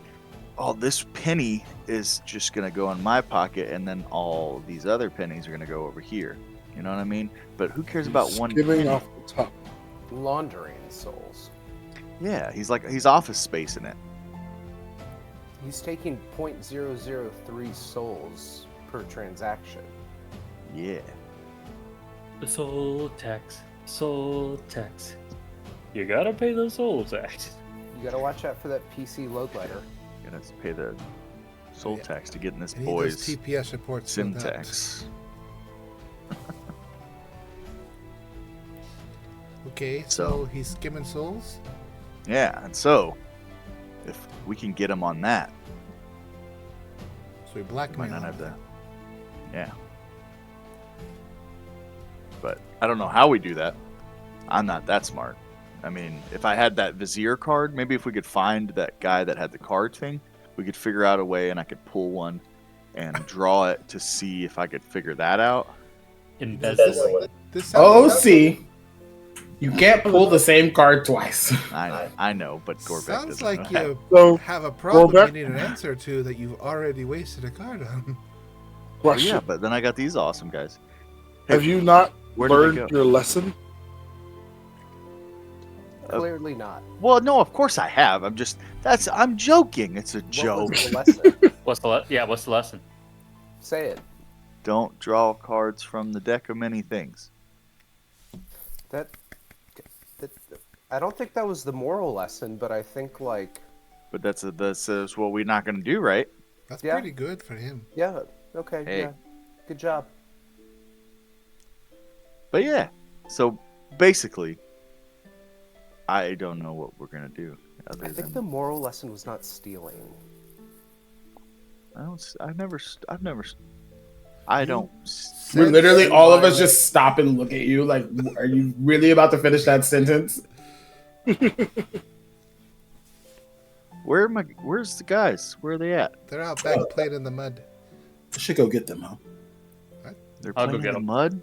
oh, this penny is just gonna go in my pocket, and then all these other pennies are gonna go over here. You know what I mean? But who cares about one
Skimming
penny?
off the top.
Laundering souls.
Yeah, he's office space in it.
He's taking 0.003 souls per transaction.
Yeah.
The soul tax. Soul tax. You gotta pay the soul tax.
You gotta watch out for that PC load letter.
Gotta pay the soul
Yeah.
tax to get in this
I need those
boy's
TPS reports. filled out.
syntax.
Okay,
So-
so he's skimming souls.
Yeah, and so if we can get him on that,
So we
we
blackmail
might not have
him.
to. Yeah. But I don't know how we do that. I'm not that smart. I mean, if I had that Vizier card, maybe if we could find that guy that had the card thing, we could figure out a way and I could pull one and draw it to see if I could figure that out.
Embezzling.
This
Oh,
sounds,
see. You can't pull the same card twice.
I know, but Gorbek
sounds
doesn't
like
know
you
So,
have a problem
Gorbek-
you need an answer to that you've already wasted a card on.
that.
question.
Yeah, but then I got these awesome guys.
Have you not
Where did they
learned
go?
your lesson?
Clearly not.
Well, no, of course I have. I'm joking. It's a
What
joke.
was the lesson?
What's the lesson?
Say it.
Don't draw cards from the deck of many things.
That I don't think that was the moral lesson, but I think like
But that's what we're not going to do, right?
That's
Yeah.
pretty good for him.
yeah, okay,
Hey.
yeah. Good job.
But yeah, so basically, I don't know what we're going to do. Other
I think
than,
the moral lesson was not stealing.
I've never. I don't.
We're literally all of us
Violet.
just stop and look at you like, are you really about to finish that sentence?
Where's the guys? Where are they at?
They're out back playing in the mud.
I should go get them, huh?
They're
I'll go
playing
get
in the
'em.
mud.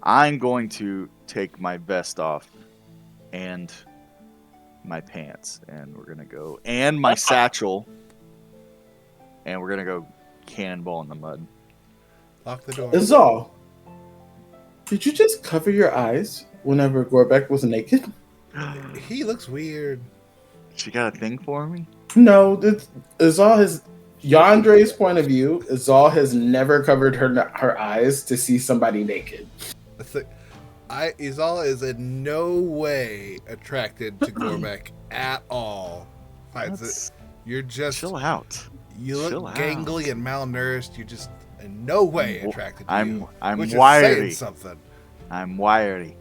I'm going to take my vest off and my pants, and we're gonna go, and my satchel, and we're gonna go cannonball in the mud.
Lock the door.
Azal, did you just cover your eyes whenever Gorbek was naked?
He looks weird.
She got a thing for me.
No, Azal has Yandre's point of view. Azal has never covered her eyes to see somebody naked.
It's like, Izala is in no way attracted to Gorbek at all.
Let's
You're just
chill out.
you look
chill out.
gangly and malnourished. You're just in no way attracted to you.
I'm
which
wiry.
is saying something.
I'm wiry.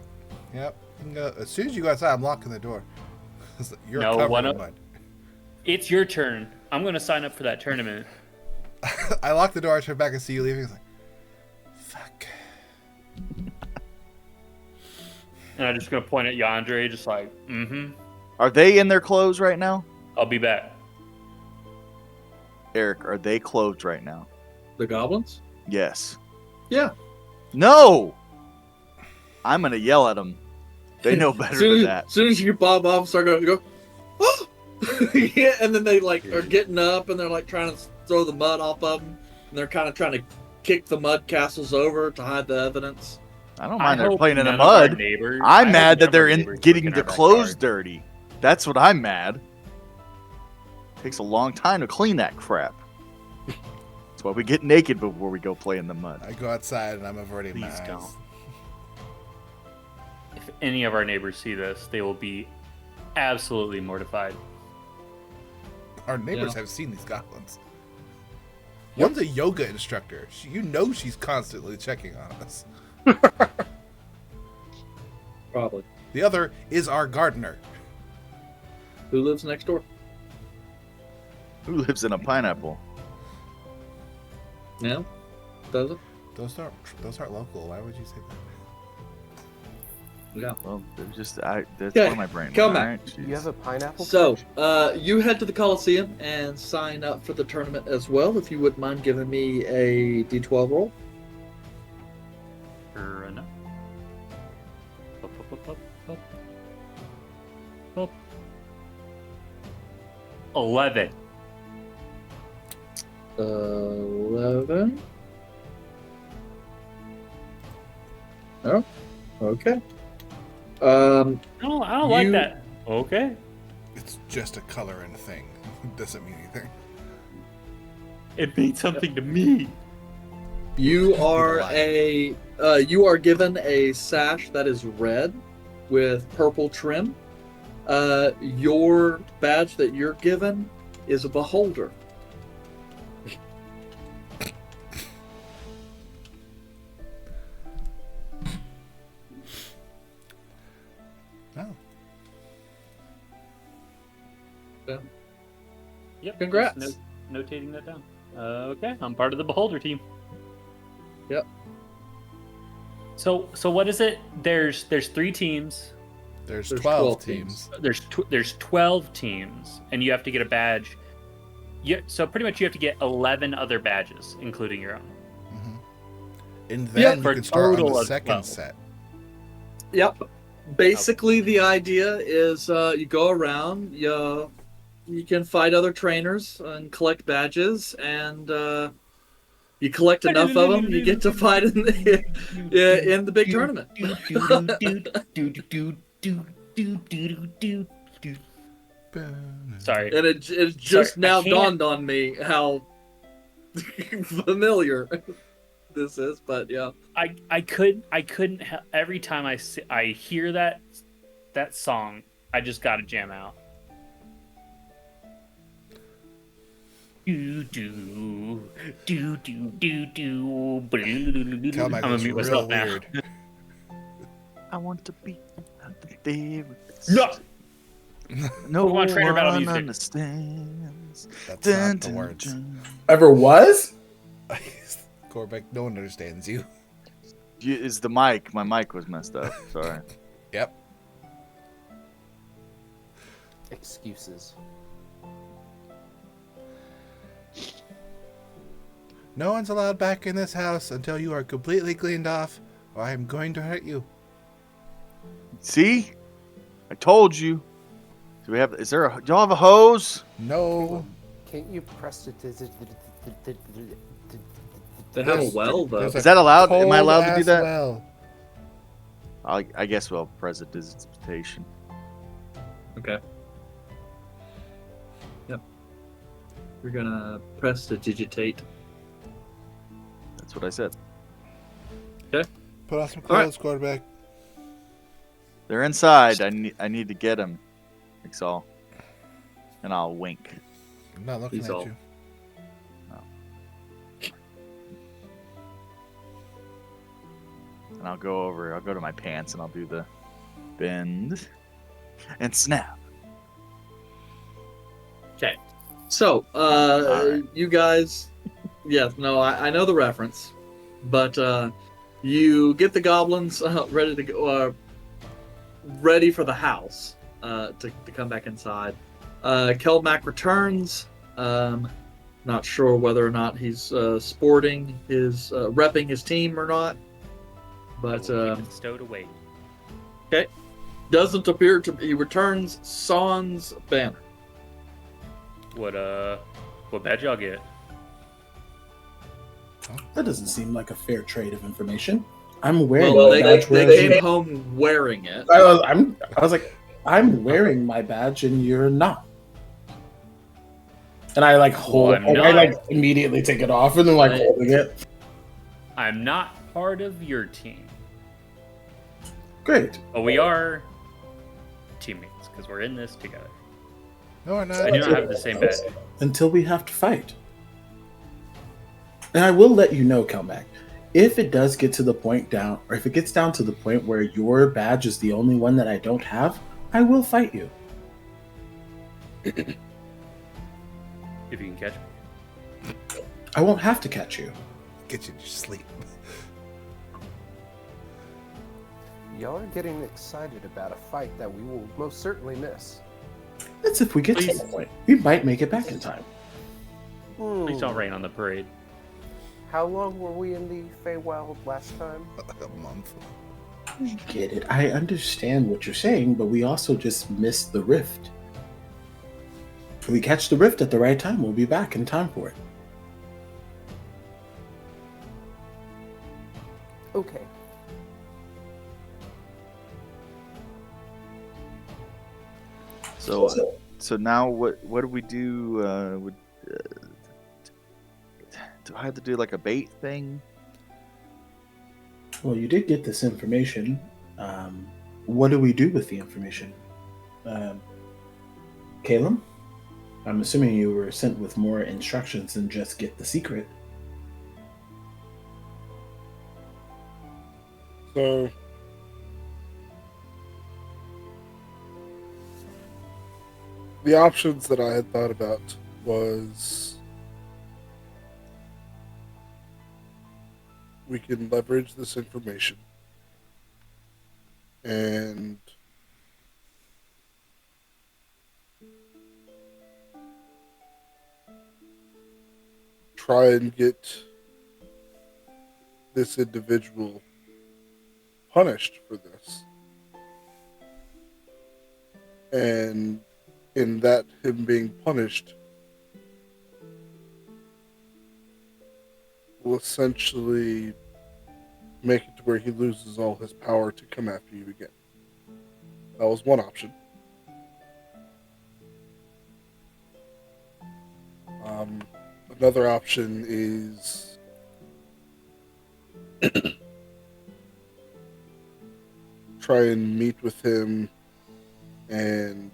Yep. You can go, as soon as you go outside, I'm locking the door. You're
No,
covered
why
in
not?
mud.
It's your turn. I'm gonna sign up for that tournament.
I lock the door. I turn back and see you leaving. It's like, fuck.
And I'm just gonna point at Yandere, just like, mm-hmm.
Are they in their clothes right now?
I'll be back.
Eric, are they clothed right now?
The goblins?
Yes.
Yeah.
No! I'm gonna yell at them. They know better than that.
As soon as you bob off and start going, you go, oh! Yeah, and then they like are getting up and they're like trying to throw the mud off of them, and they're kind of trying to kick the mud castles over to hide the evidence.
I don't mind they're
hope
playing in the
none of our
mud.
neighbors-
I'm
I hope
mad
none
that
of
they're
our
in
neighbors
getting
look
the
in our
clothes
backyard.
dirty. That's what I'm mad. Takes a long time to clean that crap. That's why we get naked before we go play in the mud.
I go outside and I'm averting my
Please
eyes.
don't. If any of our neighbors see this, they will be absolutely mortified.
Our neighbors
Yeah.
have seen these goblins. One's a yoga instructor. You know she's constantly checking on us.
Probably.
The other is our gardener.
Who lives next door?
Who lives in a pineapple?
Yeah. Does it?
Those aren't local. Why would you say that?
Yeah.
Well, they're just that's
Okay,
where my brain
come
went.
back.
All right,
You have a pineapple?
So,
patch?
you head to the Coliseum and sign up for the tournament as well. If you wouldn't mind giving me a D12 roll.
Sure enough. Up, up, up, up, up. Up. 11.
11. Oh, okay.
I don't like
You-
that. Okay.
It's just a color and thing. It doesn't mean anything.
It means something to me.
You are
Lie.
you are given a sash that is red with purple trim. Your badge that you're given is a beholder.
No.
Yep.
Congrats.
just notating that down. Okay, I'm part of the Beholder team.
Yep.
So what is it? There's 3 teams.
There's
There's
12
12
teams.
There's 12 teams, and you have to get a badge. So pretty much you have to get 11 other badges, including your own.
And
Yeah,
then
for
you
a
can start on
total
the
of
second
12.
set.
Yep. Basically, the idea is you go around, you can fight other trainers and collect badges, and you collect enough of them, you get to fight in the big tournament.
Sorry.
And it just
Sorry,
now
I can't-
dawned on me how familiar this is, but yeah.
I couldn't every time I hear that song, I just gotta jam out. Do do do do do do.
Cal
I'm
Mac
gonna
was
mute
real
myself now.
weird.
I want to be there.
No,
No
Pokemon Trainer Battle
one
music.
understands.
That's not the words.
Ever was?
Corbeck. No one understands you.
Is the mic? My mic was messed up. Sorry.
Yep.
Excuses.
No one's allowed back in this house until you are completely cleaned off, or I am going to hurt you.
See, I told you. Do we have? Is there a? Do y'all have a hose?
No.
Can't you press it?
They have a well, though.
There's
Is that allowed? Am I allowed to do
cold-ass
that?
well.
I guess we'll press a dissertation.
Okay. Yep. We're gonna press to digitate.
That's what I said.
Okay.
Put on some
All right.
clothes, Corbeck.
They're inside. I need to get them. That's all. And I'll wink.
I'm not looking
He's
at
all-
you.
And I'll go to my pants and I'll do the bend and snap.
Okay. So,
Alright.
you guys, yes, no, I know the reference, but you get the goblins ready to go, ready for the house to come back inside. Kelmac returns. Not sure whether or not he's sporting his repping his team or not, but
Keep it stowed away.
doesn't appear to. He returns sans banner.
What badge y'all get?
That doesn't seem like a fair trade of information. I'm wearing
Well,
my badge.
they
whereas
came home wearing it.
I was like, I'm wearing my badge and you're not. And I hold
Well, I'm
it. I
not.
immediately take it off and then
Right.
holding it.
I'm not part of your team,
Great.
but we are teammates because we're in this together.
No, we're
I
not.
do not have the same badge.
Until we have to fight. And I will let you know, Kelmac, if it does get to the point if it gets down to the point where your badge is the only one that I don't have, I will fight you.
If you can catch me.
I won't have to catch you.
Get you in your sleep.
Y'all are getting excited about a fight that we will most certainly miss.
That's if we get
Please.
to the point. We might make it back in time.
Please don't rain on the parade.
How long were we in the Feywild last time?
A month.
I get it. I understand what you're saying, but we also just missed the rift. If we catch the rift at the right time, we'll be back in time for it.
Okay.
So now what do we do? Do I have to do like a bait thing?
Well, you did get this information. What do we do with the information? Caleb? I'm assuming you were sent with more instructions than just get the secret.
So the options that I had thought about was we can leverage this information and try and get this individual punished for this. And in that him being punished will essentially make it to where he loses all his power to come after you again. That was one option. Another option is try and meet with him and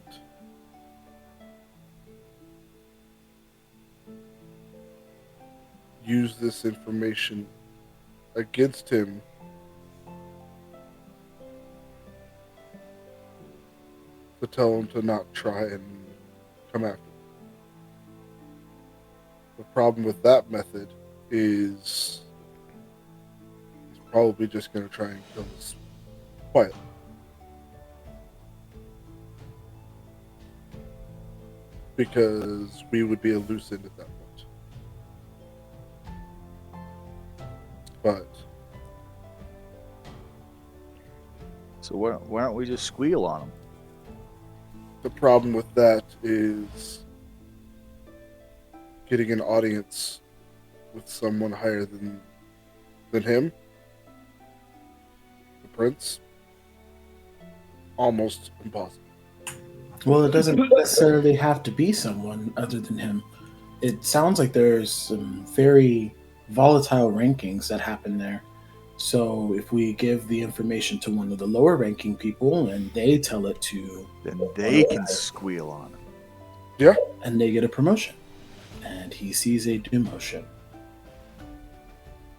use this information against him to tell him to not try and come after him. The problem with that method is probably just going to try and kill us quietly. Because we would be a loose end at that point. But
So why don't we just squeal on him?
the problem with that is getting an audience with someone higher than him, the prince, almost impossible.
Well, it doesn't necessarily have to be someone other than him. It sounds like there's some very volatile rankings that happen there. So if we give the information to one of the lower ranking people and they tell it to,
Then they can squeal on him.
Yeah,
and they get a promotion, and he sees a demotion.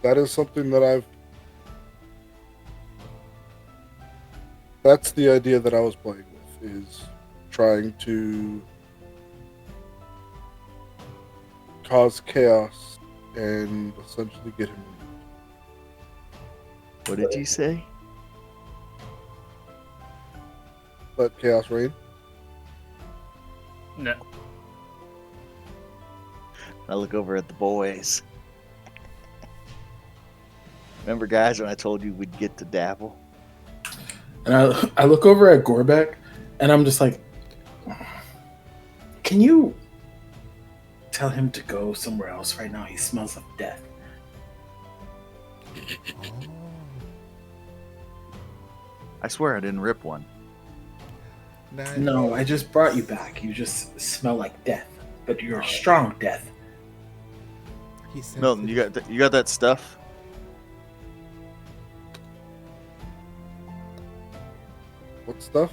that is something that that's the idea that I was playing with, is trying to cause chaos and essentially get him removed.
What did you say?
Let chaos reign.
No.
I look over at the boys. Remember, guys, when I told you we'd get to dabble?
And I look over at Gorbeck, and I'm just like, can you tell him to go somewhere else right now? He smells like death.
I swear I didn't rip one.
Nice.
No, I just brought you back. You just smell like death, but you're a strong death.
He sensed
Milton,
it.
you got that stuff?
What stuff?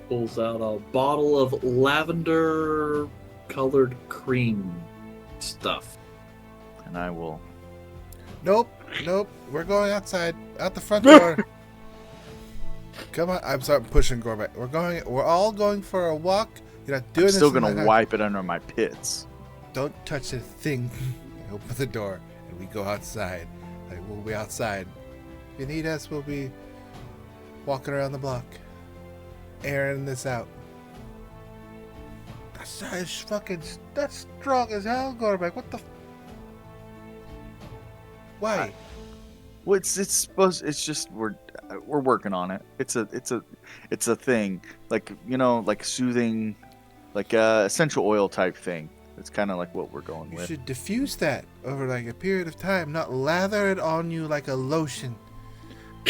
Pulls out a bottle of lavender colored cream stuff.
And I will.
Nope. We're going outside, out the front door. Come on, I'm sorry, pushing Gorbeck. We're all going for a walk. You're not doing
I'm
this.
still
in my
gonna
house.
wipe it under my pits.
Don't touch a thing. I open the door and we go outside. Like, we'll be outside. If you need us, we'll be walking around the block, airing this out. That's strong as hell, Gorbeck. What the? Why?
Well, it's supposed. It's just we're working on it. It's a thing. Like, you know, like soothing, like essential oil type thing. It's kind of like what we're going
You
with.
should diffuse that over like a period of time, not lather it on you like a lotion.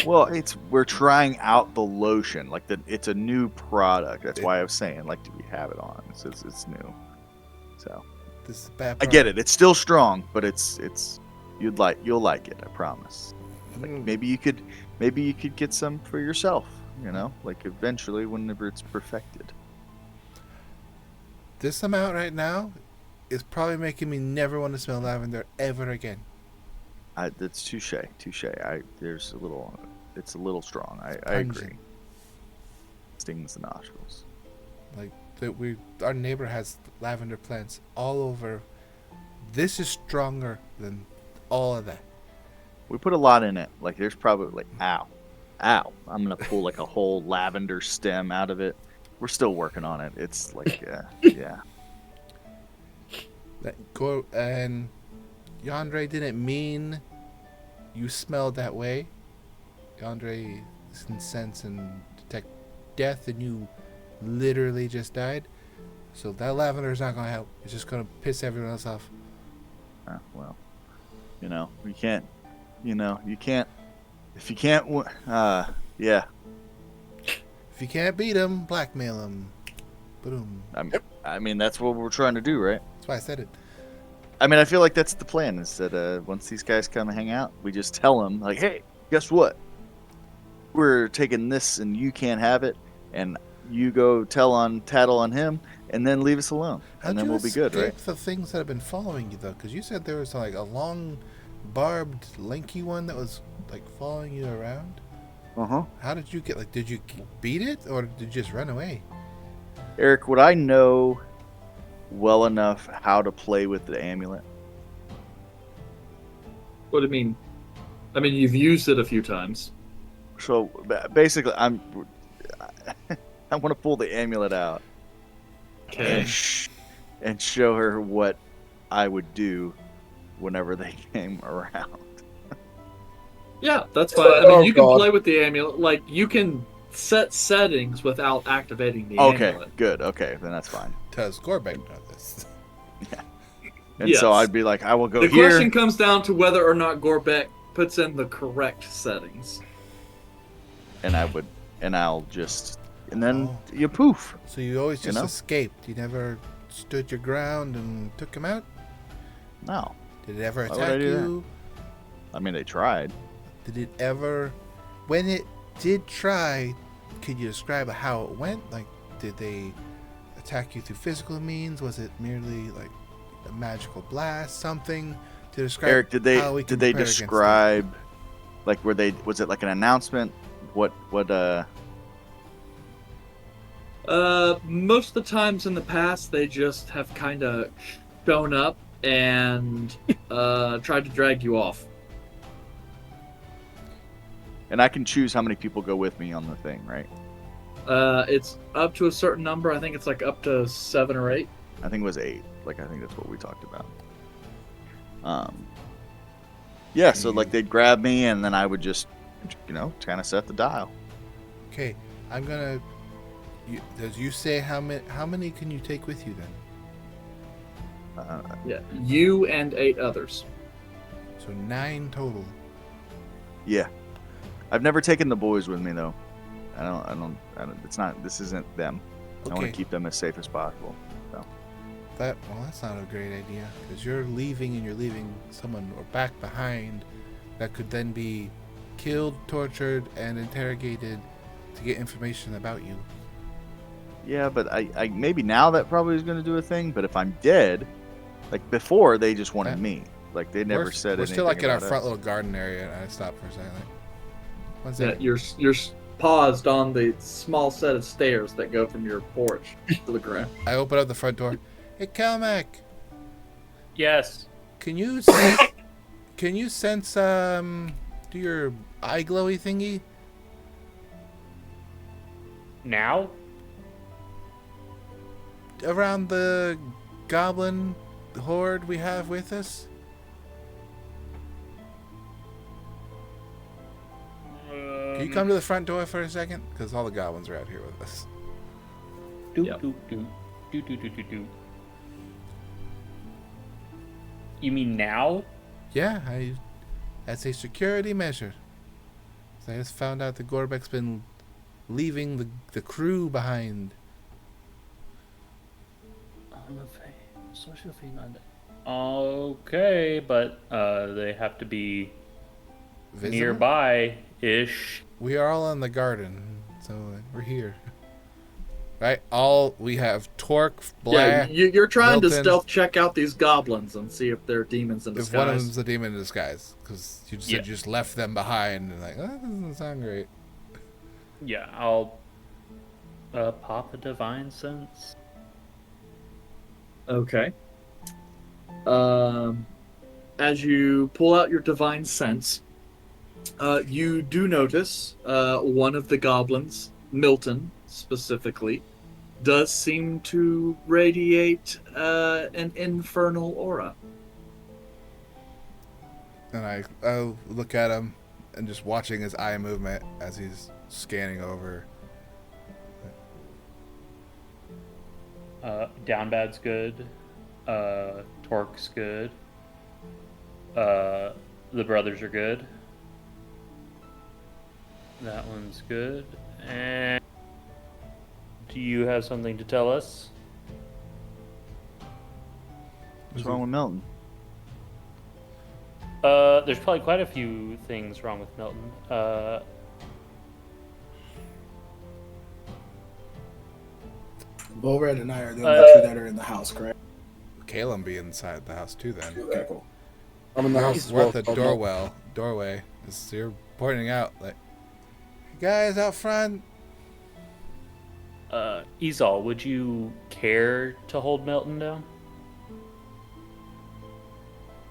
Well, we're trying out the lotion. Like it's a new product. That's why I was saying, like, do we have it on? It's new. So
This is bad.
I get it. It's still strong, but it's you'll like it. I promise. Like
Mm.
maybe you could get some for yourself. You know, like eventually whenever it's perfected.
This amount right now is probably making me never want to smell lavender ever again.
That's touche. It's a little strong. I
Pungent.
agree. Stings the nostrils.
Like our neighbor has lavender plants all over. This is stronger than all of that.
We put a lot in it. Like there's probably ow. I'm gonna pull like a whole lavender stem out of it. We're still working on it. It's like yeah.
And Yandere didn't mean you smelled that way. Yandere can sense and detect death, and you literally just died. So that lavender is not gonna help. It's just gonna piss everyone else off.
Well, you can't. If you can't. Yeah.
If you can't beat him, blackmail him. Boom.
I mean, that's what we're trying to do, right?
That's why I said it.
I mean, I feel like that's the plan. Is that once these guys come and hang out, we just tell them like, "Hey, guess what? We're taking this, and you can't have it, and you go tattle on him, and then leave us alone, and then we'll be good, right?"
The things that have been following you though, because you said there was like a long, barbed, lanky one that was like following you around. How did you get? Like, did you beat it, or did you just run away?
Eric, would I know well enough how to play with the amulet?
What do you mean? I mean, you've used it a few times.
So basically, I want to pull the amulet out
Okay.
and show her what I would do whenever they came around.
Yeah, that's fine. I mean,
Oh,
you can
God.
play with the amulet. Like, you can set settings without activating the
Okay,
amulet.
good. Okay, then that's fine.
Does Gorbek know this?
And
Yes.
so I'd be like, I will go
The
here.
question comes down to whether or not Gorbek puts in the correct settings.
And I'll just, and then
Oh.
you poof.
So you always just
know?
escaped. You never stood your ground and took him out?
No,
Did it ever
Why would I
attack
do that?
you?
I mean they tried.
Did it ever... When it did try, could you describe how it went? Like, did they attack you through physical means? Was it merely like a magical blast? Something to describe
Eric, did they
how we can
did they
prepare against it?
describe, like, was it like an announcement? What
Most of the times in the past, they just have kind of shown up and tried to drag you off.
And I can choose how many people go with me on the thing, right?
It's up to a certain number. I think it's like up to 7 or 8.
I think it was 8. Like, I think that's what we talked about. Yeah, so like they'd grab me and then I would just, kind of set the dial.
Okay, I'm gonna... does you say how many can you take with you then?
Yeah, you and 8 others.
So 9 total.
Yeah. I've never taken the boys with me though. I don't this isn't them. I want
Okay.
to keep them as safe as possible. So.
That's not a great idea, because you're leaving someone or back behind that could then be killed, tortured, and interrogated to get information about you.
Yeah, but I maybe now that probably is going to do a thing, but if I'm dead, like before they just wanted me. Like they never said anything.
We're still like in our
about
front
us.
little garden area, and I stopped for a second. Like, one
Yeah,
second.
you're paused on the small set of stairs that go from your porch to the ground.
I open up the front door. Hey, Calmac,
Yes.
can you sense do your eye glowy thingy?
Now?
Around the goblin horde we have with us? Can you come to the front door for a second? Because all the goblins are out here with us.
Do,
Yep.
do, do, do, do, do, do, do. You mean now?
Yeah, that's a security measure. So I just found out that Gorbek's been leaving the crew behind.
Okay, but they have to be
Visible?
nearby-ish.
We are all in the garden, so we're here. Right? We have Torque,
Yeah,
Black.
you're trying to
Milton.
stealth check out these goblins and see if they're demons in
If one of
disguise.
them's a demon in disguise, because you just
Yeah.
said you just left them behind, and like, oh, that doesn't sound great.
Yeah, I'll pop a divine sense.
Okay. As you pull out your divine sense, you do notice one of the goblins, Milton specifically, does seem to radiate an infernal aura.
And I look at him and just watching his eye movement as he's scanning over.
Down bad's good. Torque's good. The brothers are good. That one's good. And do you have something to tell us?
What's wrong with Milton?
There's probably quite a few things wrong with Milton.
Bolred and I are the only two that are in the house, correct?
Caleb be inside the house too then.
Okay, cool.
I'm in the house as
We're
well.
at the
so I'm not-
doorway. So you're pointing out, like, guys out front.
Izal, would you care to hold Milton down?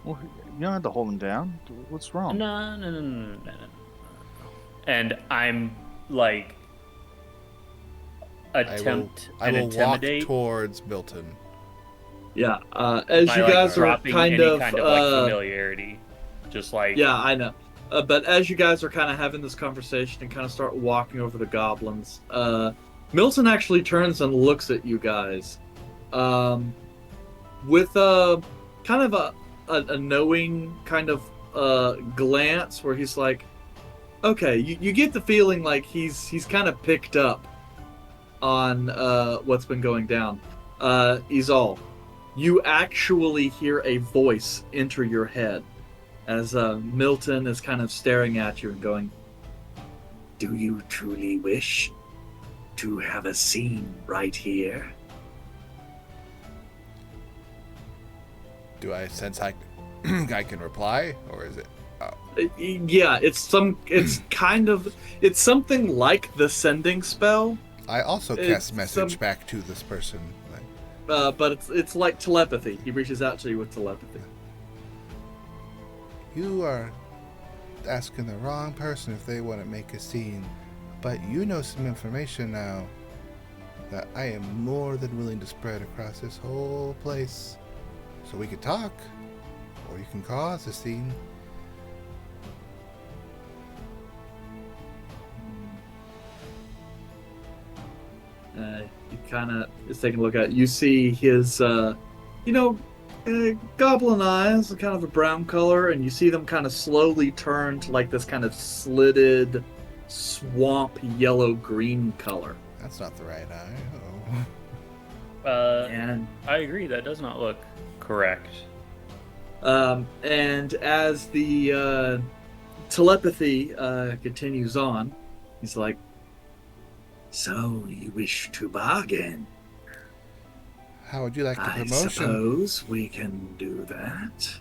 Well, you don't have to hold him down. What's wrong?
No. And I'm like
I will walk
intimidate
towards Milton.
Yeah. As
by
you
like
guys are
dropping
kind
any
of,
kind of like familiarity, just like
yeah, I know. But as you guys are kind of having this conversation and kind of start walking over the goblins, Milton actually turns and looks at you guys, with a kind of a knowing kind of glance where he's like, okay, you get the feeling like he's kind of picked up on what's been going down. Izal, you actually hear a voice enter your head as Milton is kind of staring at you and going, "Do you truly wish to have a scene right here?"
Do I sense I can reply, or is it?
Yeah, it's something like the sending spell,
I also
It's
cast message
some-
back to this person. Like,
but it's like telepathy. He reaches out to you with telepathy.
you are asking the wrong person if they want to make a scene, but you know some information now that I am more than willing to spread across this whole place. So we could talk, or you can cause a scene.
He kind of is taking a look at it. You see his, goblin eyes, kind of a brown color, and you see them kind of slowly turn to like this kind of slitted, swamp yellow-green color.
That's not the right eye.
And
I agree. That does not look correct.
and as the telepathy continues on, he's like, "So you wish to bargain?
How would you like the
I
promotion?
suppose we can do that."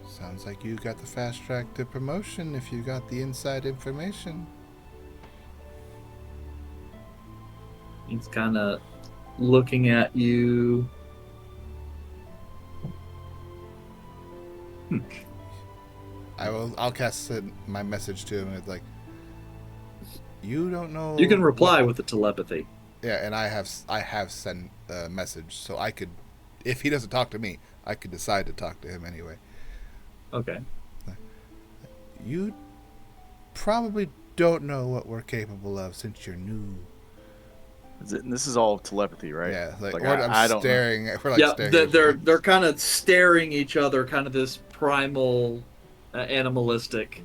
Sounds like you got the fast track to promotion if you got the inside information.
He's kind of looking at you.
I'll cast my message to him. It's like, you don't know.
You can reply with the telepathy.
Yeah, and I have sent a message, so I could, if he doesn't talk to me, I could decide to talk to him anyway.
Okay.
You probably don't know what we're capable of since you're new.
This is all telepathy, right?
Yeah, like
Like,
or
I
I'm
don't
staring. We're like
Yeah,
staring. at each
they're
other.
they're kind of staring each other, kind of this primal, animalistic.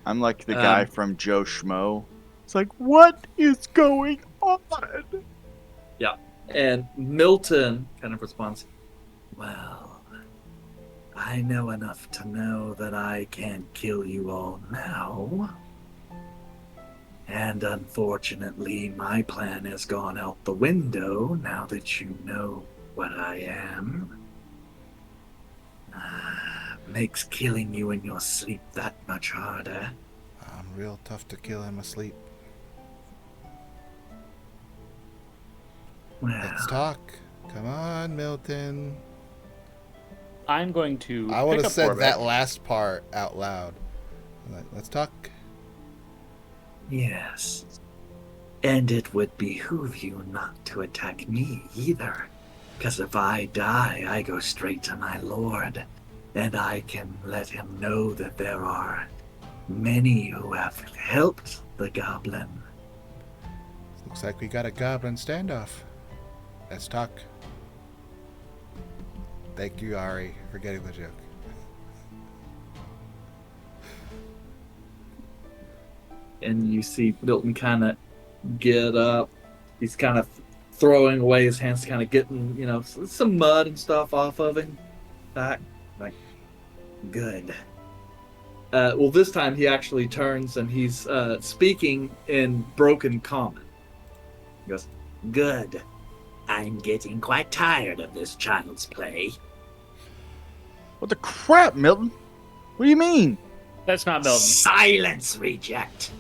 I'm like the guy from Joe Schmo. It's like, what is going on?
And Milton kind of responds, "Well, I know enough to know that I can't kill you all now. And unfortunately, my plan has gone out the window now that you know what I am. Makes killing you in your sleep that much harder."
I'm real tough to kill him asleep. Let's
Well,
talk. Come on, Milton.
I'm going to.
I would
pick
have
up
said
Orbeck.
that last part out loud. Like, let's talk.
yes. And it would behoove you not to attack me either. Because if I die, I go straight to my lord. And I can let him know that there are many who have helped the goblin.
Looks like we got a goblin standoff. Let's talk. Thank you, Ari, for getting the joke.
And you see Milton kind of get up. He's kind of throwing away his hands, kind of getting, some mud and stuff off of him. Back. Like, good. Well, this time he actually turns and he's speaking in broken common. He goes, "Good. I'm getting quite tired of this child's play.
What the crap, Milton? What do you mean?
That's not Milton.
Silence, reject.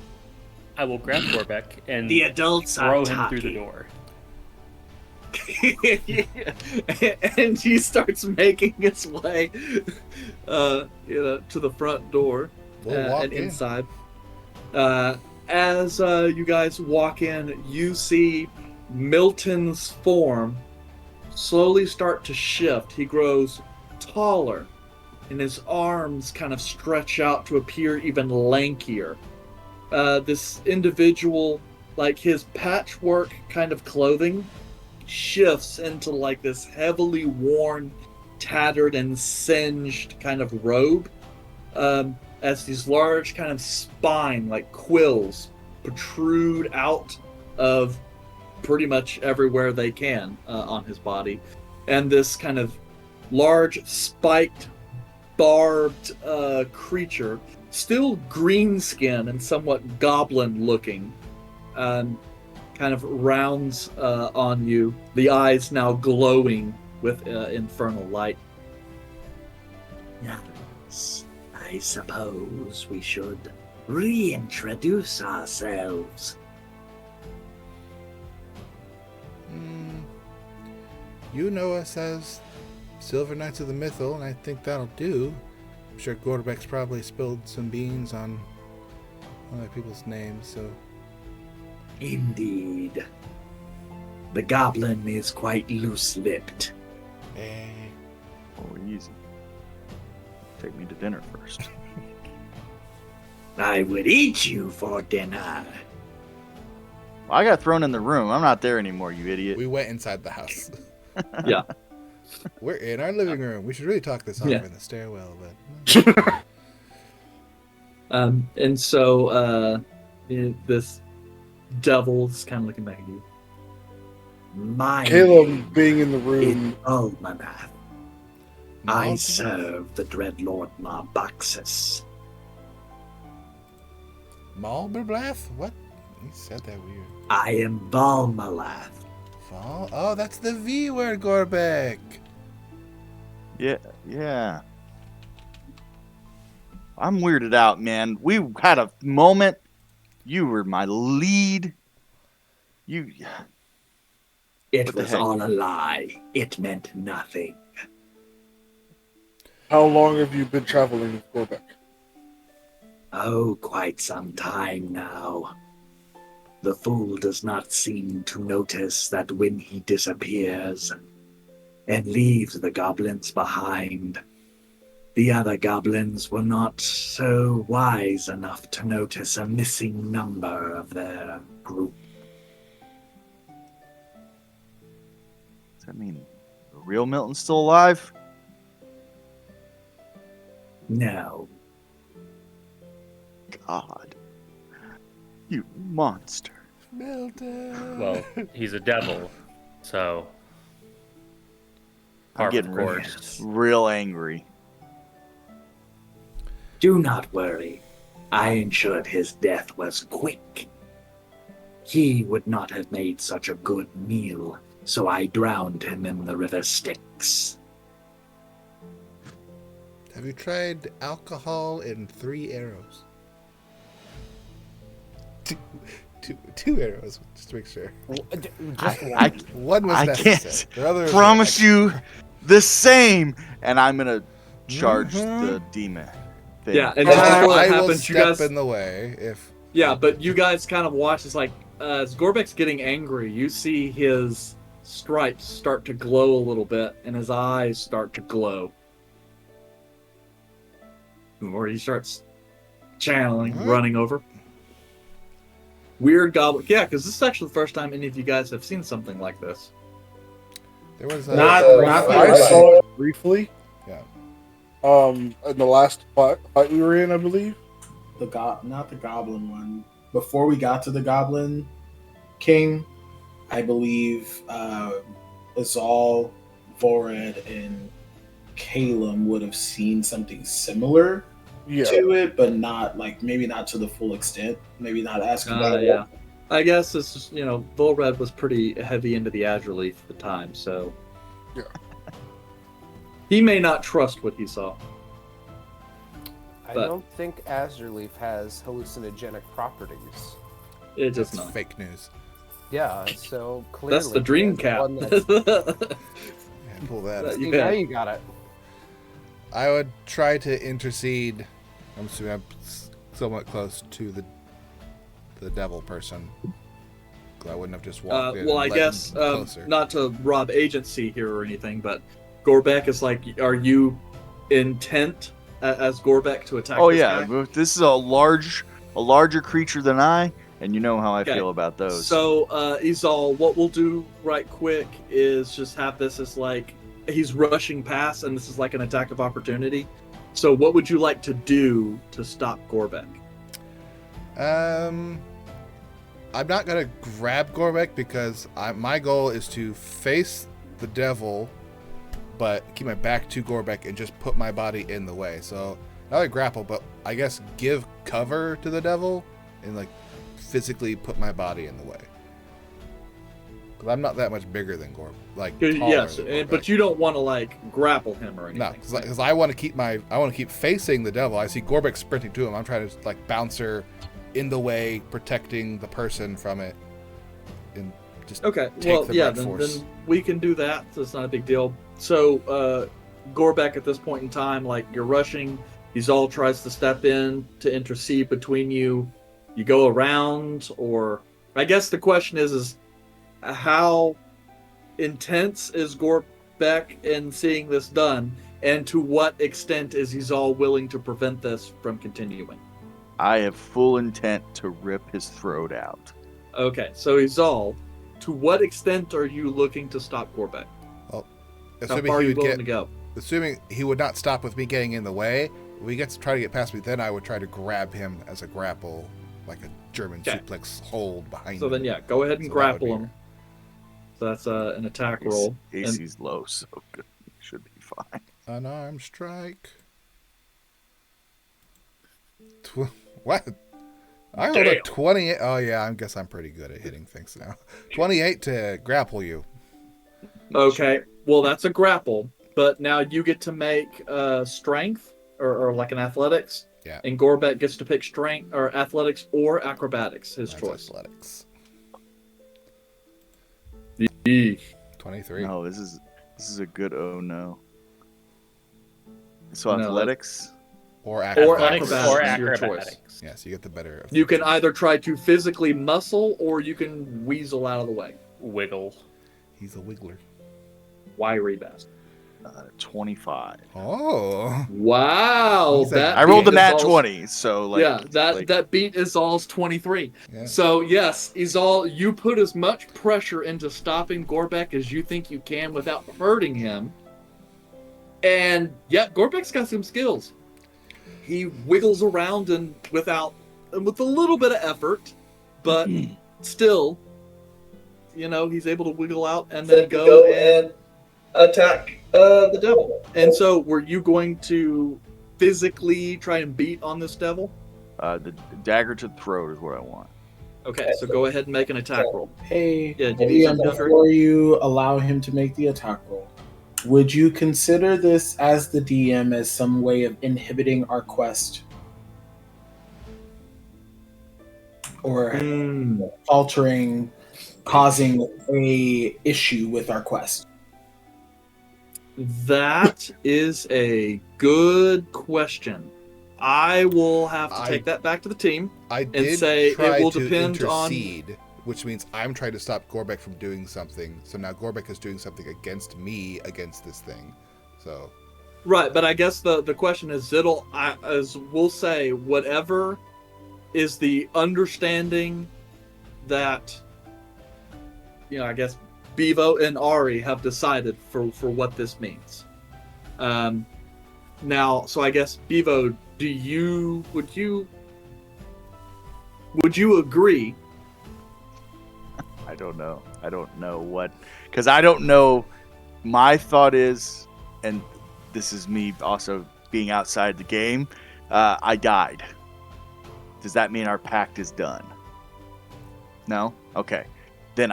I will grab Orbeck and
The adults
throw
are
him
talking.
through the door.
And he starts making his way, to the front door
We'll walk
and
in.
inside. As you guys walk in, you see Milton's form slowly start to shift. He grows taller, and his arms kind of stretch out to appear even lankier. This individual, like his patchwork kind of clothing, shifts into like this heavily worn, tattered, and singed kind of robe. As these large kind of spine, like quills, protrude out of pretty much everywhere they can on his body. And this kind of large, spiked, barbed creature, still green skin and somewhat goblin looking, kind of rounds on you, the eyes now glowing with infernal light.
Yes, I suppose we should reintroduce ourselves.
You know us as Silver Knights of the Mythal, and I think that'll do. I'm sure Gorbek's probably spilled some beans on other people's names, so...
Indeed. The goblin is quite loose-lipped.
Oh, easy. Take me to dinner first.
I would eat you for dinner.
Well, I got thrown in the room. I'm not there anymore, you idiot.
We went inside the house.
Yeah.
We're in our living room. We should really talk this over
Yeah.
in the stairwell, but...
And so this devil's kind of looking back at you.
My
Caleb
name
being in the
is
room.
Almanath. I
Maldiv-
serve the dread Lord Marbaxus.
Malberblath? What? You said that weird.
I am Balmalath.
Fall? Oh, that's the V word, Gorbek.
Yeah. I'm weirded out, man. We had a moment. You were my lead.
It
What the
was
heck?
all a lie. It meant nothing.
How long have you been traveling with Gorbek?
Oh, quite some time now. The fool does not seem to notice that when he disappears and leaves the goblins behind, the other goblins were not so wise enough to notice a missing number of their group.
Does that mean the real Milton's still alive?
No,
God. You monster.
Milton.
Well, he's a devil, so.
I'm
Par
getting
for
real,
course.
real angry.
do not worry. I ensured his death was quick. He would not have made such a good meal, so I drowned him in the river Styx.
Have you tried alcohol in 3 arrows? Two arrows, just to make sure.
I
One was
I
necessary.
can't
The other was
promise
like-
you the same, and I'm gonna charge the demon thing.
Yeah, and then before that
I will
happens, you
step
guys.
in the way if...
Yeah, but you guys kind of watch. It's like as Gorbek's getting angry, you see his stripes start to glow a little bit, and his eyes start to glow. Or he starts channeling,
Huh?
running over. Weird goblin. Yeah, because this is actually the first time any of you guys have seen something like this.
There was
Not
I
the-
saw it briefly.
Yeah.
In the last fight we were in, I believe.
Not the goblin one. Before we got to the Goblin King, I believe Azal, Vored, and Calum would have seen something similar
Yeah.
to it, but not maybe not to the full extent. Maybe not asking about it.
Yeah. I guess it's just, Volred was pretty heavy into the Azurleaf at the time, so.
Yeah.
He may not trust what he saw.
I
But-
don't think Azurleaf has hallucinogenic properties.
It just
That's
not.
fake news.
Yeah, so clearly
That's the dream cap.
one that's-
Yeah, pull that.
You
See,
bet.
now you got it.
I would try to intercede. I'm assuming I'm somewhat close to the devil person. 'Cause I wouldn't have just walked in.
Well,
and
I
let him
guess
closer.
not to rob agency here or anything, but Gorbek is like, are you intent as Gorbek to attack?
Oh
this
yeah,
guy?
this is a larger creature than I, and you know how I
Okay.
feel about those.
So, Izal, what we'll do right quick is just have this as like he's rushing past, and this is like an attack of opportunity. So, what would you like to do to stop Gorbek?
I'm not gonna grab Gorbek because my goal is to face the devil, but keep my back to Gorbek and just put my body in the way. So not like grapple, but I guess give cover to the devil and like physically put my body in the way. Because I'm not that much bigger than Gorbek, like taller
Yes,
than
but
Gorbek.
you don't want to like grapple him or anything.
No, because I want to keep facing the devil. I see Gorbek sprinting to him. I'm trying to like bounce her in the way, protecting the person from it, and just
Okay,
take
well,
the
yeah,
brunt force.
then we can do that. So it's not a big deal. So, Gorbek at this point in time, like you're rushing, Izal tries to step in to intercede between you. You go around, or I guess the question is how intense is Gorbek in seeing this done, and to what extent is Izal willing to prevent this from continuing?
I have full intent to rip his throat out.
Okay, so Izal, to what extent are you looking to stop Gorbek? How
Assuming
far are
he
you
would
willing
get,
to go?
assuming he would not stop with me getting in the way, if he gets to try to get past me, then I would try to grab him as a grapple, like a German
Okay.
suplex hold behind
So
him.
then, yeah, go ahead and
So that would
grapple
be-
him. So that's an attack roll. And
AC's low, so good. Should be fine.
Unarmed strike. What? I rolled a 28. Oh yeah, I guess I'm pretty good at hitting things now. 28 to grapple you.
okay, well that's a grapple, but now you get to make strength or like an athletics.
Yeah.
And Gorbek gets to pick strength or athletics or acrobatics, his
That's
choice.
athletics.
Eek.
23.
No, this is a good oh no. So
No.
athletics.
Or
Or
acrobatics.
acrobatics.
or
is your choice.
acrobatics.
Yeah, so you get the better of
You can either try to physically muscle or you can weasel out of the way.
Wiggle.
He's a wiggler.
Wiry bastard.
25.
Oh.
Wow,
He's a-
that
I rolled a
beat
nat
Izal's-
20, so like
yeah, that
like,
that beat Izal's 23.
Yeah.
So yes, Izal, you put as much pressure into stopping Gorbek as you think you can without hurting him. And yeah, Gorbek's got some skills. He wiggles around and with a little bit of effort, but still, he's able to wiggle out and then go and attack the devil. And so, were you going to physically try and beat on this devil?
the dagger to the throat is what I want.
Okay, so go ahead and make an attack roll.
Hey,
Yeah, do you need
DM,
something, Gunter?
before you allow him to make the attack roll, would you consider this as the DM as some way of inhibiting our quest? Or altering, causing a issue with our quest?
That is a good question. I will have to
I-
take that back to the team.
I did
say it
try
will
to
depend on-
intercede, which means I'm trying to stop Gorbek from doing something. So now Gorbek is doing something against me against this thing. So
Right, but I guess the question is, as we'll say, whatever is the understanding that, I guess Bevo and Ari have decided for what this means. Now, so I guess Bevo, would you agree?
I don't know. I don't know what, because I don't know. My thought is, and this is me also being outside the game, I died. Does that mean our pact is done? No? Okay. Then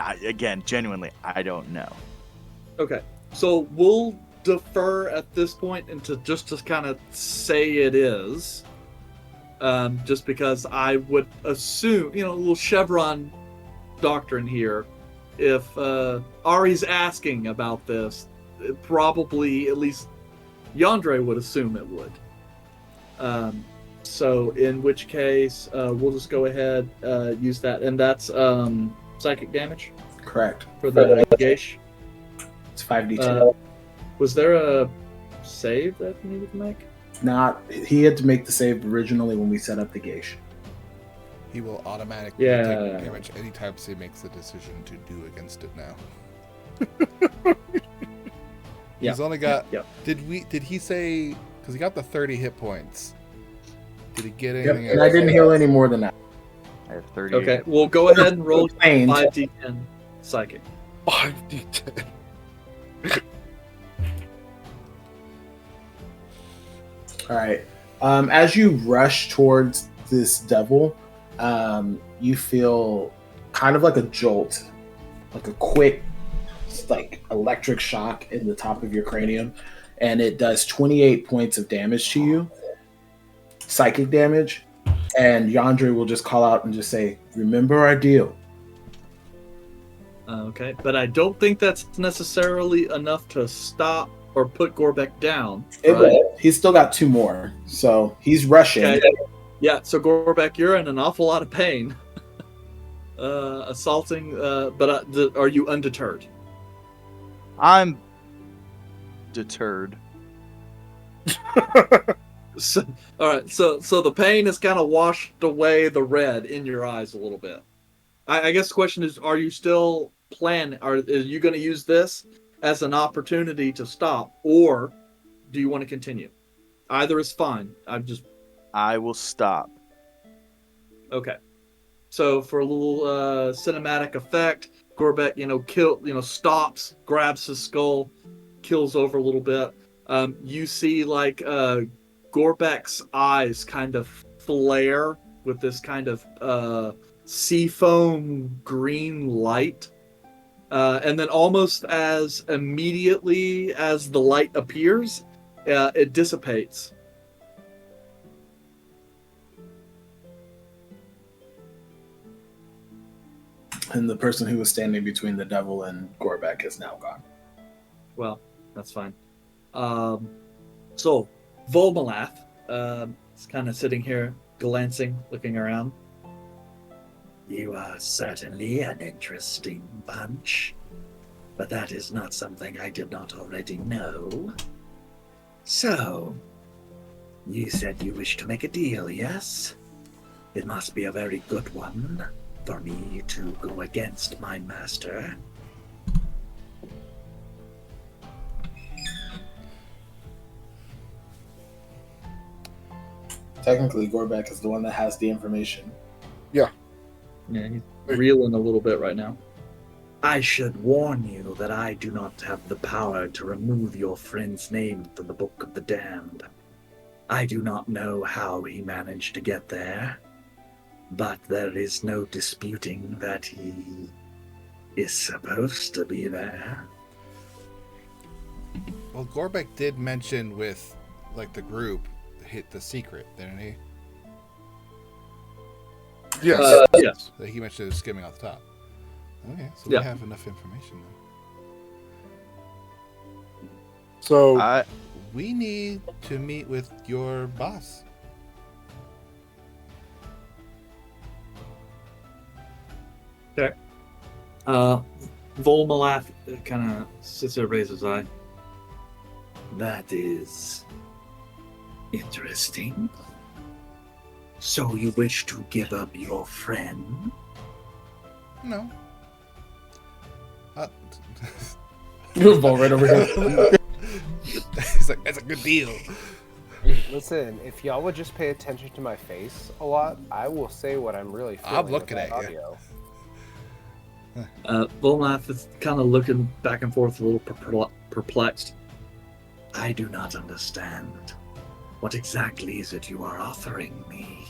genuinely, I don't know.
Okay, so we'll defer at this point into just to kind of say it is, just because I would assume, a little Chevron doctrine here. If Ari's asking about this, probably at least Yandre would assume it would. So in which case, we'll just go ahead, use that. And that's psychic damage
Correct.
for the Geish.
It's 5d10.
Was there a save that he needed to make?
He had to make the save originally when we set up the gauge.
He will automatically take damage anytime he makes the decision to do against it now. He's only got.
Yep.
Did he say? Because he got the 30 hit points. Did he get anything?
And I didn't heal any more than that.
I have 30.
Okay, well, go ahead and roll
Pain.
5d10 psychic.
5d10.
All right. As you rush towards this devil, you feel kind of like a jolt, like a quick, like electric shock in the top of your cranium, and it does 28 points of damage to you, psychic damage. And Yandre will just call out and just say, "Remember our deal."
Okay, but I don't think that's necessarily enough to stop or put Gorbek down. Right?
He's still got 2 more, so he's rushing.
Okay. Yeah, so Gorbek, you're in an awful lot of pain. Assaulting, but are you undeterred?
I'm deterred.
So, all right, so the pain has kind of washed away the red in your eyes a little bit. I guess the question is, are you still planning? Are you going to use this as an opportunity to stop, or do you want to continue? Either is fine.
I will stop.
Okay. So for a little cinematic effect, Gorbek, stops, grabs his skull, kills over a little bit. You see like Gorbek's eyes kind of flare with this kind of seafoam green light. And then almost as immediately as the light appears, it dissipates.
And the person who was standing between the devil and Gorbek is now gone.
Well, that's fine. So, Volmalath is kind of sitting here, glancing, looking around.
You are certainly an interesting bunch, but that is not something I did not already know. So, you said you wish to make a deal, yes? It must be a very good one for me to go against my master.
Technically, Gorbek is the one that has the information.
Yeah, he's reeling a little bit right now.
I should warn you that I do not have the power to remove your friend's name from the Book of the Damned. I do not know how he managed to get there, but there is no disputing that he is supposed to be there.
Well, Gorbek did mention with, like, the group hit the secret, didn't he?
Yes.
Yes.
That he mentioned it was skimming off the top. Okay, so
Yeah.
we have enough information then.
So
We need to meet with your boss.
Okay. Volmalath kind of sits there, raises his eye.
That is interesting. So you wish to give up your friend?
No.
Ball right over here.
He's like, that's a good deal.
Listen, if y'all would just pay attention to my face a lot, I will say what I'm really feeling.
I'm looking
with that
at you.
audio.
Volmalath is kind of looking back and forth, a little perplexed.
I do not understand. What exactly is it you are offering me?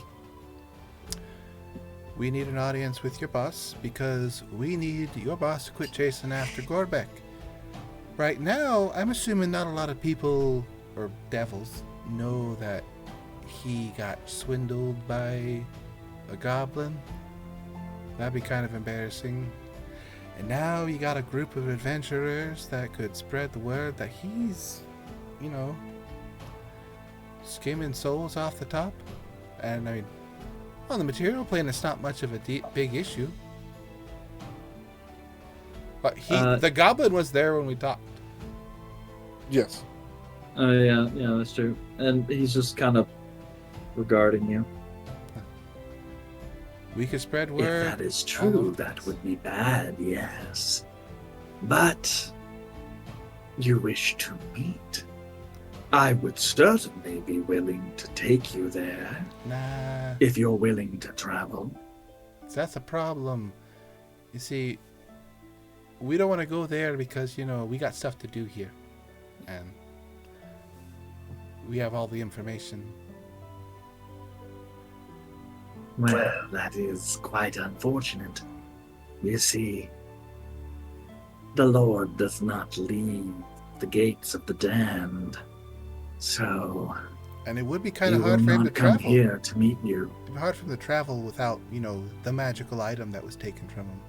We need an audience with your boss because we need your boss to quit chasing after Gorbek. Right now, I'm assuming not a lot of people or devils know that he got swindled by a goblin. That'd be kind of embarrassing. And now you got a group of adventurers that could spread the word that he's, skimming souls off the top. And I mean, on the material plane, it's not much of a big issue. But the goblin was there when we talked.
Yes.
Oh, yeah, that's true. And he's just kind of regarding you.
We could spread word.
If that is true, that would be bad, yes. But you wish to meet. I would certainly be willing to take you there.
Nah.
If you're willing to travel.
That's a problem. You see, we don't want to go there because, we got stuff to do here. And we have all the information.
Well, that is quite unfortunate. You see, the Lord does not leave the gates of the damned. So,
and it would be kind of hard for him to
come
travel.
Here to meet you.
It'd be hard for him to travel without, the magical item that was taken from him.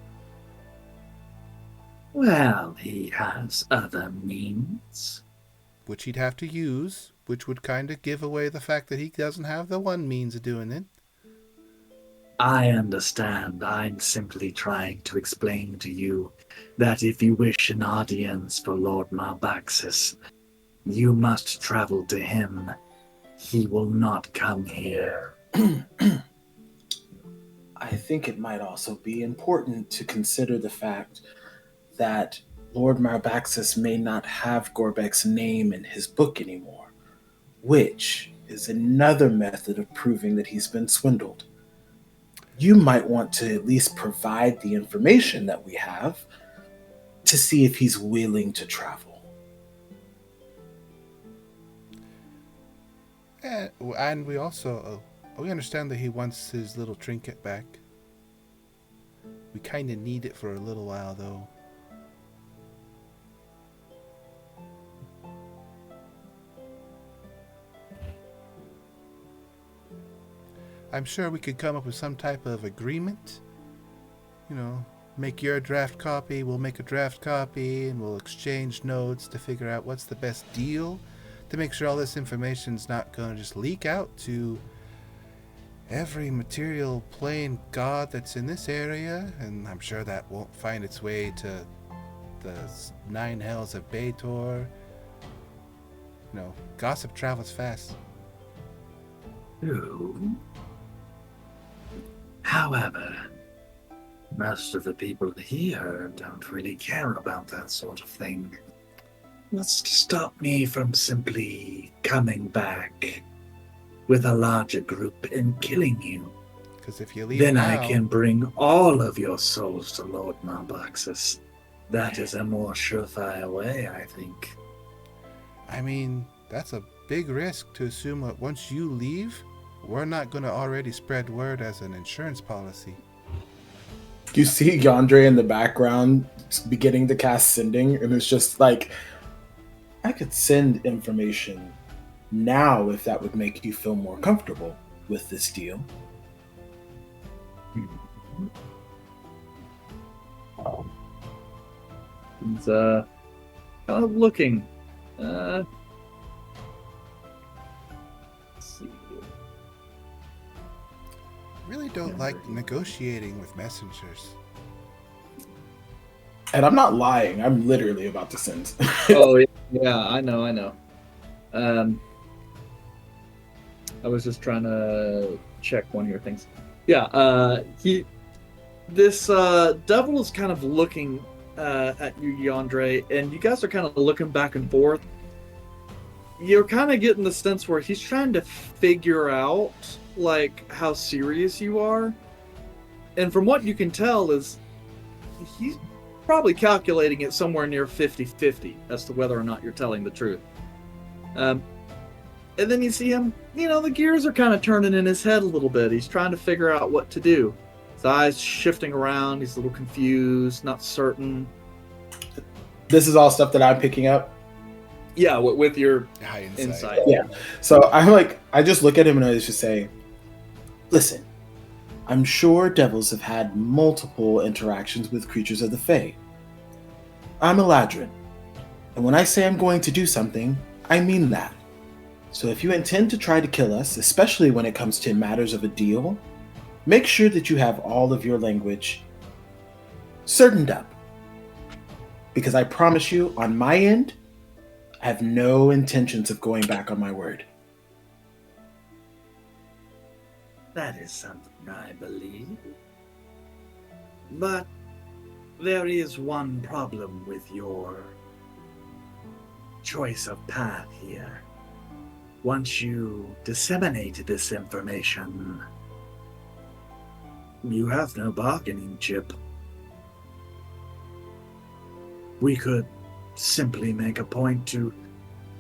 Well, he has other means.
Which he'd have to use, which would kind of give away the fact that he doesn't have the one means of doing it.
I understand. I'm simply trying to explain to you that if you wish an audience for Lord Malbaxis, you must travel to him. He will not come here.
I think it might also be important to consider the fact that Lord Malbaxis may not have Gorbek's name in his book anymore, which is another method of proving that he's been swindled. You might want to at least provide the information that we have to see if he's willing to travel.
And we also, we understand that he wants his little trinket back. We kind of need it for a little while, though. I'm sure we could come up with some type of agreement. Make your draft copy, we'll make a draft copy, and we'll exchange notes to figure out what's the best deal to make sure all this information's not going to just leak out to every material plane god that's in this area. And I'm sure that won't find its way to the 9 hells of Baator. Gossip travels fast.
True. However, most of the people here don't really care about that sort of thing. What's to stop me from simply coming back with a larger group and killing you?
Because if you leave
then
now,
I can bring all of your souls to Lord Malbaxis. That is a more surefire way, I think.
I mean, that's a big risk to assume that once you leave, we're not going to already spread word as an insurance policy.
You see Yandere in the background beginning to cast sending, and it's just like, I could send information now if that would make you feel more comfortable with this deal.
He's kind of looking. Let's see.
Really don't like negotiating with messengers.
And I'm not lying. I'm literally about to send.
Oh, yeah, I know. I was just trying to check one of your things. Yeah, this devil is kind of looking at you, Yandere, and you guys are kind of looking back and forth. You're kind of getting the sense where he's trying to figure out, like, how serious you are. And from what you can tell is he's probably calculating it somewhere near 50-50 as to whether or not you're telling the truth. And then you see him, the gears are kind of turning in his head a little bit. He's trying to figure out what to do. His eyes shifting around. He's a little confused, not certain.
This is all stuff that I'm picking up.
Yeah, with your
High
insight.
Yeah. So I just look at him and I just say, listen, I'm sure devils have had multiple interactions with creatures of the Fae. I'm Eladrin, and when I say I'm going to do something, I mean that. So if you intend to try to kill us, especially when it comes to matters of a deal, make sure that you have all of your language certain up. Because I promise you, on my end, I have no intentions of going back on my word.
That is something I believe. But there is one problem with your choice of path here. Once you disseminate this information, you have no bargaining chip. We could simply make a point to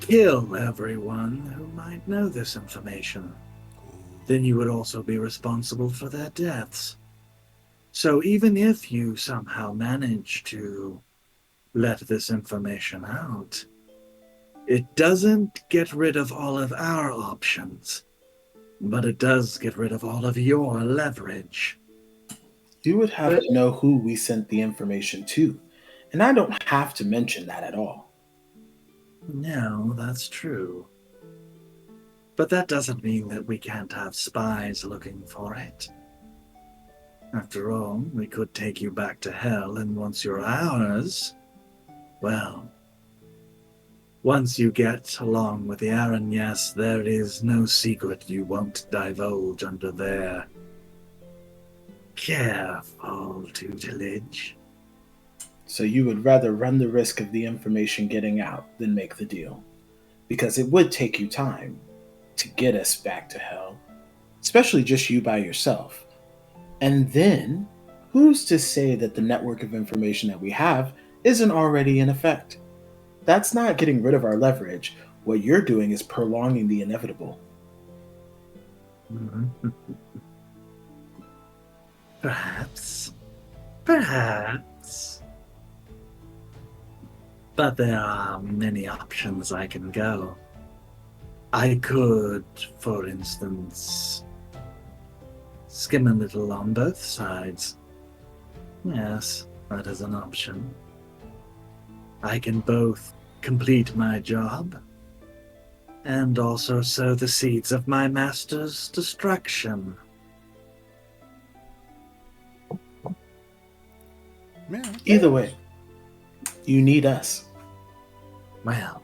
kill everyone who might know this information. Then you would also be responsible for their deaths. So even if you somehow manage to let this information out, it doesn't get rid of all of our options, but it does get rid of all of your leverage.
You would have to know who we sent the information to, and I don't have to mention that at all.
No, that's true. But that doesn't mean that we can't have spies looking for it. After all, we could take you back to hell, and once you're ours, well, once you get along with the Aaron, yes, there is no secret you won't divulge under their careful tutelage.
So you would rather run the risk of the information getting out than make the deal. Because it would take you time to get us back to hell, especially just you by yourself. And then, who's to say that the network of information that we have isn't already in effect? That's not getting rid of our leverage. What you're doing is prolonging the inevitable.
Perhaps. Perhaps. But there are many options I can go. I could, for instance, skim a little on both sides. Yes, that is an option. I can both complete my job and also sow the seeds of my master's destruction.
Man,
Either way, you need us.
Well,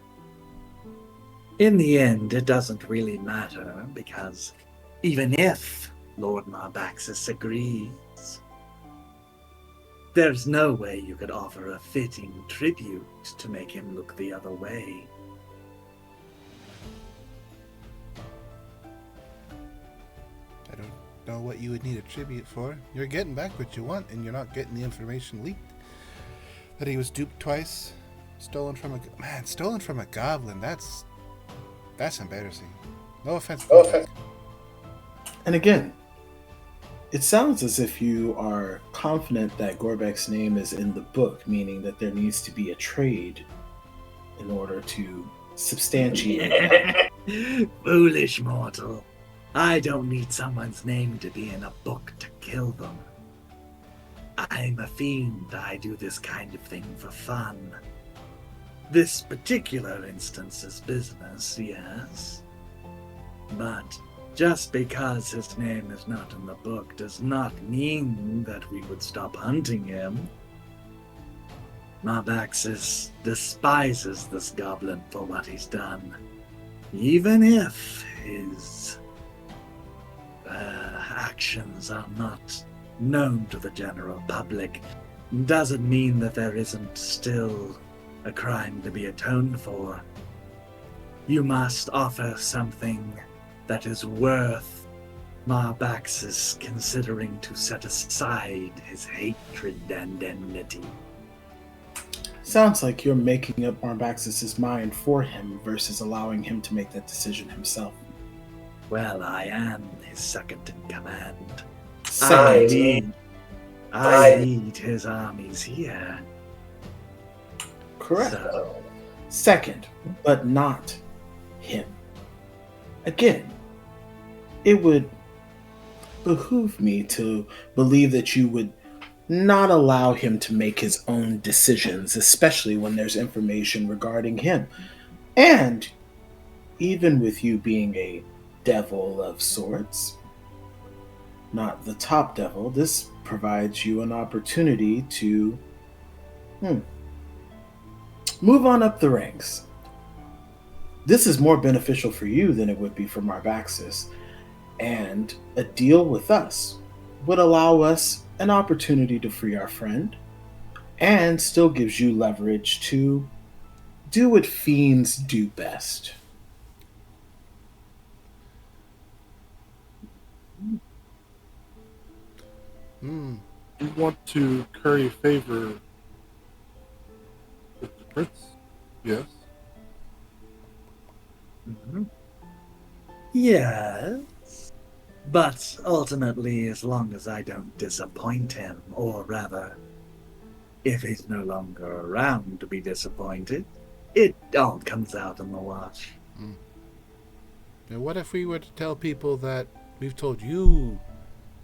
in the end, it doesn't really matter, because even if Lord Marbaxus agrees, there's no way you could offer a fitting tribute to make him look the other way.
I don't know what you would need a tribute for. You're getting back what you want, and you're not getting the information leaked. That he was duped twice, stolen from a goblin. That's embarrassing. No offense.
And again, it sounds as if you are confident that Gorbek's name is in the book, meaning that there needs to be a trade in order to substantiate that.
Foolish mortal. I don't need someone's name to be in a book to kill them. I'm a fiend. I do this kind of thing for fun. This particular instance is business, yes. But just because his name is not in the book does not mean that we would stop hunting him. Marbaxus despises this goblin for what he's done. Even if his actions are not known to the general public, doesn't mean that there isn't still a crime to be atoned for. You must offer something that is worth Marbaxus considering to set aside his hatred and enmity.
Sounds like you're making up Marbaxus's mind for him versus allowing him to make that decision himself.
Well, I am his second in command.
Second.
I lead his armies here.
Correct.
So,
Second, but not him. Again, it would behoove me to believe that you would not allow him to make his own decisions, especially when there's information regarding him. And even with you being a devil of sorts, not the top devil, this provides you an opportunity to move on up the ranks. This is more beneficial for you than it would be for Marvaxis, and a deal with us would allow us an opportunity to free our friend, and still gives you leverage to do what fiends do best.
You want to curry favor with the prince? Yes.
Yes. But ultimately, as long as I don't disappoint him, or rather, if he's no longer around to be disappointed, it all comes out in the wash.
Now, what if we were to tell people that we've told you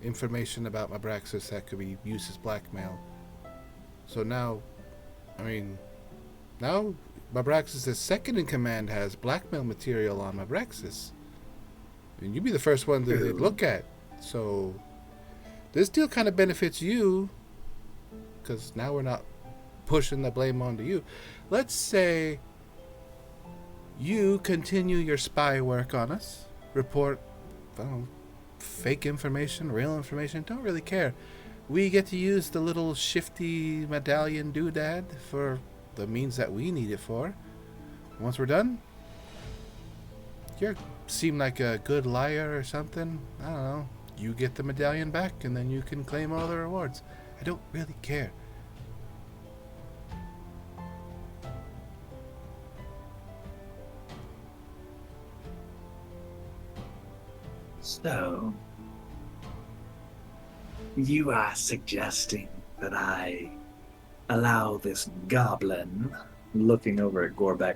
information about Mabraxis that could be used as blackmail? So now, now Mabraxis' second in command has blackmail material on Mabraxis. And you'd be the first one they'd look at. So this deal kind of benefits you, because now we're not pushing the blame onto you. Let's say you continue your spy work on us, report, fake information, real information, don't really care. We get to use the little shifty medallion doodad for the means that we need it for. Once we're done, you seem like a good liar or something. I don't know. You get the medallion back, and then you can claim all the rewards. I don't really care.
So, you are suggesting that I allow this goblin, looking over at Gorbeck,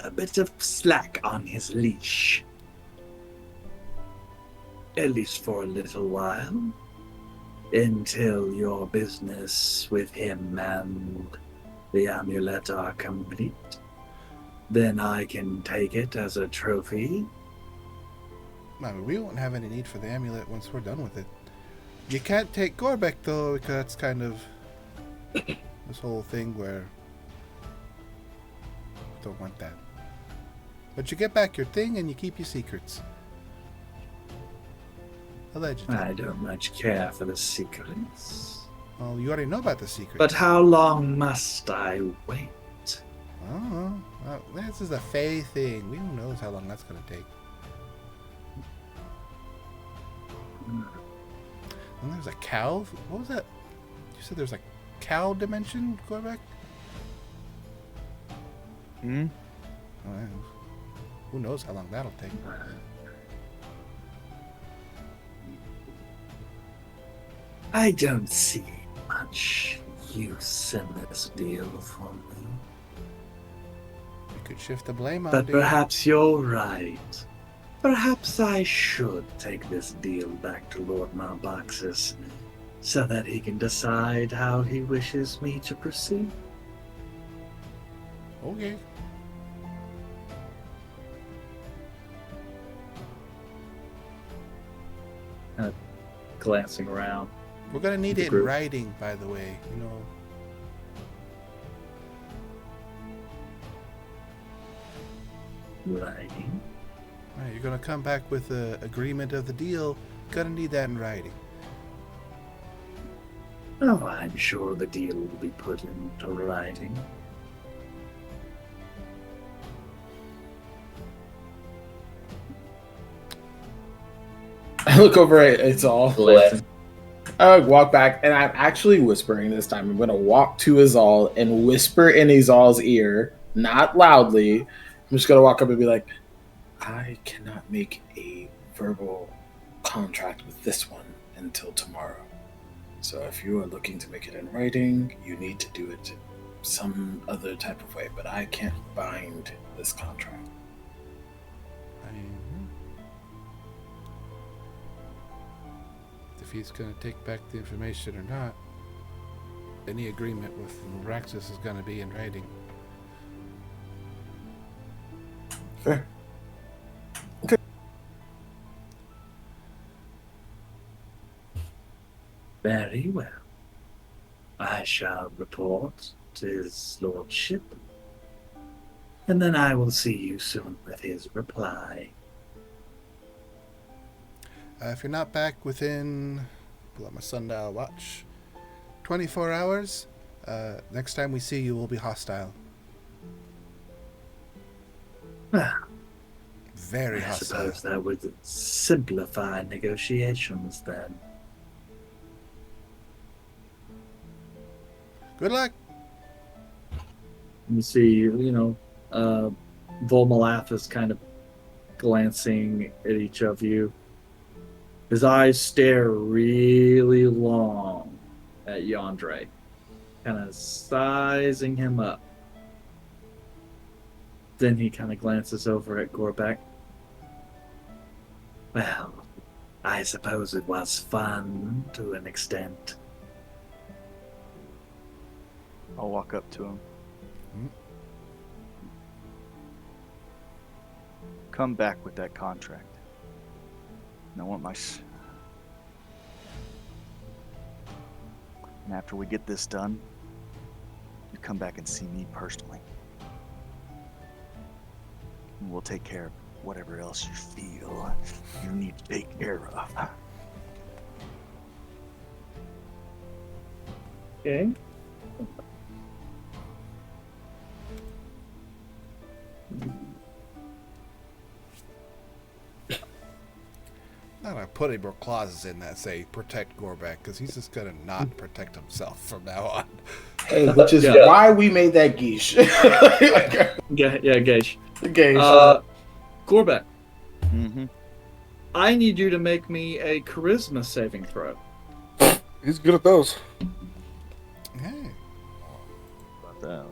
a bit of slack on his leash. At least for a little while. Until your business with him and the amulet are complete. Then I can take it as a trophy.
We won't have any need for the amulet once we're done with it. You can't take Gorbeck, though, because that's kind of this whole thing where I don't want that. But you get back your thing and you keep your secrets. Allegedly.
I don't much care for the secrets.
Well, you already know about the secrets.
But how long must I wait?
Oh, well, this is a Fae thing. Who knows how long that's going to take. And there's a cow. What was that? You said there's a cow dimension, Gorbeck? Oh, who knows how long that'll take.
I don't see much use in this deal for me.
You could shift the blame on
But
you.
perhaps you're right. Perhaps I should take this deal back to Lord Malboxus so that he can decide how he wishes me to proceed.
Okay.
Glancing around.
We're going to need
The
it in
group.
writing, by the way. You know.
Writing?
Right, you're going to come back with an agreement of the deal. Going to need that in writing.
Oh, I'm sure the deal will be put into writing.
I look over at it's all
Listen.
I walk back, and I'm actually whispering this time. I'm going to walk to Izal and whisper in Izal's ear, not loudly. I'm just going to walk up and be like, I cannot make a verbal contract with this one until tomorrow. So if you are looking to make it in writing, you need to do it some other type of way. But I can't bind this contract.
if he's going to take back the information or not. Any agreement with Raxus is going to be in writing.
Fair.
Very well. I shall report to his lordship, and then I will see you soon with his reply.
If you're not back within, pull out my sundial watch, 24 hours, next time we see you will be hostile.
Well,
Very
I
hostile.
suppose that would simplify negotiations then.
Good luck.
You see, Volmalath is kind of glancing at each of you. His eyes stare really long at Yandere, kind of sizing him up. Then he kind of glances over at Gorbek.
Well, I suppose it was fun to an extent.
I'll walk up to him. Come back with that contract. And I want And after we get this done, you come back and see me personally. And we'll take care of whatever else you feel you need to take care of.
Okay.
Not gonna put any more clauses in that say protect Gorbek, because he's just gonna not protect himself from now on.
Hey, which is
Yeah.
why we made that geesh.
Yeah, Gage.
Geesh.
Gorbek,
Mm-hmm.
I need you to make me a charisma saving throw.
He's good at those.
Hey.
About that.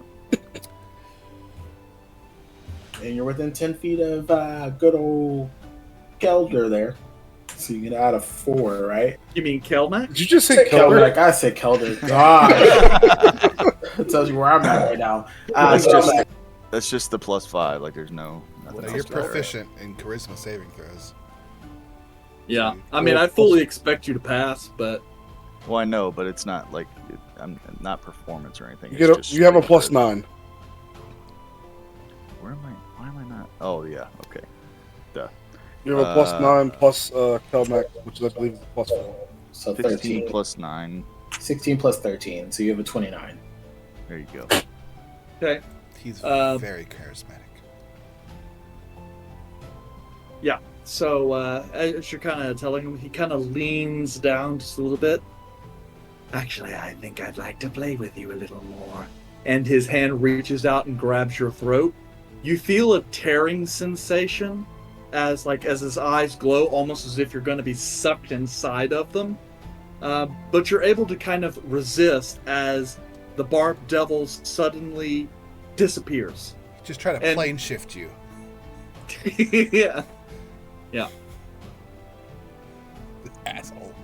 And you're within 10 feet of good old Kelder there. So you get out of 4, right?
You mean Kelmac?
Did you just say Kelder?
Like I said Kelder. God. It tells you where I'm at right now.
That's just the +5. Like there's nothing
So
else
you're
to that, right?
proficient in charisma saving throws.
Yeah. I mean, I fully expect you to pass, but
Well, I know, but it's not like I'm not performance or anything.
You,
It's
get
just
you have a
straight
+9.
Where am I? Why am I not? Oh yeah, okay.
You have a +9 plus Kelmac, which I believe is a +4.
So
15
13
plus 9.
16 plus 13, so you have a 29.
There you go.
okay.
He's very charismatic.
Yeah. So as you're kind of telling him, he kind of leans down just a little bit.
Actually, I think I'd like to play with you a little more.
And his hand reaches out and grabs your throat. You feel a tearing sensation as his eyes glow, almost as if you're going to be sucked inside of them. But you're able to kind of resist as the barbed devil suddenly disappears.
Just try to
And-
plane shift you.
Yeah.
Asshole.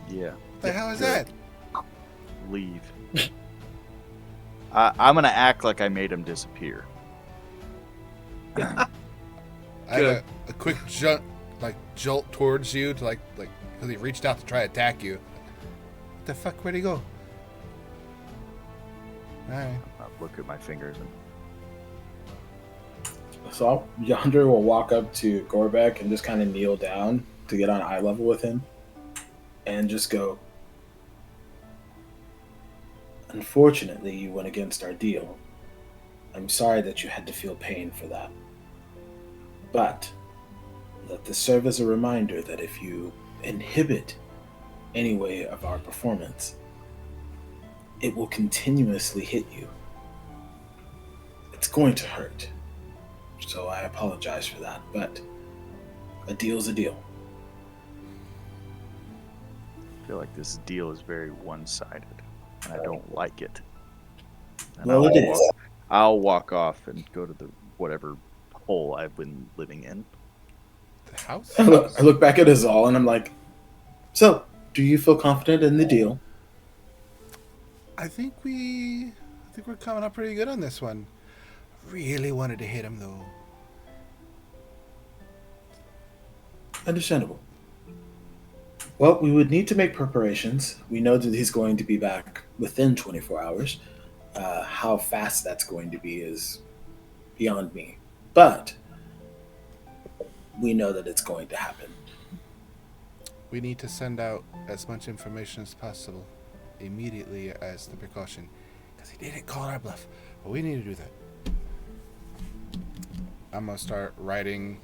Yeah.
What the hell is that?
Leave. I'm gonna act like I made him disappear.
I had a quick jolt towards you to because he reached out to try to attack you. What the fuck? Where'd he go? Alright.
I'll look at my fingers and
So Yonder will walk up to Gorbek and just kind of kneel down to get on eye level with him and just go, unfortunately, you went against our deal. I'm sorry that you had to feel pain for that. But let this serve as a reminder that if you inhibit any way of our performance, it will continuously hit you. It's going to hurt. So I apologize for that, but a deal's a deal.
I feel like this deal is very one-sided, and I don't like it. And
Well, it is.
I'll walk off and go to the whatever hole I've been living in.
The house?
I look back at Azal and I'm like, So, do you feel confident in the deal?
I think we're coming up pretty good on this one. Really wanted to hit him though.
Understandable. Well, we would need to make preparations. We know that he's going to be back within 24 hours. How fast that's going to be is beyond me. But we know that it's going to happen.
We need to send out as much information as possible immediately as the precaution. Because he didn't call our bluff. But we need to do that. I'm going to start writing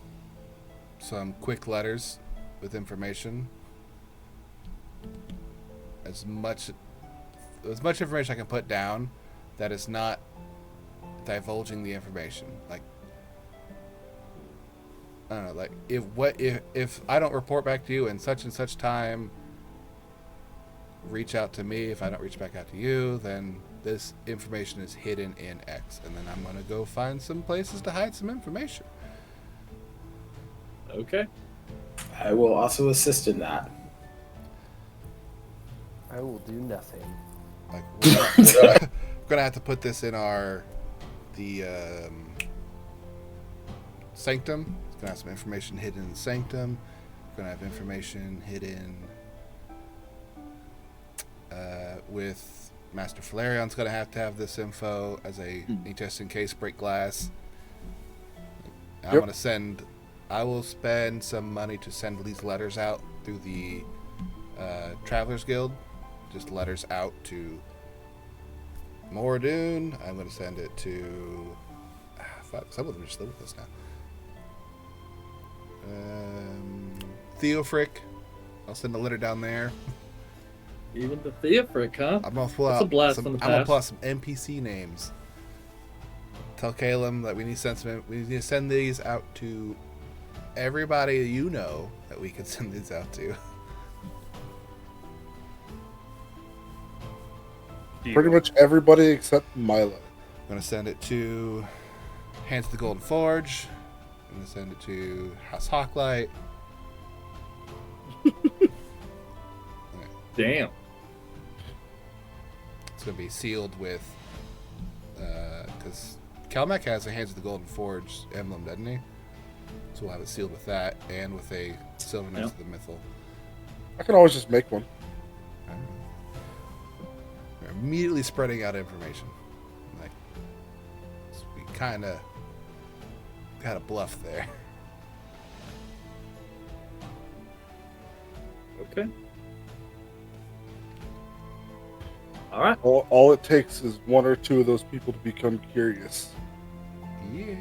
some quick letters with information. As much information I can put down that is not divulging the information. Like, I don't know, like if I don't report back to you in such and such time, reach out to me. If I don't reach back out to you, then this information is hidden in X, and then I'm gonna go find some places to hide some information.
Okay.
I will also assist in that.
I will do nothing.
Like we're gonna have to put this in the sanctum. It's gonna have some information hidden in the sanctum. We're gonna have information hidden with Master Falarion's gonna have to have this info as a just in case break glass. I will spend some money to send these letters out through the Travelers Guild. Just letters out to Mordoon. I'm going to send it to... some of them just live with us now. Theofric. I'll send a letter down there.
Even the Theofric, huh?
I'm going to pull
That's a blast from the past.
out some NPC names. Tell Caleb that we need to send these out to everybody you know that we could send these out to.
Pretty much everybody except Milo.
I'm going to send it to Hands of the Golden Forge. I'm going to send it to House Hawklight.
Damn.
It's going to be sealed with... because Calmac has a Hands of the Golden Forge emblem, doesn't he? So we'll have it sealed with that and with a Silver Knights of the Mythal.
I can always just make one.
We're immediately spreading out information. Like, so we kind of got a bluff there.
Okay. All right.
All it takes is one or two of those people to become curious.
Yeah.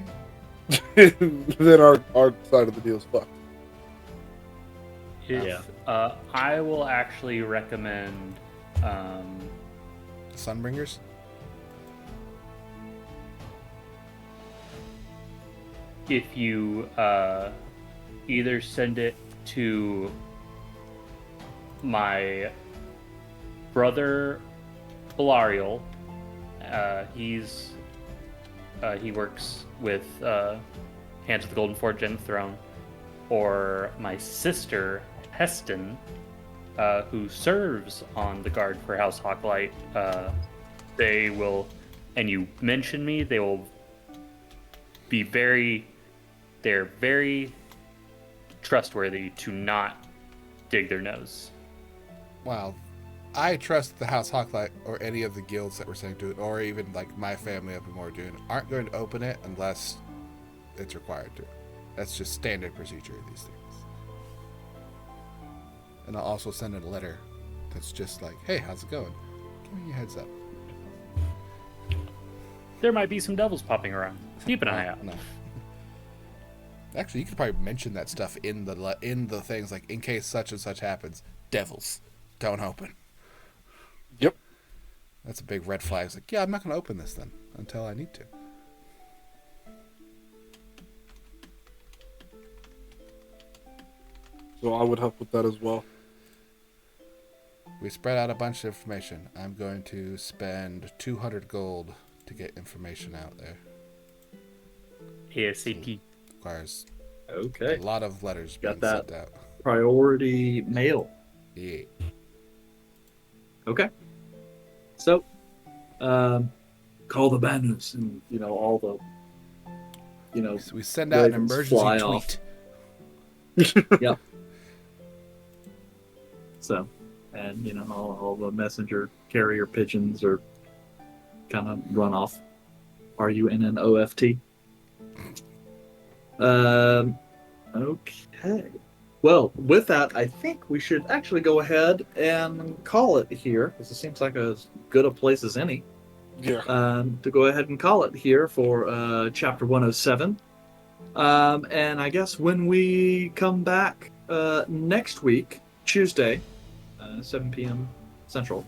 Then our side of the deal is fucked.
I will actually recommend
Sunbringers?
if you either send it to my brother Belariel. He works with Hands of the Golden Forge and the Throne, or my sister Heston, who serves on the guard for House Hawklight. They will, and you mention me, they will be they're very trustworthy to not dig their nose.
Wow. I trust the House Hawklight or any of the guilds that we're sending to it, or even like my family up in Mordoon, aren't going to open it unless it's required to. That's just standard procedure of these things. And I'll also send in a letter that's just like, hey, how's it going? Give me a heads up.
There might be some devils popping around. Keep an eye out.
No. Actually, you could probably mention that stuff in the things, like in case such and such happens. Devils, don't open.
Yep.
That's a big red flag. It's like, yeah, I'm not going to open this then until I need to.
So I would help with that as well.
We spread out a bunch of information. I'm going to spend 200 gold to get information out there.
ASAP.
Requires
Okay.
a lot of letters being
Got that.
sent out.
Priority mail.
Yeah.
Okay. So, call the banners and, all the,
So we send out an
ravens
emergency
fly
tweet.
Yep. So, and, all the messenger carrier pigeons are kind of run off. Are you in an OFT? Okay. Well, with that, I think we should actually go ahead and call it here, because it seems like as good a place as any.
Yeah.
To go ahead and call it here for chapter 107. And I guess when we come back next week, Tuesday, 7 p.m. Central,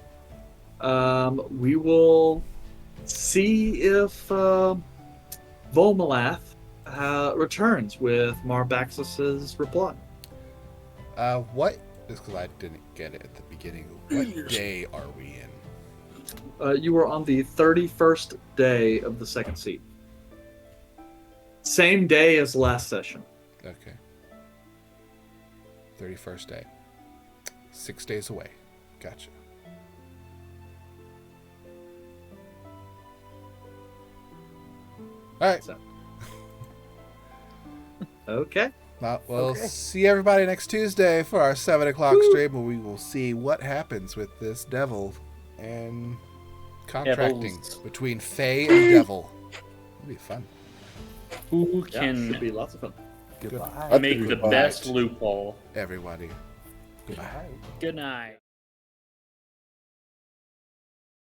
we will see if Volmalath returns with Marbaxis's reply.
What? Just because I didn't get it at the beginning. What day are we in?
You were on the 31st day of the second seat. Same day as last session.
Okay. 31st day. 6 days away. Gotcha. All right.
So. Okay.
Well, we'll see everybody next Tuesday for our 7 o'clock stream, where we will see what happens with this devil and contracting
Devils.
between Fae and Devil. It'll be fun.
Who
Yeah,
can
should be lots of fun.
Goodbye,
I
make
think
the
goodbye.
best loophole?
everybody. Goodbye.
Good night.